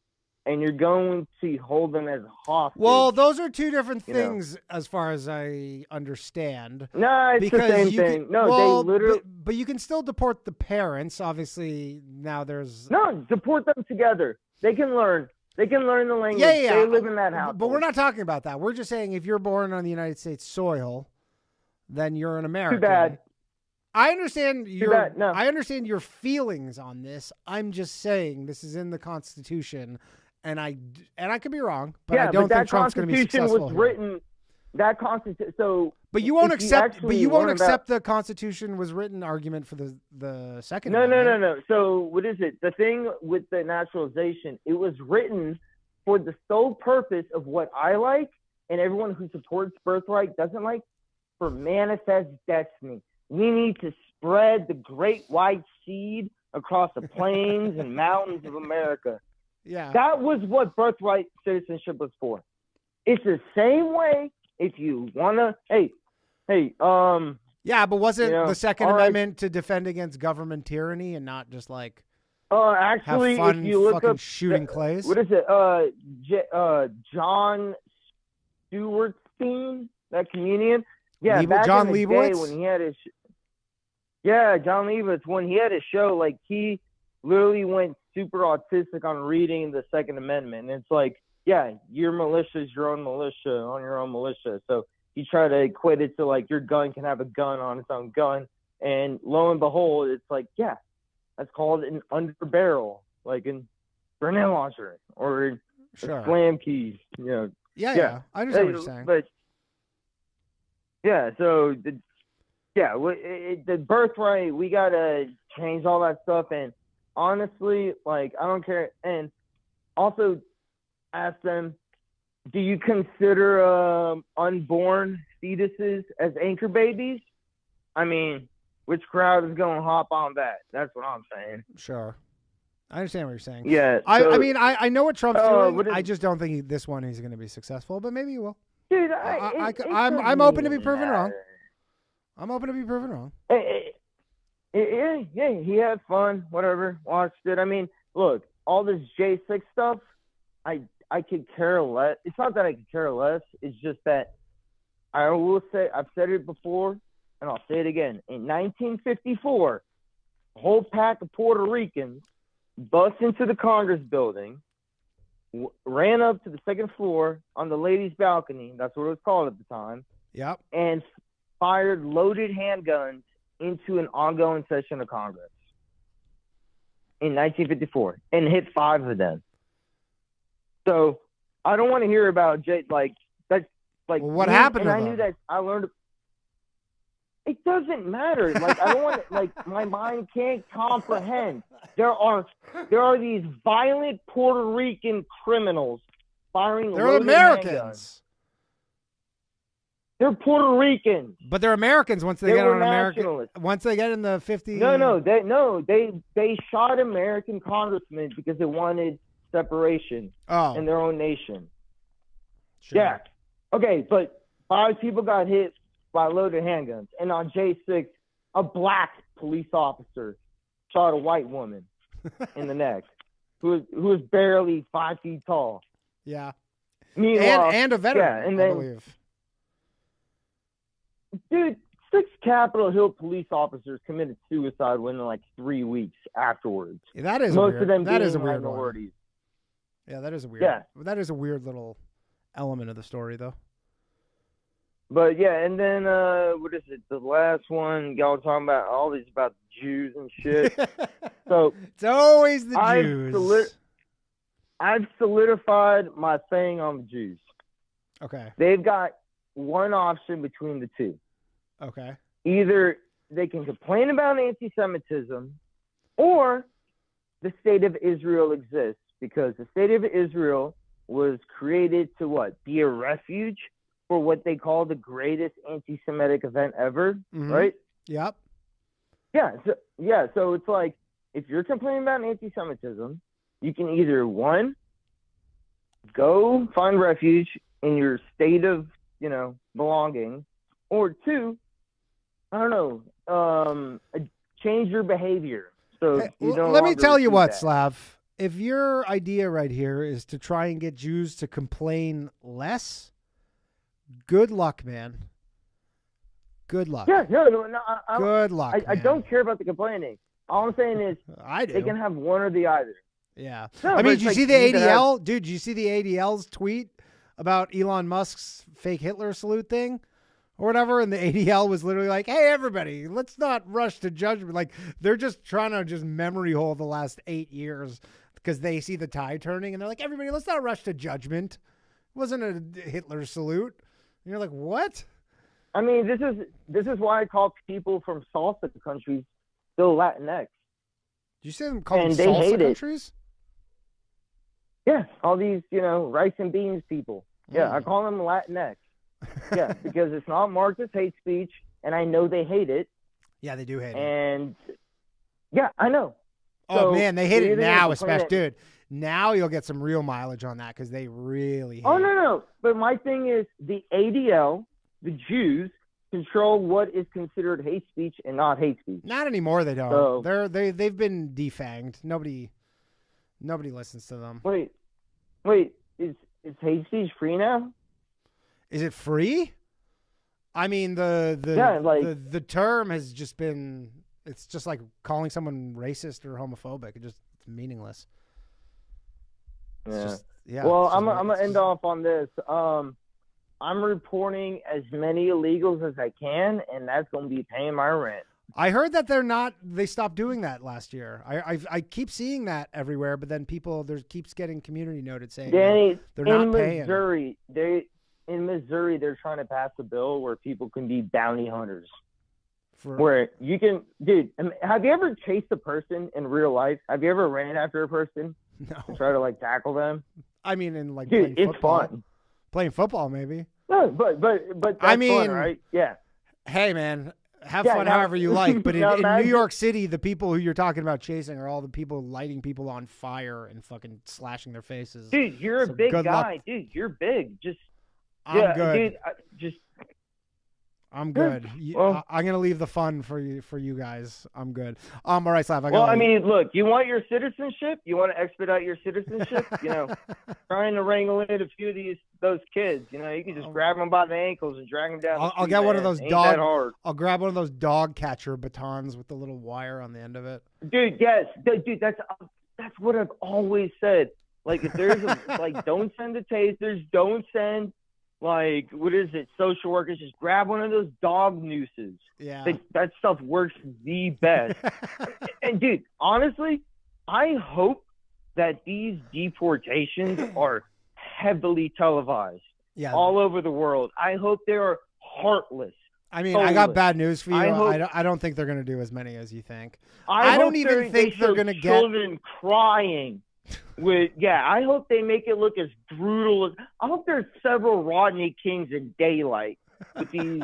And you're going to hold them as hostage. Well, those are two different things as far as I understand. No, it's the same thing. No, they literally... But you can still deport the parents. Obviously, now there's... No, deport them together. They can learn. They can learn the language. Yeah. They live in that house. But we're not talking about that. We're just saying if you're born on the United States soil, then you're an American. Too bad. I understand I understand your feelings on this. I'm just saying this is in the Constitution, and I could be wrong, but I don't think Trump's going to be successful. that Constitution. So, but you won't if accept. But you won't learn accept the Constitution was written argument for the second. No. Amendment. So what is it? The thing with the naturalization, it was written for the sole purpose of what I like and everyone who supports birthright doesn't like, for manifest destiny. We need to spread the great white seed across the plains and mountains of America. Yeah. That was what birthright citizenship was for. It's the same way if you wanna Yeah, but wasn't you know, the Second all right. Amendment to defend against government tyranny and not just like actually, have fun if you look fucking up shooting clays? What is it? John Stewartstein, that comedian. Yeah, back John in the Leibowitz? day when he had his. Yeah, John Leibowitz, when he had his show, like he literally went super autistic on reading the Second Amendment. And it's like, yeah, your militia is your own militia on your own militia. So he tried to equate it to like your gun can have a gun on its own gun. And lo and behold, it's like, yeah, that's called an underbarrel, like in grenade launcher or a slam keys. You know. Yeah. I understand what you're saying. But yeah, so the birthright, we gotta change all that stuff. And honestly, like I don't care. And also ask them, do you consider unborn fetuses as anchor babies? I mean, which crowd is going to hop on that? That's what I'm saying. Sure. I understand what you're saying. Yeah. I mean, I know what Trump's doing. what is- I just don't think this one he's going to be successful, but maybe he will. Dude, I'm open to be proven wrong. I'm open to be proven wrong. Yeah, he had fun, whatever, watched it. I mean, look, all this J6 stuff, I could care less. It's not that I could care less. It's just that I will say, I've said it before, and I'll say it again. In 1954, a whole pack of Puerto Ricans bust into the Congress building, ran up to the second floor on the ladies' balcony, that's what it was called at the time, Yep. and fired loaded handguns into an ongoing session of Congress in 1954 and hit 5 of them. So I don't want to hear about that's like what happened to I them? knew that I learned. It doesn't matter. Like I don't want to, like my mind can't comprehend. There are these violent Puerto Rican criminals firing. They're loaded Americans. handguns. They're Puerto Ricans. But they're Americans once they They get were on American. nationalists. Once they get in the 50. They shot American congressmen because they wanted separation in their own nation. Sure. Yeah. Okay, but 5 people got hit by loaded handguns, and on J6, a black police officer shot a white woman in the neck, who was barely 5 feet tall. Yeah. Meanwhile, and a veteran, yeah, and I then, believe. Dude, 6 Capitol Hill police officers committed suicide within like 3 weeks afterwards. Yeah, that is most weird. of them That is being a weird minorities. Yeah, that is a weird. Yeah. That is a weird little element of the story, though. But yeah, and then what is it? The last one, y'all were talking about all these about Jews and shit. So it's always the Jews. I've solidified my thing on the Jews. Okay. They've got one option between the two. Okay. Either they can complain about anti-Semitism, or the state of Israel exists, because the state of Israel was created to what? Be a refuge for what they call the greatest anti-Semitic event ever, Mhm. right? Yep. Yeah. So it's like, if you're complaining about anti-Semitism, you can either, one, go find refuge in your state of, belonging, or two, I don't know, change your behavior. So Hey, you don't. let me tell you what, Slav. If your idea right here is to try and get Jews to complain less, good luck, man. Good luck. Yeah, no. Good luck. I don't care about the complaining. All I'm saying is they can have one or the other. Yeah. No, I but mean, it's did you like see the you can ADL? Dude, did you see the ADL's tweet about Elon Musk's fake Hitler salute thing or whatever? And the ADL was literally like, hey, everybody, let's not rush to judgment. Like, they're just trying to just memory hole the last 8 years because they see the tide turning. And they're like, everybody, let's not rush to judgment. It wasn't a Hitler salute. you're like, what? I mean, this is why I call people from salsa countries still Latinx. Did you say them call them they salsa hate countries? Yeah, all these, rice and beans people. Yeah, I call them Latinx. Yeah, because it's not marked as hate speech, and I know they hate it. Yeah, they do hate it. And yeah, I know. Oh, So, man, they hate it now, to claim especially. it- Dude, now you'll get some real mileage on that because they really hate Oh, it. no. But my thing is the ADL, the Jews, control what is considered hate speech and not hate speech. Not anymore, they don't. So- They've been defanged. Nobody listens to them. Wait, is hate speech free now? Is it free? I mean, Yeah, like- the term has just been, it's just like calling someone racist or homophobic. It's meaningless. It's Yeah. just, yeah. Well, it's just I'm not- gonna end off on this. I'm reporting as many illegals as I can, and that's gonna be paying my rent. I heard that they stopped doing that last year. I keep seeing that everywhere, but then there keeps getting community noted saying Danny, they're not paying. In Missouri, they're trying to pass a bill where people can be bounty hunters. For, Where you can, dude, have you ever chased a person in real life? Have you ever ran after a person? No. To try to tackle them? I mean, in like dude, playing it's football. fun. Playing football, maybe. No, but that's I mean, fun, right? Yeah. Hey, man, have Yeah, fun now- however you like. But now in New imagine- York City, the people who you're talking about chasing are all the people lighting people on fire and fucking slashing their faces. Dude, you're So a big good guy. luck. Dude, you're big. Just I'm good. Dude, I'm good. Well- I'm gonna leave the fun for you guys. I'm good. All right, Slav. well, I mean, look, you want your citizenship? You want to expedite your citizenship? Trying to wrangle in a few of those kids. You can just grab them by the ankles and drag them down. I'll get one of those Ain't that hard. I'll grab one of those dog catcher batons with the little wire on the end of it. Dude, yes, dude, that's what I've always said. Like, if there's don't send the tasers, don't send what is it? Social workers, just grab one of those dog nooses. Yeah, that stuff works the best. And dude, honestly, I hope that these deportations are heavily televised. Yeah, all over the world. I hope they are heartless. I mean, I got soulless. bad news for you. I don't think they're going to do as many as you think. I don't even think they're going to get children crying. I hope they make it look as brutal as. I hope there's several Rodney Kings in daylight with these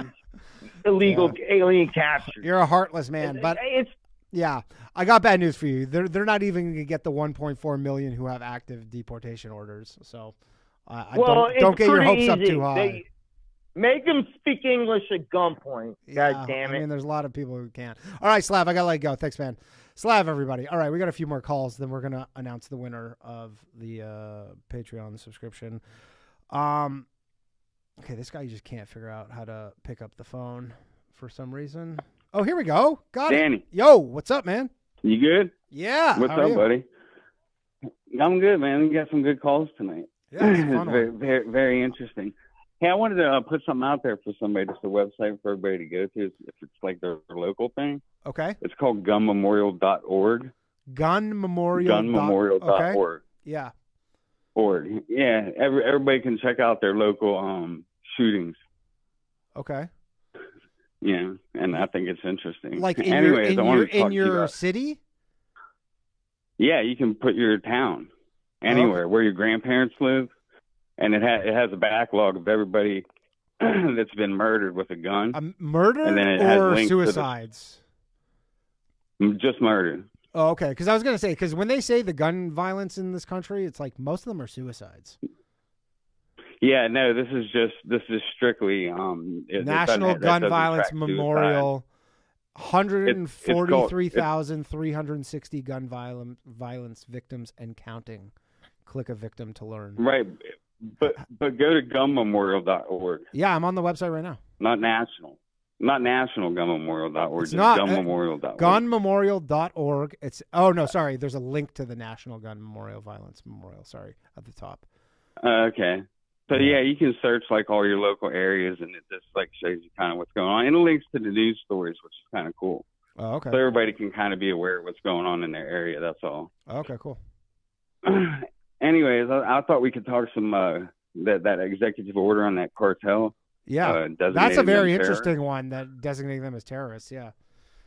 illegal alien captures. You're a heartless man, but yeah, I got bad news for you. They're not even going to get the 1.4 million who have active deportation orders. So don't get your hopes up too high. Make them speak English at gunpoint. Yeah, God damn it. I mean, there's a lot of people who can't. All right, Slav, I got to let you go. Thanks, man. Slav, everybody. All right, we got a few more calls. Then we're going to announce the winner of the Patreon subscription. Okay, this guy just can't figure out how to pick up the phone for some reason. Oh, here we go. Got Danny. it. Yo, what's up, man? You good? Yeah. What's how are up, you? buddy? I'm good, man. We got some good calls tonight. Yeah, it's a it's fun very, one. very, very interesting. Hey, I wanted to put something out there for somebody, just a website for everybody to go to, if it's like their local thing. Okay. It's called gunmemorial.org. Gunmemorial.org. Gunmemorial.org. Yeah. Org. Yeah, everybody can check out their local shootings. Okay. Yeah, and I think it's interesting. Like in Anyways, I wanted to talk to you your about- city? Yeah, you can put your town anywhere where your grandparents live, and it has a backlog of everybody that's been murdered with a gun. Murder and then it has or links to the- suicides? Just murder. Oh, okay. Because I was going to say, because when they say the gun violence in this country, it's like most of them are suicides. Yeah, no, this is strictly National Gun Violence Memorial, 143,360 gun violence victims and counting. Click a victim to learn. Right, but go to gunmemorial.org. Yeah, I'm on the website right now. Not national gunmemorial.org. It's just not gunmemorial.org. gunmemorial.org. Sorry, there's a link to the National Gun Memorial Violence Memorial. Sorry, at the top. Okay. So yeah, you can search like all your local areas, and it just like shows you kind of what's going on, and it links to the news stories, which is kind of cool. Oh, okay. So everybody can kind of be aware of what's going on in their area. That's all. Okay, cool. Anyways, I thought we could talk some that executive order on that cartel. Yeah, designating that's a very them interesting one, that designating them as terrorists. Yeah,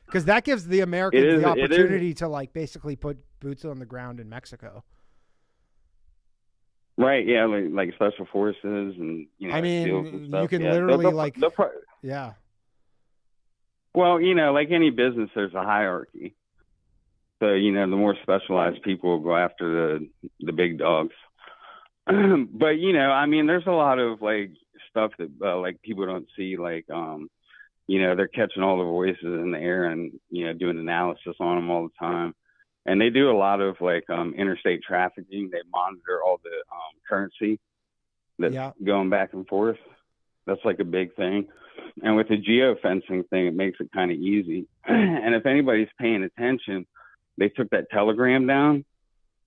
because that gives the Americans the opportunity to like basically put boots on the ground in Mexico. Right, yeah, like special forces and I mean, SEALs and stuff. you can yeah. literally yeah. Well, like any business, there's a hierarchy. So the more specialized people will go after the big dogs. But I mean, there's a lot of like stuff that like people don't see. Like they're catching all the voices in the air and doing analysis on them all the time. And they do a lot of like interstate trafficking. They monitor all the currency that's going back and forth. That's like a big thing. And with the geofencing thing, it makes it kind of easy. And if anybody's paying attention, they took that telegram down.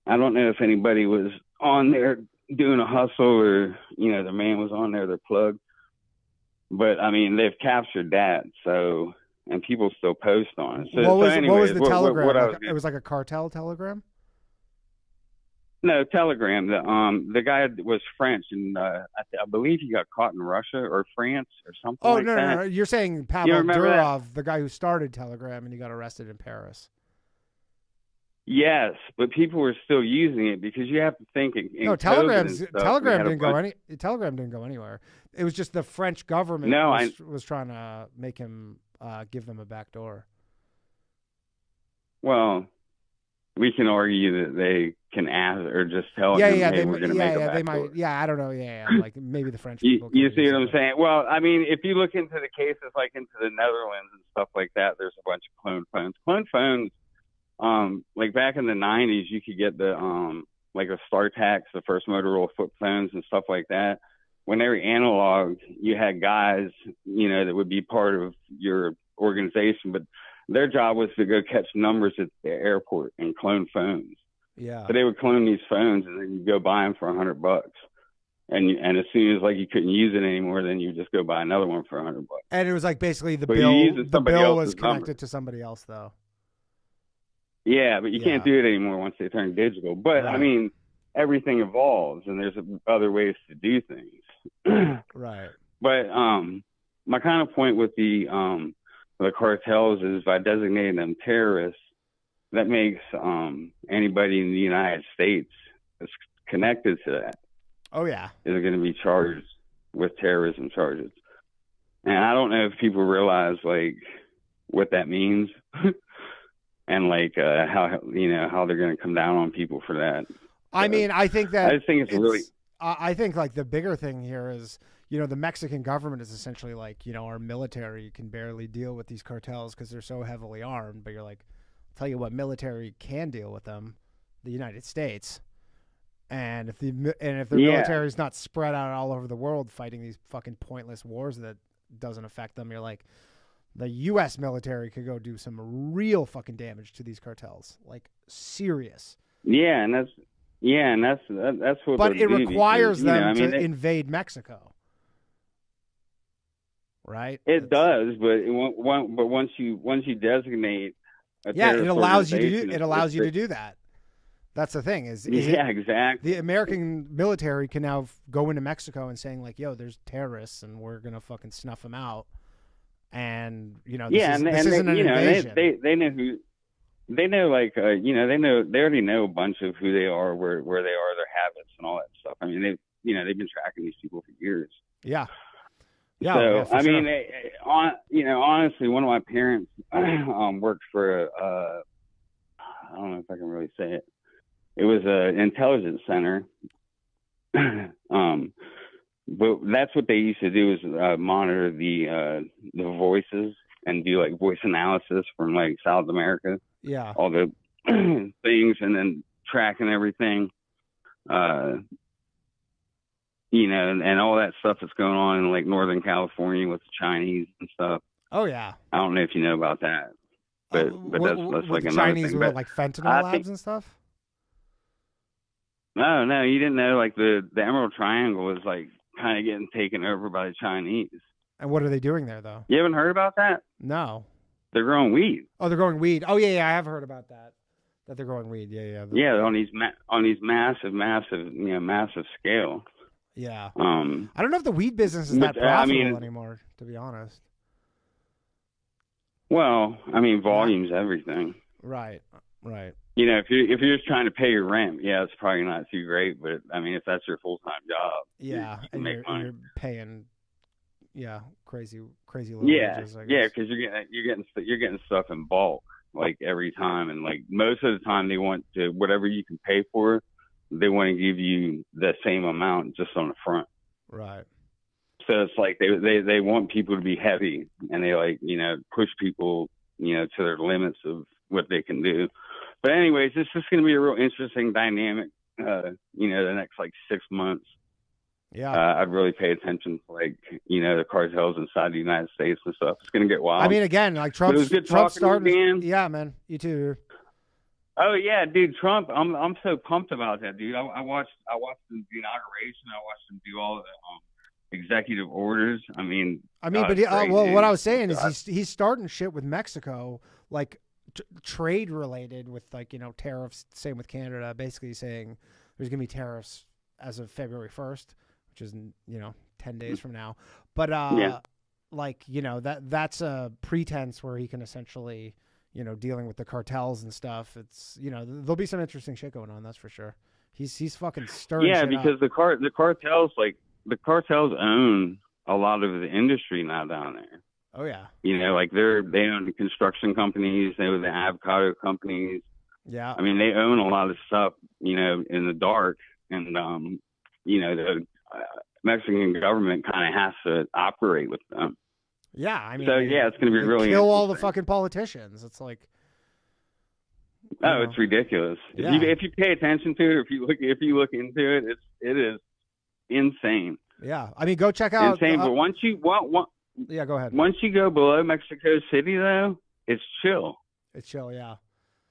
I don't know if anybody was on there doing a hustle or, the man was on there, their plug. But, I mean, they've captured that. So... and people still post on it. So, what was the telegram? What it was like a cartel telegram? No, telegram. The guy was French, and I believe he got caught in Russia or France or something like that. No. You're saying Pavel Durov, the guy who started Telegram, and he got arrested in Paris. Yes, but people were still using it because you have to think. Telegram didn't go anywhere. It was just the French government was trying to make him give them a back door. Well, we can argue that they can ask or just tell him, hey, we're going to make a back door. I don't know. Like maybe the French people. You see what I'm saying? Well, I mean, if you look into the cases like into the Netherlands and stuff like that, there's a bunch of clone phones. Clone phones, like back in the 90s, you could get the like a StarTac, the first Motorola flip phones and stuff like that. When they were analog, you had guys, that would be part of your organization, but their job was to go catch numbers at the airport and clone phones. Yeah. So they would clone these phones and then you go buy them for $100. And as soon as like you couldn't use it anymore, then you just go buy another one for $100. And it was like basically the bill was connected to somebody else though. Yeah, but you can't do it anymore once they turn digital. But I mean, everything evolves and there's other ways to do things. Right. But my kind of point with the cartels is by designating them terrorists, that makes anybody in the United States that's connected to that. Oh yeah, is going to be charged with terrorism charges. And I don't know if people realize like what that means and like how they're going to come down on people for that. I mean, I think that I just think it's really. I think like the bigger thing here is, the Mexican government is essentially like, our military can barely deal with these cartels because they're so heavily armed. But you're like, I'll tell you what, military can deal with them, the United States. And if their military is not spread out all over the world fighting these fucking pointless wars that doesn't affect them, you're like, the U.S. military could go do some real fucking damage to these cartels, like serious. Yeah, and that's what. But it requires them to invade Mexico, right? It does, but once you designate, it allows you to do. It allows you to do that. That's the thing. Exactly. The American military can now go into Mexico and saying like, "Yo, there's terrorists, and we're gonna fucking snuff them out." And this isn't an invasion. They know who. They know, like, they already know a bunch of who they are, where they are, their habits, and all that stuff. I mean, they've been tracking these people for years. Yeah. So I mean, honestly, one of my parents worked for I don't know if I can really say it. It was an intelligence center, but that's what they used to do is monitor the voices and do like voice analysis from like South America. Yeah. All the things and then tracking everything, and all that stuff that's going on in like Northern California with the Chinese and stuff. Oh yeah. I don't know if you know about that, but that's like another Chinese thing. With like fentanyl labs and stuff. No, you didn't know like the Emerald Triangle was like kind of getting taken over by the Chinese. And what are they doing there though? You haven't heard about that? No. They're growing weed. Oh, they're growing weed. Oh, yeah, I have heard about that. That they're growing weed. Yeah. Yeah, on these massive scale. Yeah. I don't know if the weed business is that profitable anymore, to be honest. Well, I mean, volume's everything. Right. You know, if you're just trying to pay your rent, yeah, it's probably not too great. But I mean, if that's your full-time job, yeah, and you're paying, crazy low wages. I guess. Yeah, because you're getting stuff in bulk like every time, and like most of the time they want to whatever you can pay for, they want to give you the same amount just on the front. Right. So it's like they want people to be heavy, and they like, you know, push people, you know, to their limits of what they can do. But anyways, it's just going to be a real interesting dynamic, you know, the next like 6 months. Yeah. I'd really pay attention to like, you know, the cartels inside the United States and stuff. It's going to get wild. I mean, again, like Trump's starting. Yeah, man. You too. Oh yeah, dude, Trump. I'm so pumped about that, dude. I watched the inauguration. I watched him do all the executive orders. I mean, but what I was saying is he's starting shit with Mexico, like trade related with like, you know, tariffs. Same with Canada. Basically saying there's gonna be tariffs as of February 1st, which is, you know, 10 days from now. But like, you know, that's a pretense where he can essentially, you know, dealing with the cartels and stuff. It's, you know, there'll be some interesting shit going on. That's for sure. He's fucking stirring. Yeah, shit because up. the cartels own a lot of the industry now down there. Oh yeah. You know, like they own the construction companies, they own the avocado companies. Yeah. I mean, they own a lot of stuff, you know, in the dark, and you know, the Mexican government kind of has to operate with them. Yeah, I mean, so yeah, it's going to be really kill all the fucking politicians. It's like, it's ridiculous. Yeah. If you pay attention to it, or if you look into it, it is insane. Yeah, I mean, go check out. Insane, but once you yeah, go ahead. Once you go below Mexico City, though, it's chill. It's chill, yeah.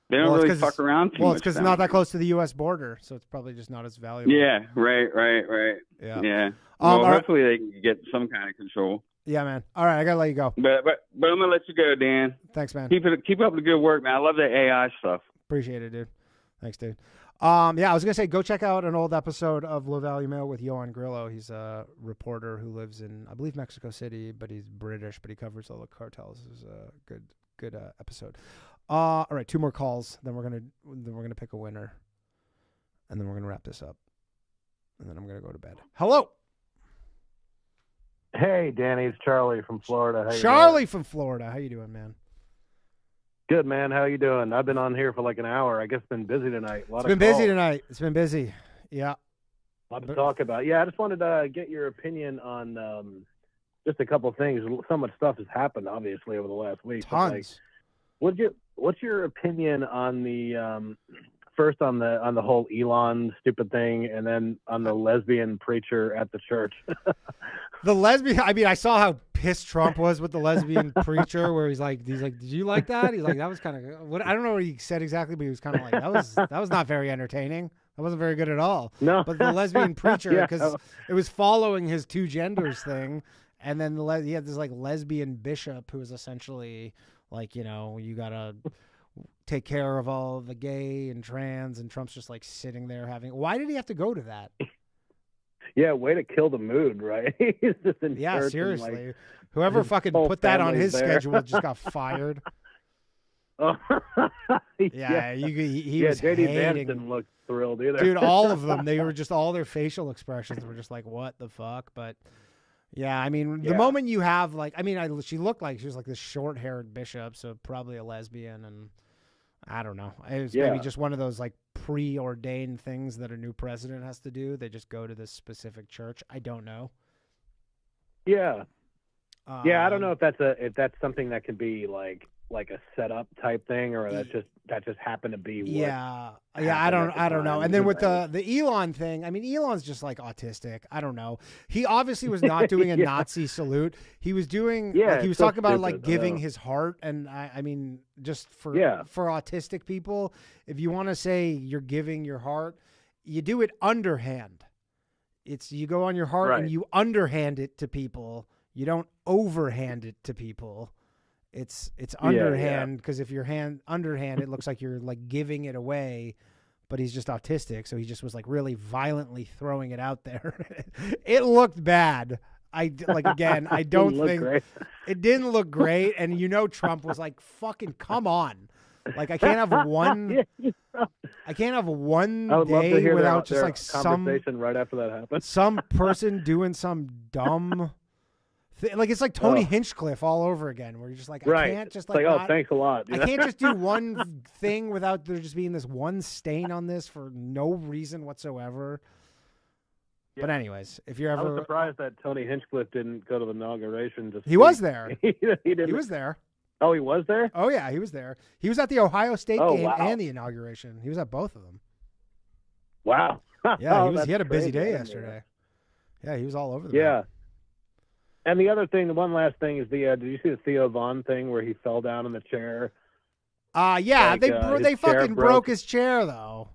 They don't really fuck around too much. Well, it's because it's not that close to the U.S. border, so it's probably just not as valuable. Yeah, right. Yeah. Well, hopefully they can get some kind of control. Yeah, man. All right, I gotta let you go. But I'm gonna let you go, Dan. Thanks, man. Keep up the good work, man. I love the AI stuff. Appreciate it, dude. Thanks, dude. Yeah, I was gonna say go check out an old episode of Low Value Mail with Johan Grillo. He's a reporter who lives in, I believe, Mexico City, but he's British, but he covers all the cartels. It was a good episode. All right, 2 more calls, then we're gonna pick a winner, and then we're gonna wrap this up, and then I'm gonna go to bed. Hello. Hey, Danny, it's Charlie from Florida. Charlie from Florida. How you doing, man? Good, man. How you doing? I've been on here for like an hour. I guess it's been busy tonight. It's been busy tonight. It's been busy. Yeah. A lot to talk about. Yeah, I just wanted to get your opinion on just a couple of things. So much stuff has happened, obviously, over the last week. Tons. What's your opinion on the first on the whole Elon stupid thing, and then on the lesbian preacher at the church? The lesbian. I mean, I saw how pissed Trump was with the lesbian preacher, where he's like, did you like that? He's like, that was kind of what I don't know what he said exactly, but he was kind of like, that was not very entertaining. That wasn't very good at all. No. But the lesbian preacher, because it was following his 2 genders thing, and then he had this like lesbian bishop who was essentially like, you know, you gotta take care of all the gay and trans, and Trump's just like sitting there having. Why did he have to go to that? Yeah, way to kill the mood, right? He's just in church seriously. And, like, whoever fucking put that on his schedule just got fired. Oh, yeah, he was JD hating. Vance didn't look thrilled either. Dude, all of them, they were just, all their facial expressions were just like, what the fuck? But yeah, I mean, the moment you have like, I mean, she looked like she was like this short-haired bishop, so probably a lesbian, and I don't know. It was maybe just one of those like preordained things that a new president has to do. They just go to this specific church. I don't know. Yeah. Yeah, I don't know if that's something that could be like a setup type thing, or that just happened to be what I don't know. And then with the Elon thing, I mean, Elon's just like autistic. I don't know. He obviously was not doing a Nazi salute. He was doing he was talking about like giving his heart, and I mean, just for autistic people, if you want to say you're giving your heart, you do it underhand. You go on your heart and you underhand it to people. You don't overhand it to people. It's underhand, because if your hand underhand, it looks like you're like giving it away, but he's just autistic, so he just was like really violently throwing it out there. It looked bad. I don't think it didn't look great. And Trump was like, "Fucking come on." Like I can't have one. I can't have one I would love to day hear without their just conversation right after that happened. some person doing some dumb. Like it's like Tony Hinchcliffe all over again, where you're just like, I can't just like, oh, thanks a lot. I can't just do one thing without there just being this one stain on this for no reason whatsoever. Yeah. But anyways, if you're ever, I was surprised that Tony Hinchcliffe didn't go to the inauguration. He was there. he didn't. He was there. Oh, he was there? Oh yeah, he was there. He was at the Ohio State game wow. and the inauguration. He was at both of them. Wow. Yeah, he had a busy day yesterday. Yeah, he was all over the map. And the other thing, the one last thing is did you see the Theo Vaughn thing where he fell down in the chair? Yeah, they fucking broke his chair though.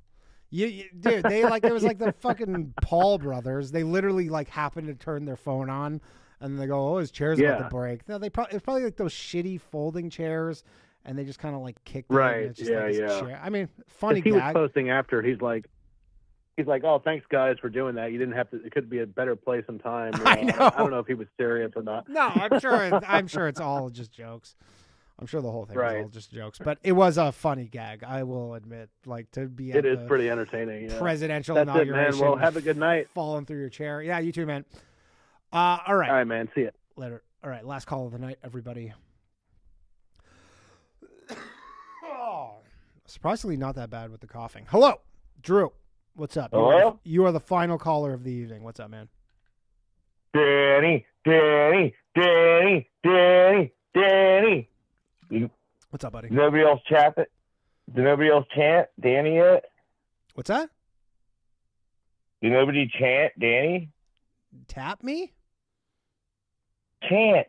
Dude, they it was like the fucking Paul brothers. They literally happened to turn their phone on and they go, "Oh, his chair's about to break." No, it's probably like those shitty folding chairs, and they just kind of kicked it. Right. And it's just chair. I mean, funny he gag. was posting after it. He's like, "Oh, thanks guys for doing that. You didn't have to. It could be a better place and time." I know. I don't know if he was serious or not. No, I'm sure it's all just jokes. I'm sure the whole thing was all just jokes, but it was a funny gag. I will admit, to be. It is pretty entertaining. Yeah. Presidential That's inauguration. It, man. Well, have a good night. Falling through your chair. Yeah, you too, man. All right. All right, man. See you later. All right, last call of the night, everybody. Surprisingly, not that bad with the coughing. Hello, Drue. What's up? Hello? You are the final caller of the evening. What's up, man? Danny. What's up, buddy? Did nobody else chant Danny yet? What's that? Did nobody chant Danny? Tap me? Chant.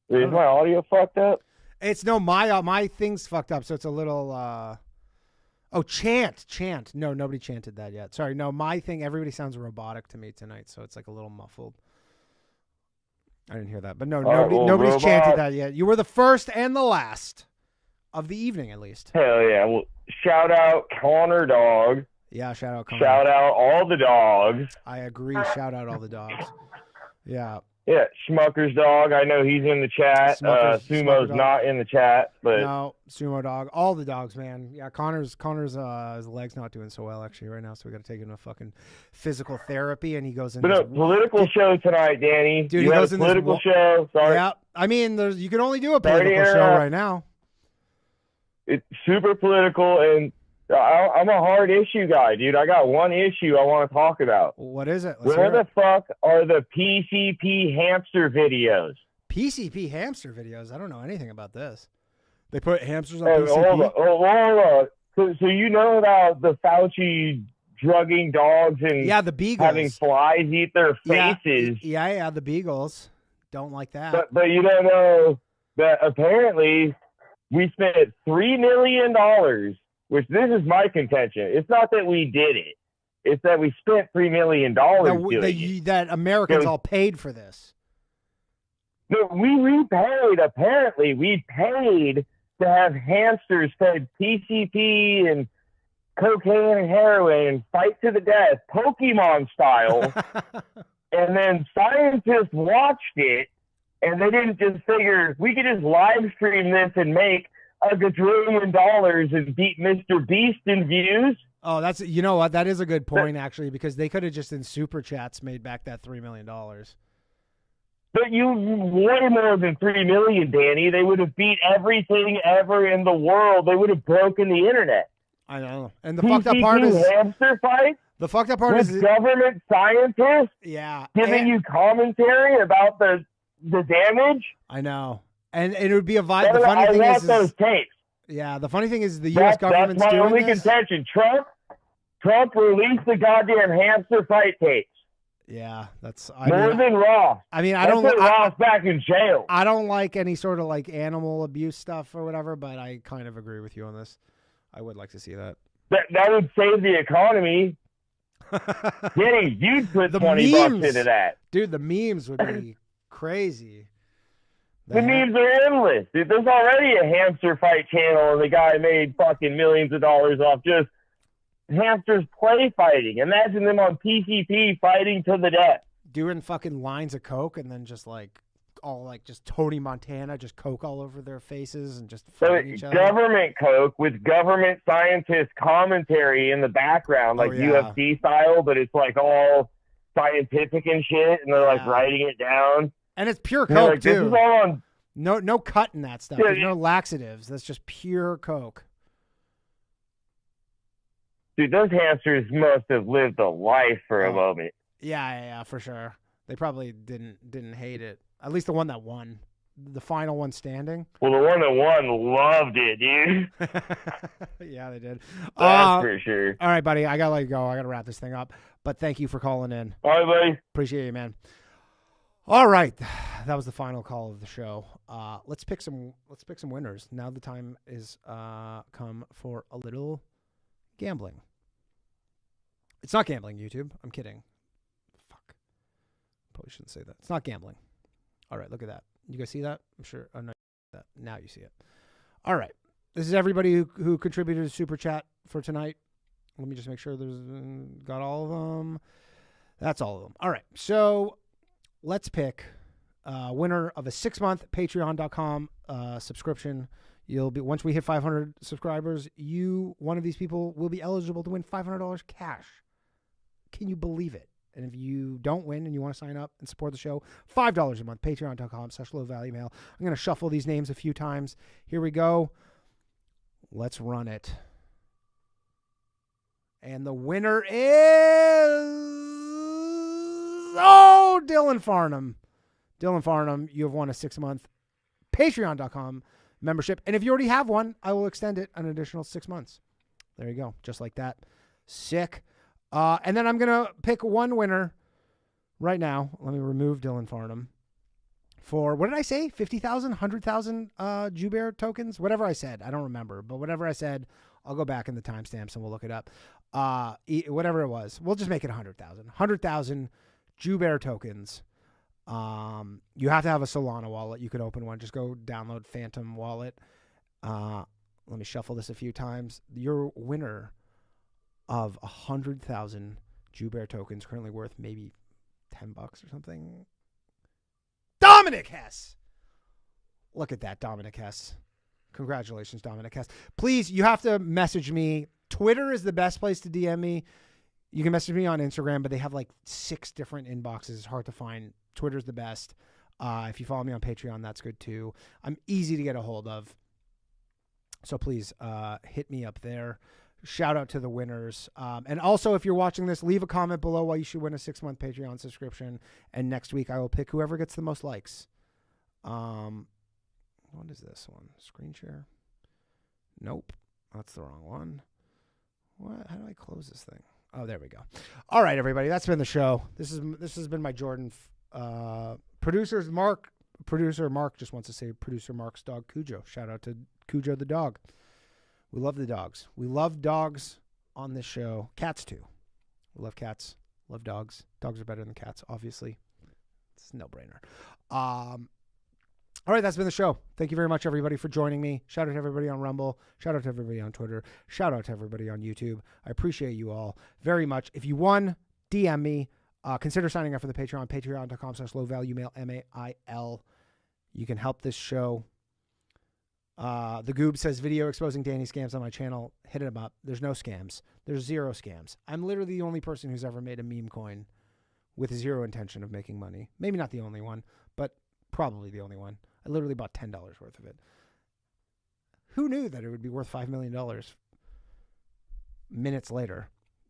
Is my audio fucked up? It's my thing's fucked up, so it's a little chant. No, nobody chanted that yet. Sorry, no, my thing, everybody sounds robotic to me tonight, so it's a little muffled. I didn't hear that. But no, nobody's chanted that yet. You were the first and the last of the evening, at least. Hell yeah. Well, shout out Connor Dog. Yeah, shout out Connor. Shout out all the dogs. I agree. Shout out all the dogs. Yeah. Yeah, Schmucker's dog. I know he's in the chat. Sumo's not in the chat, but no, Sumo dog. All the dogs, man. Yeah, Connor's his leg's not doing so well actually right now, so we got to take him to fucking physical therapy, and he goes in. But a political show tonight, Danny. Dude, you he goes a in political show. Sorry. Yeah, I mean, you can only do a political show right now. It's super political, and I'm a hard issue guy, dude. I got one issue I want to talk about. What is it? Where the fuck are the PCP hamster videos? PCP hamster videos? I don't know anything about this. They put hamsters on PCP? Hold on. So you know about the Fauci drugging dogs and the beagles having flies eat their faces? Yeah, the beagles. Don't like that. But you don't know that apparently we spent $3 million. Which this is my contention. It's not that we did it. It's that we spent $3 million doing it. That Americans all paid for this. No, we paid. Apparently, we paid to have hamsters fed PCP and cocaine and heroin and fight to the death, Pokemon style. And then scientists watched it, and they didn't just figure we could just live stream this and make $1 gajillion and beat Mr. Beast in views. Oh, you know what? That is a good point, actually, because they could have just in super chats made back that $3 million. But you way more than $3 million, Danny. They would have beat everything ever in the world. They would have broken the internet. I know. And the fucked up part is hamster fight. The fucked up part is government scientists. Yeah, giving you commentary about the damage. I know. And it would be a vibe. The funny thing is those tapes. Yeah, the funny thing is the U.S. government's doing doing this. That's my only contention. Trump released the goddamn hamster fight tapes. Yeah, that's more than Ross. I mean, I don't put Ross back in jail. I don't like any sort of animal abuse stuff or whatever, but I kind of agree with you on this. I would like to see that. That would save the economy. Danny, you'd put $20 into that. Dude, the memes would be crazy. The memes are endless. Dude, there's already a hamster fight channel, and the guy made fucking millions of dollars off just hamsters play fighting. Imagine them on PCP fighting to the death. Doing fucking lines of coke and then just just Tony Montana, just coke all over their faces and just fighting each other. Government coke with government scientist commentary in the background, like UFC style, but it's like all scientific and shit, and they're like writing it down. And it's pure coke like, too. This is all on. No cut in that stuff. Yeah, There's no laxatives. That's just pure coke. Dude, those hamsters must have lived a life for a moment. Yeah, for sure. They probably didn't hate it. At least the one that won. The final one standing. Well, the one that won loved it, dude. Yeah, they did. That's for sure. All right, buddy. I got to let you go. I got to wrap this thing up. But thank you for calling in. All right, buddy. Appreciate you, man. All right. That was the final call of the show. Let's pick some winners. Now the time is come for a little gambling. It's not gambling, YouTube. I'm kidding. Fuck. Probably shouldn't say that. It's not gambling. All right, look at that. You guys see that? I'm sure. Oh, no, that. Now you see it. All right. This is everybody who contributed to Super Chat for tonight. Let me just make sure there's got all of them. That's all of them. All right. So let's pick a winner of a 6-month patreon.com subscription. You'll be, once we hit 500 subscribers, one of these people will be eligible to win $500 cash. Can you believe it? And if you don't win and you want to sign up and support the show, $5 a month, patreon.com/lowvaluemail. I'm going to shuffle these names a few times. Here we go. Let's run it. And the winner is... Dylan Farnham. Dylan Farnham, you have won a 6-month patreon.com membership. And if you already have one, I will extend it an additional 6 months. There you go. Just like that. Sick. And then I'm going to pick one winner right now. Let me remove Dylan Farnham for, what did I say? 50,000, 100,000 Jubear tokens? Whatever I said. I don't remember. But whatever I said, I'll go back in the timestamps and we'll look it up. Whatever it was. We'll just make it 100,000. 100,000 Jubear tokens. You have to have a Solana wallet. You could open one. Just go download Phantom Wallet. Let me shuffle this a few times. Your winner of 100,000 Jubear tokens, currently worth maybe $10 or something. Dominic Hess. Look at that, Dominic Hess. Congratulations, Dominic Hess. Please, you have to message me. Twitter is the best place to DM me. You can message me on Instagram, but they have like 6 different inboxes. It's hard to find. Twitter's the best. If you follow me on Patreon, that's good too. I'm easy to get a hold of. So please hit me up there. Shout out to the winners. And also, if you're watching this, leave a comment below why you should win a 6-month Patreon subscription. And next week, I will pick whoever gets the most likes. What is this one? Screen share? Nope. That's the wrong one. What? How do I close this thing? Oh, there we go. All right, everybody. That's been the show. This has been my Jordan. Producer Mark just wants to say producer Mark's dog Cujo. Shout out to Cujo the dog. We love the dogs. We love dogs on this show. Cats too. We love cats. Love dogs. Dogs are better than cats, obviously. It's a no-brainer. All right, that's been the show. Thank you very much, everybody, for joining me. Shout out to everybody on Rumble. Shout out to everybody on Twitter. Shout out to everybody on YouTube. I appreciate you all very much. If you won, DM me. Consider signing up for the Patreon, patreon.com/lowvaluemail, MAIL. You can help this show. The Goob says, video exposing Danny scams on my channel. Hit him up. There's no scams. There's 0 scams. I'm literally the only person who's ever made a meme coin with 0 intention of making money. Maybe not the only one, but probably the only one. I literally bought $10 worth of it. Who knew that it would be worth $5 million minutes later?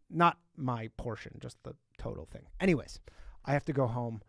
Not my portion, just the total thing. Anyways, I have to go home.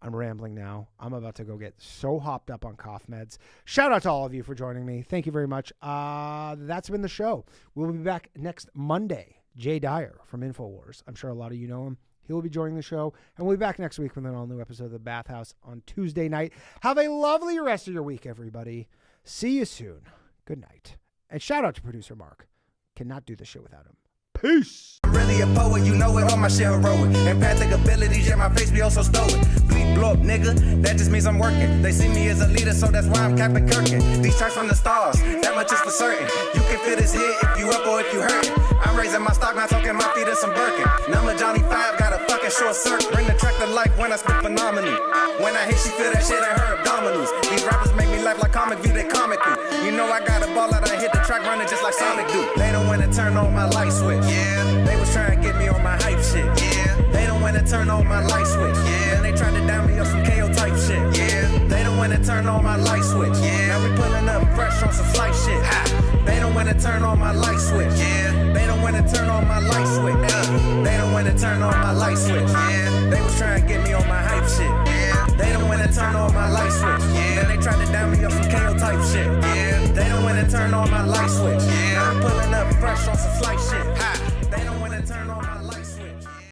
I'm rambling now. I'm about to go get so hopped up on cough meds. Shout out to all of you for joining me. Thank you very much. That's been the show. We'll be back next Monday. Jay Dyer from InfoWars. I'm sure a lot of you know him. He will be joining the show. And we'll be back next week with an all-new episode of The Bathhouse on Tuesday night. Have a lovely rest of your week, everybody. See you soon. Good night. And shout out to producer Mark. Cannot do this show without him. Peace. really a poet, you know it, all my shit heroic. Empathic abilities, yeah, my face be also stoic. Bleep, blow up, nigga, that just means I'm working. They see me as a leader, so that's why I'm Captain Kirkin. These tracks from the stars, that much is for certain. You can feel this hit if you up or if you hurtin'. I'm raising my stock, not talking my feet in some Burken. Number Johnny 5, got a fucking short circuit. Bring the track to life when I spit phenomenally. When I hit, she feel that shit in her abdominals. These rappers make me laugh like comic view, they comically. You know I got a ball out, I hit the track running just like Sonic do. They don't wanna turn on my light switch. Yeah. They was trying to get me on my hype shit. Yeah. They don't wanna turn on my light switch. Yeah. And they tried to down me up some KO type shit. Yeah. They don't wanna turn on my light switch. Yeah. Now we pulling up fresh on some flight shit. Ha. They don't wanna turn on my light switch. Yeah. They don't wanna turn on my light switch. They don't wanna turn on my light switch. Yeah. They was trying to get me on my hype shit. Yeah. They don't wanna turn on my light switch. Yeah. And they tried to down me up some KO type shit. Yeah. They don't wanna turn on my light switch. Yeah. Now we pulling up fresh on some